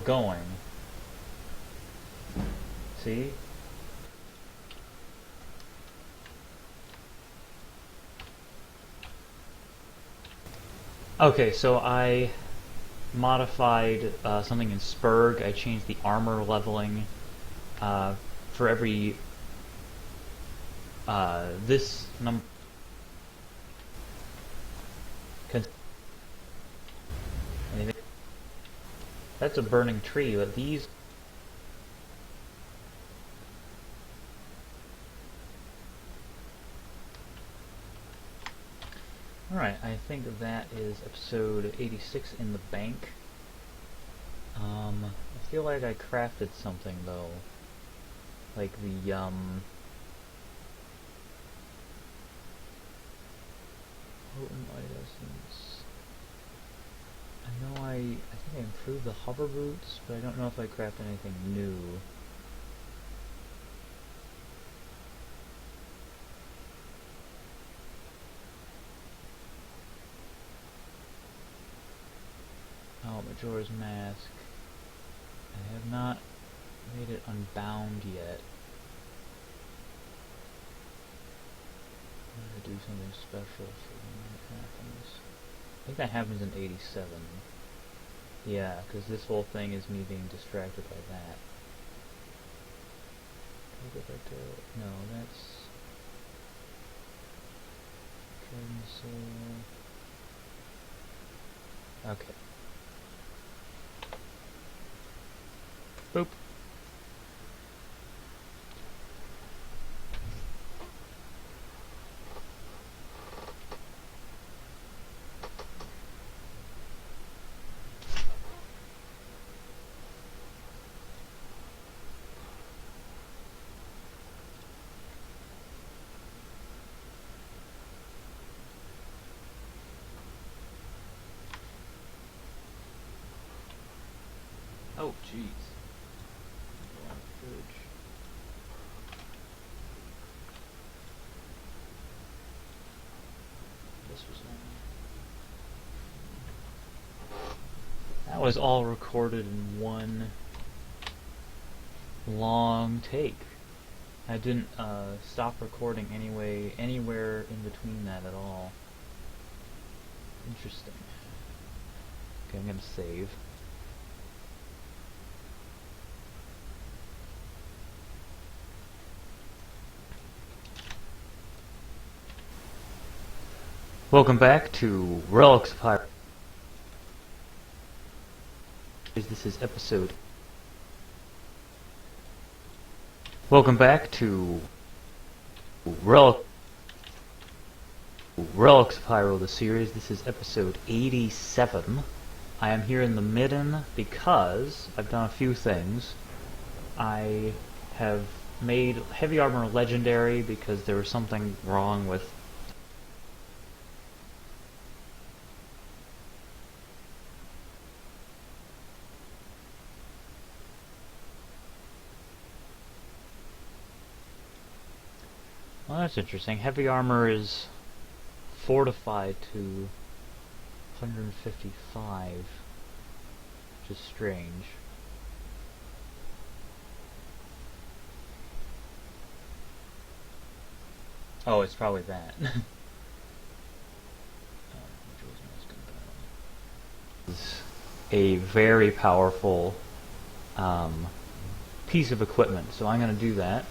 going. See? Okay, so I modified something in Spurg. I changed the armor leveling for every this number. That's a burning tree, but these... Alright, I think that is episode 86 in the bank. I feel like I crafted something, though. Like the, potent light essence. I think I improved the hover boots, but I don't know if I crafted anything new. Oh, Majora's Mask. I have not made it unbound yet. I'm gonna do something special for when that happens. I think that happens in 87. Yeah, because this whole thing is me being distracted by that. Can I go back to... No, that's... Dragon Soul... Okay. Boop. Oh, jeez. Go on the fridge. This was on. That was all recorded in one long take. I didn't stop recording anywhere in between that at all. Interesting. Okay, I'm gonna save. Welcome back to Relics of Hyrule. This is episode. Welcome back to Relics of Hyrule, the series. This is episode 87. I am here in the midden because I've done a few things. I have made heavy armor legendary because there was something wrong with Well, that's interesting. Heavy armor is fortified to 155, which is strange. Oh, it's probably that. It's a very powerful piece of equipment, so I'm going to do that.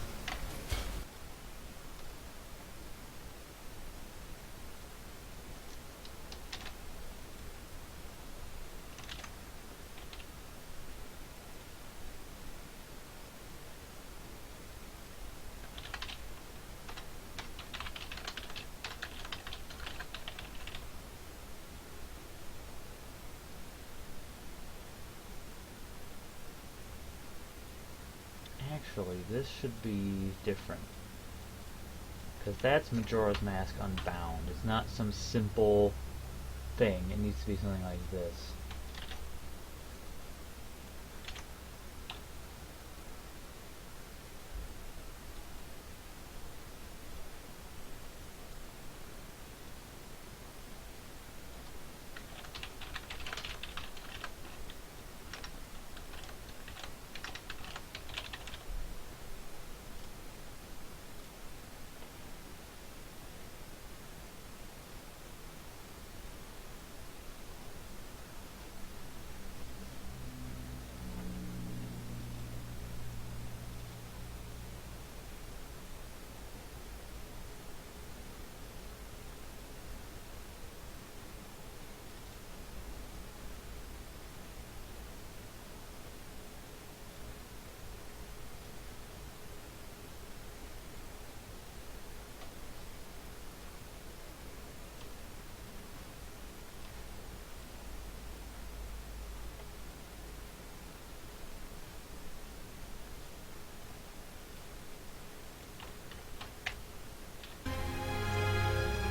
Actually, this should be different. Because that's Majora's Mask Unbound. It's not some simple thing. It needs to be something like this.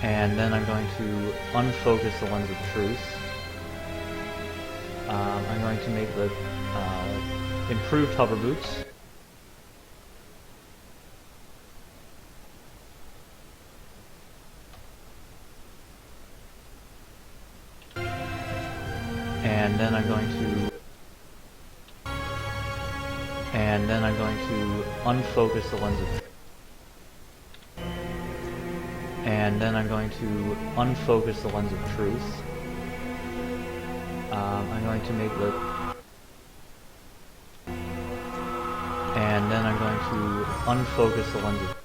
And then I'm going to unfocus the lens of truth. I'm going to make the improved hover boots. And then I'm going to unfocus the lens of truth. And then I'm going to unfocus the lens of truth. I'm going to make the... And then I'm going to unfocus the lens of...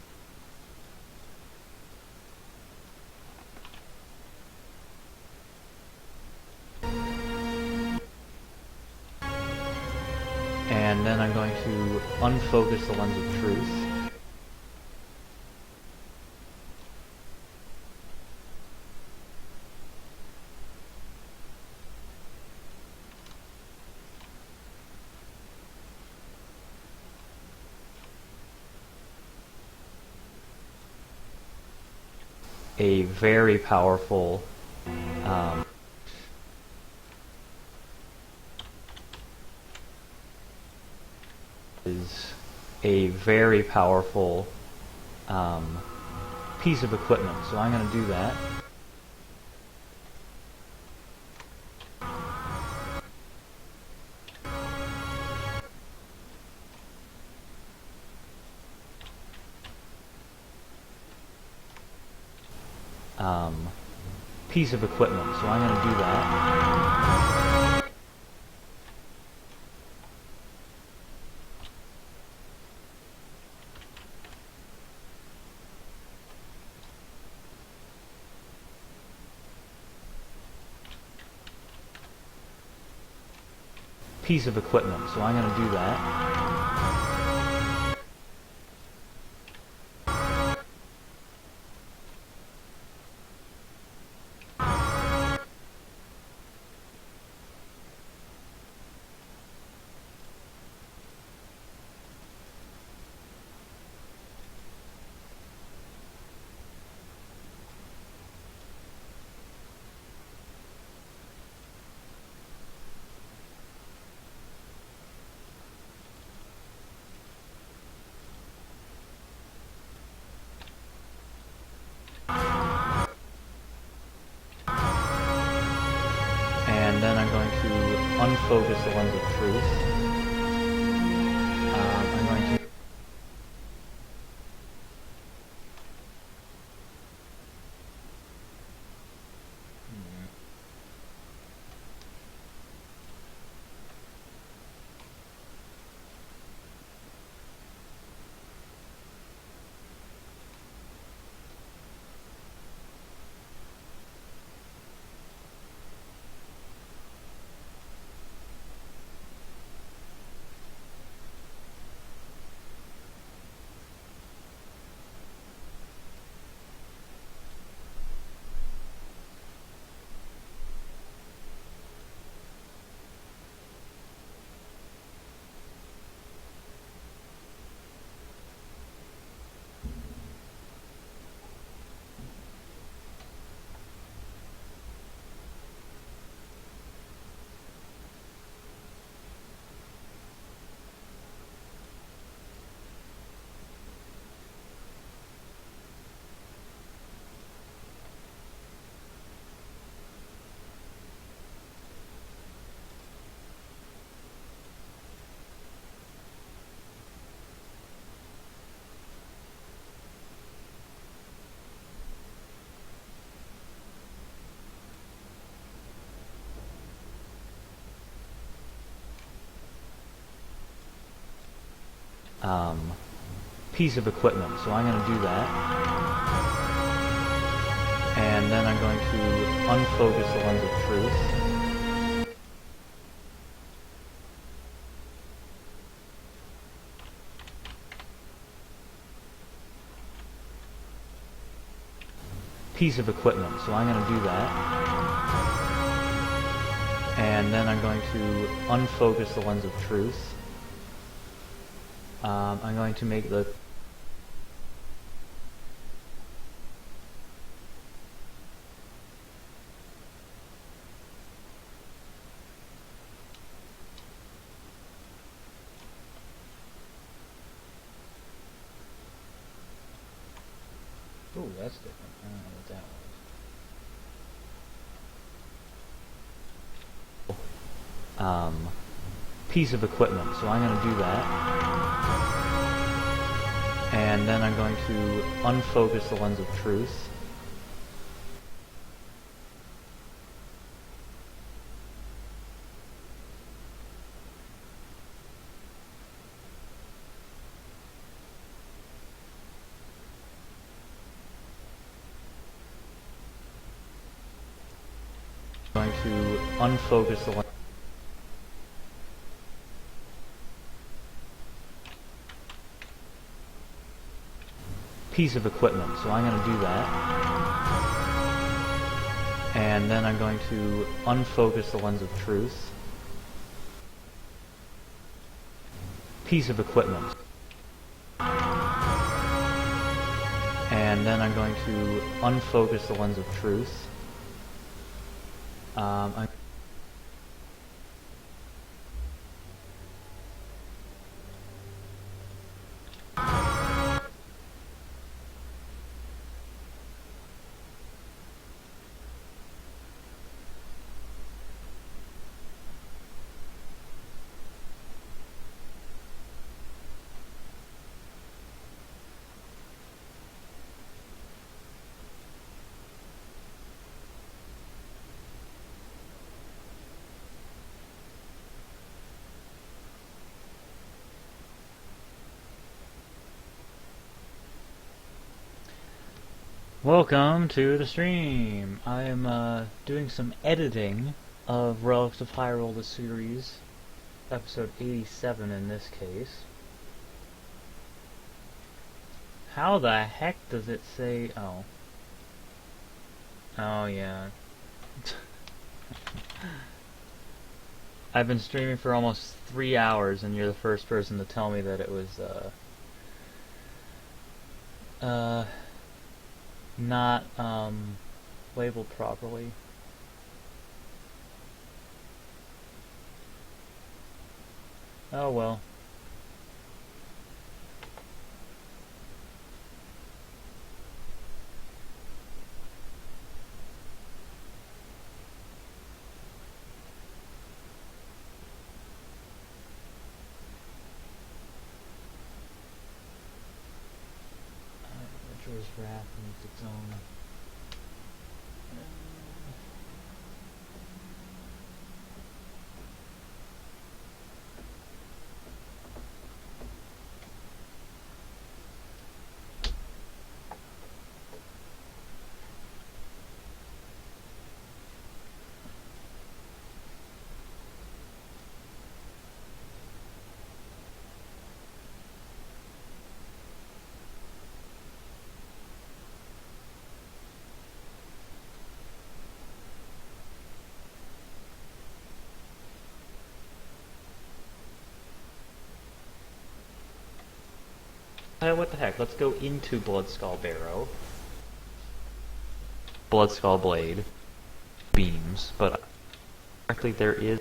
And then I'm going to unfocus the lens of truth. A very powerful is a very powerful piece of equipment, so I'm going to do that. Piece of equipment, so I'm going to do that. Piece of equipment, so I'm going to do that. And then I'm going to unfocus the lens of truth. I'm going to piece of equipment, so I'm going to do that. And then I'm going to unfocus the lens of truth. Piece of equipment, so I'm going to do that. And then I'm going to unfocus the lens of truth. I'm going to make the ooh, that's different. I don't know what that was. Piece of equipment, so I'm going to do that. And then I'm going to unfocus the lens of truth. I'm going to unfocus the lens. Piece of equipment, so I'm going to do that. And then I'm going to unfocus the lens of truth. Piece of equipment. And then I'm going to unfocus the lens of truth. Welcome to the stream. I am doing some editing of Relics of Hyrule, the series, episode 87 in this case. How the heck does it say... Oh. Oh, yeah. I've been streaming for almost 3 hours, and you're the first person to tell me that it was, not, labeled properly. Oh well. Majora's Wrath needs its own... what the heck, let's go into Bloodskull Barrow. Bloodskull Blade. Beams, but correctly there is...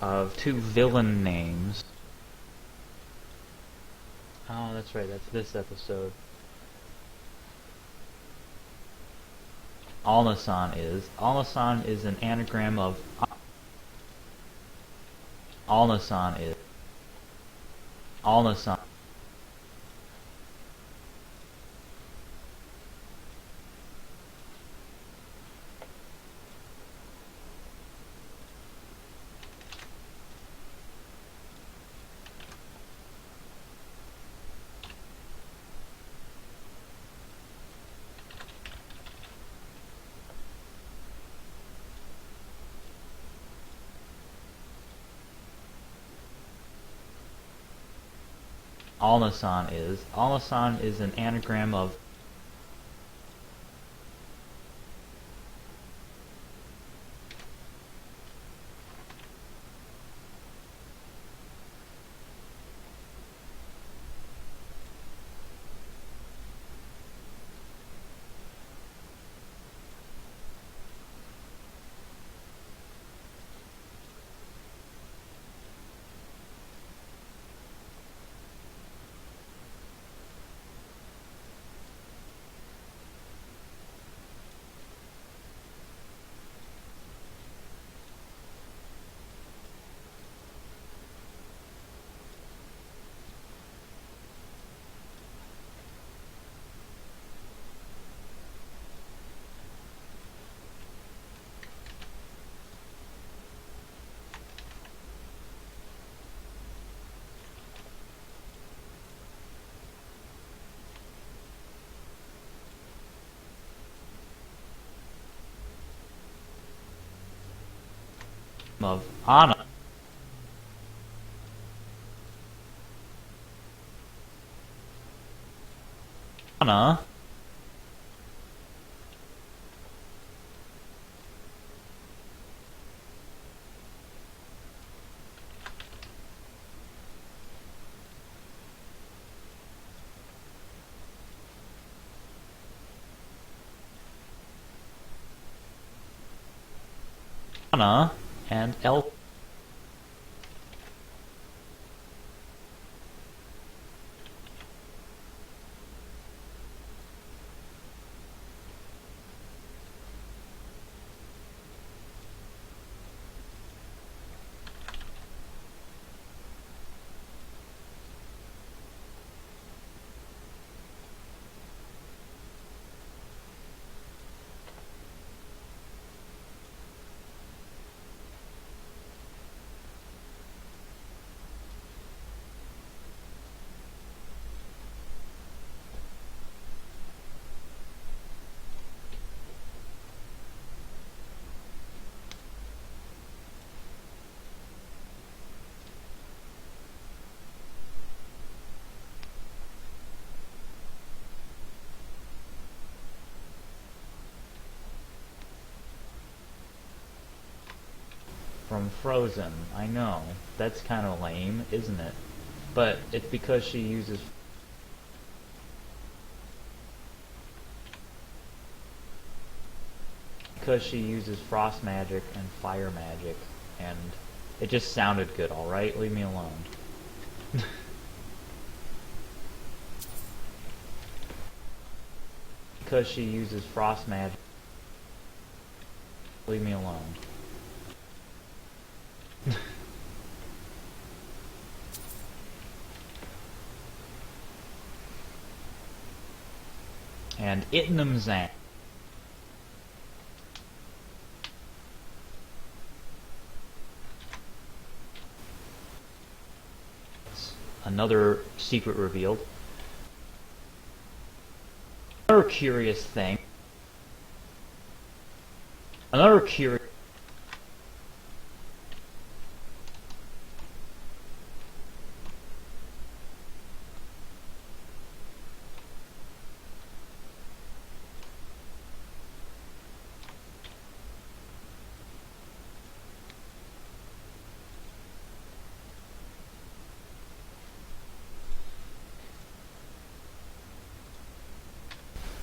of two villain names. Oh, that's right, that's this episode. Alnasan is. Alnasan is an anagram of... Alnasan is. Alnasan. Alnasan is. Alnasan is an anagram of... of Anna. Anna. Anna and El. From Frozen. I know. That's kind of lame, isn't it? But it's because she uses frost magic and fire magic, and it just sounded good, alright? Leave me alone. Because she uses frost magic. Leave me alone. And Itnum Zan. Another secret revealed. Another curious thing. Another curious.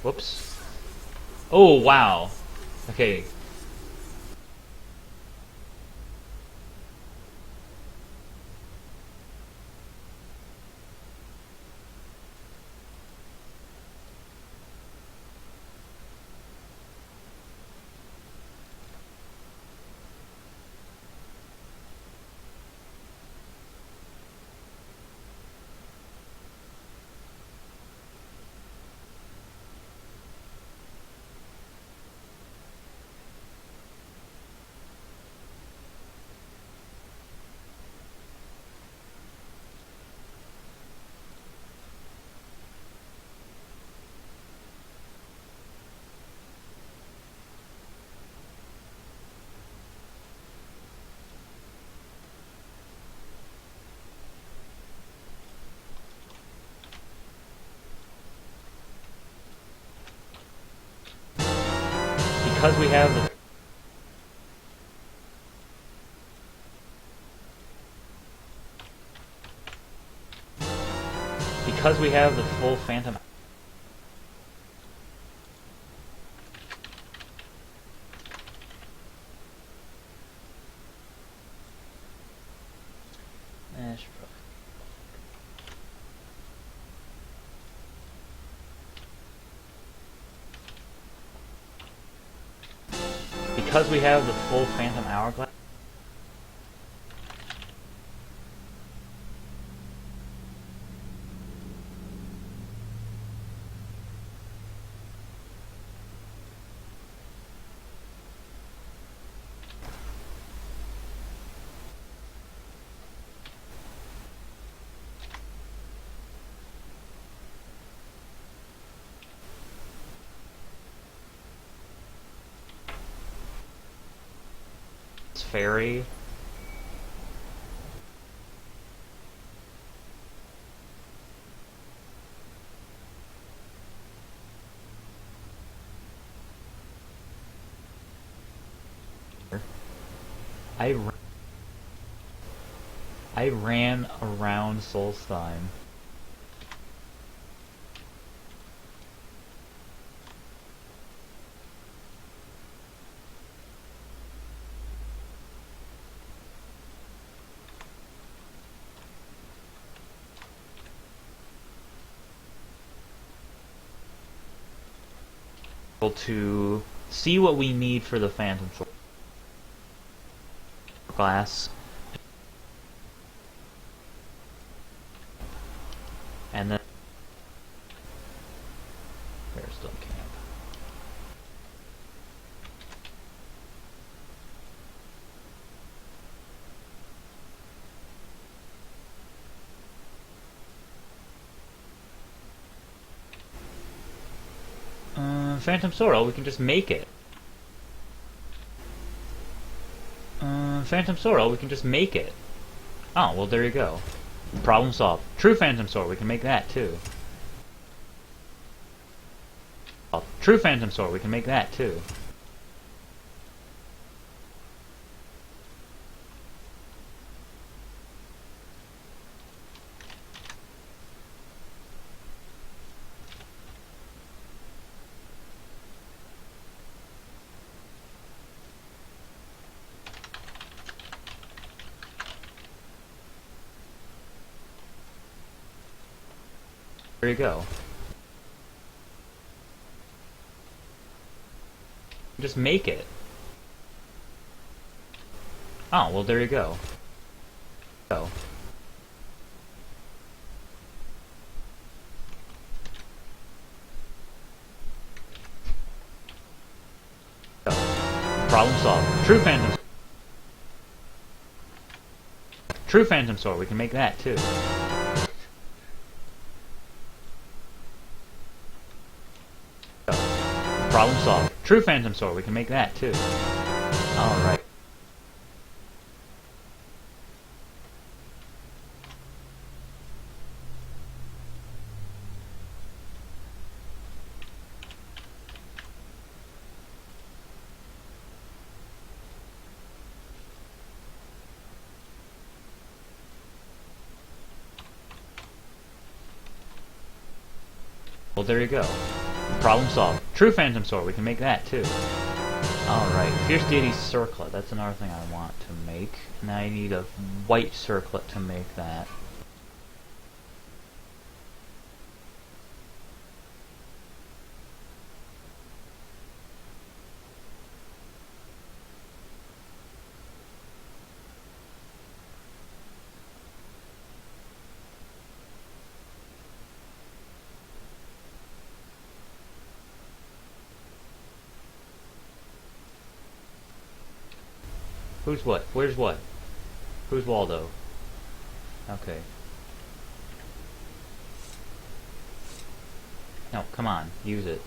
Whoops. Oh, wow. Okay. Because we have the full Phantom. Because we have the full Phantom Hourglass. Fairy I ran, I ran around Solstheim. To see what we need for the Phantom Sword class, and then there's still camp. Phantom Sword, oh, we can just make it. Phantom Sword, oh, we can just make it. Oh, well, there you go. Problem solved. True Phantom Sword, we can make that too. Oh, true Phantom Sword, we can make that too. There you go. Just make it. Oh, well, there you go. Go. Problem solved. True Phantom. True Phantom Sword, we can make that too. Problem solved. True Phantom Sword, we can make that too. Alright. Well, there you go. Problem solved. True Phantom Sword, we can make that too. Alright, Fierce Deity Circlet, that's another thing I want to make. Now I need a white circlet to make that. Who's what? Where's what? Who's Waldo? Okay. No, come on, use it.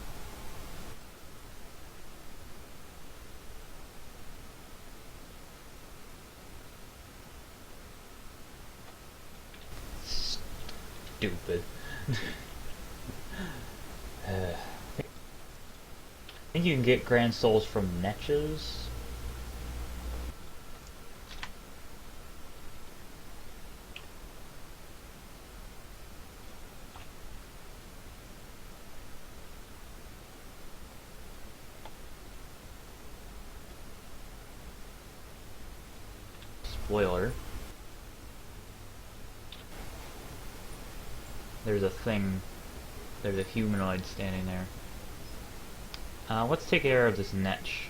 Stupid. I think you can get Grand Souls from Netches. Spoiler. There's a thing. There's a humanoid standing there. Let's take care of this Netch.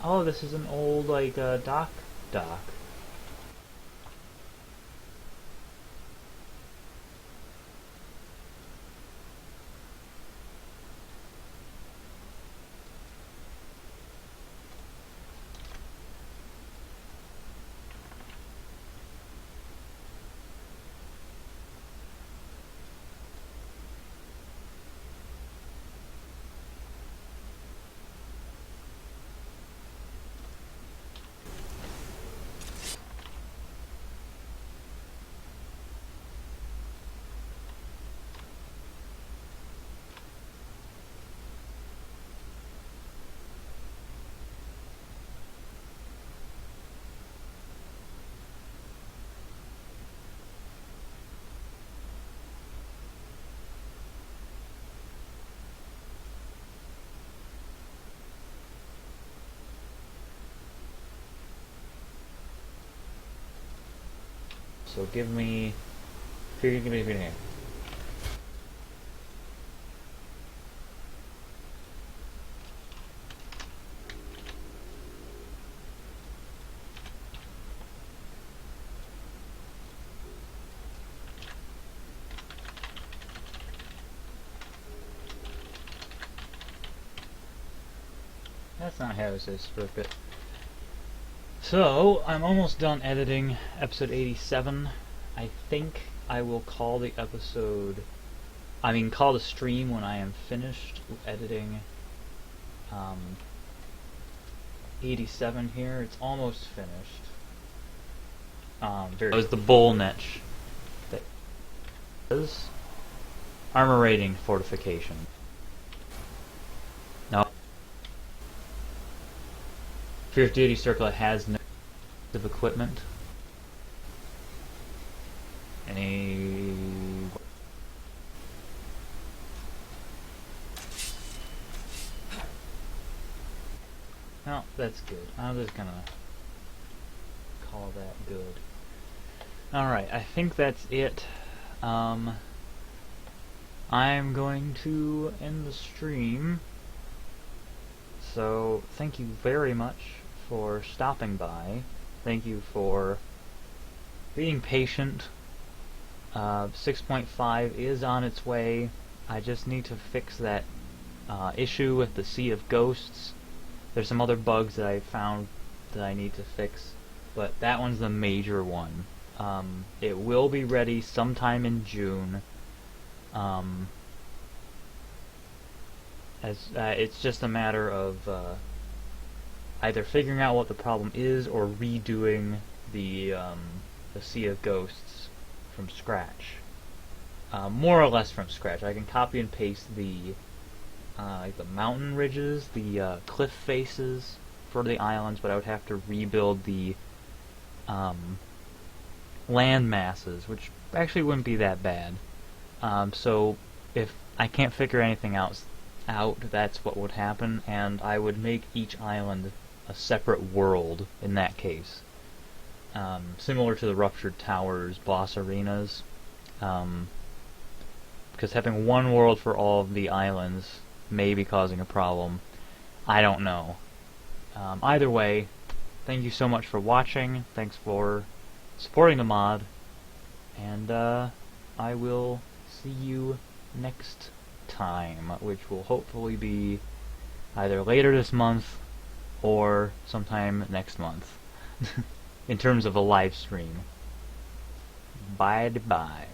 Oh, this is an old, like, dock. So give me... That's not how it says script it. So, I'm almost done editing episode 87. I think I will call the episode... call the stream when I am finished editing 87 here. It's almost finished. It was the bull niche that is armor rating fortification. No. Fear of Deity Circlet has no of equipment. Any... No, that's good. I'm just gonna call that good. Alright, I think that's it. I'm going to end the stream. So, thank you very much for stopping by. Thank you for being patient. 6.5 is on its way. I just need to fix that issue with the Sea of Ghosts. There's some other bugs that I found that I need to fix, but that one's the major one. It will be ready sometime in June. It's just a matter of either figuring out what the problem is or redoing the Sea of Ghosts from scratch. More or less from scratch. I can copy and paste the mountain ridges, the cliff faces for the islands, but I would have to rebuild the land masses, which actually wouldn't be that bad. So if I can't figure anything else out, that's what would happen, and I would make each island a separate world in that case. Similar to the Ruptured Towers boss arenas. Because having one world for all of the islands may be causing a problem. I don't know. Either way, thank you so much for watching. Thanks for supporting the mod. And I will see you next time, which will hopefully be either later this month or sometime next month. In terms of a live stream. Bye-bye.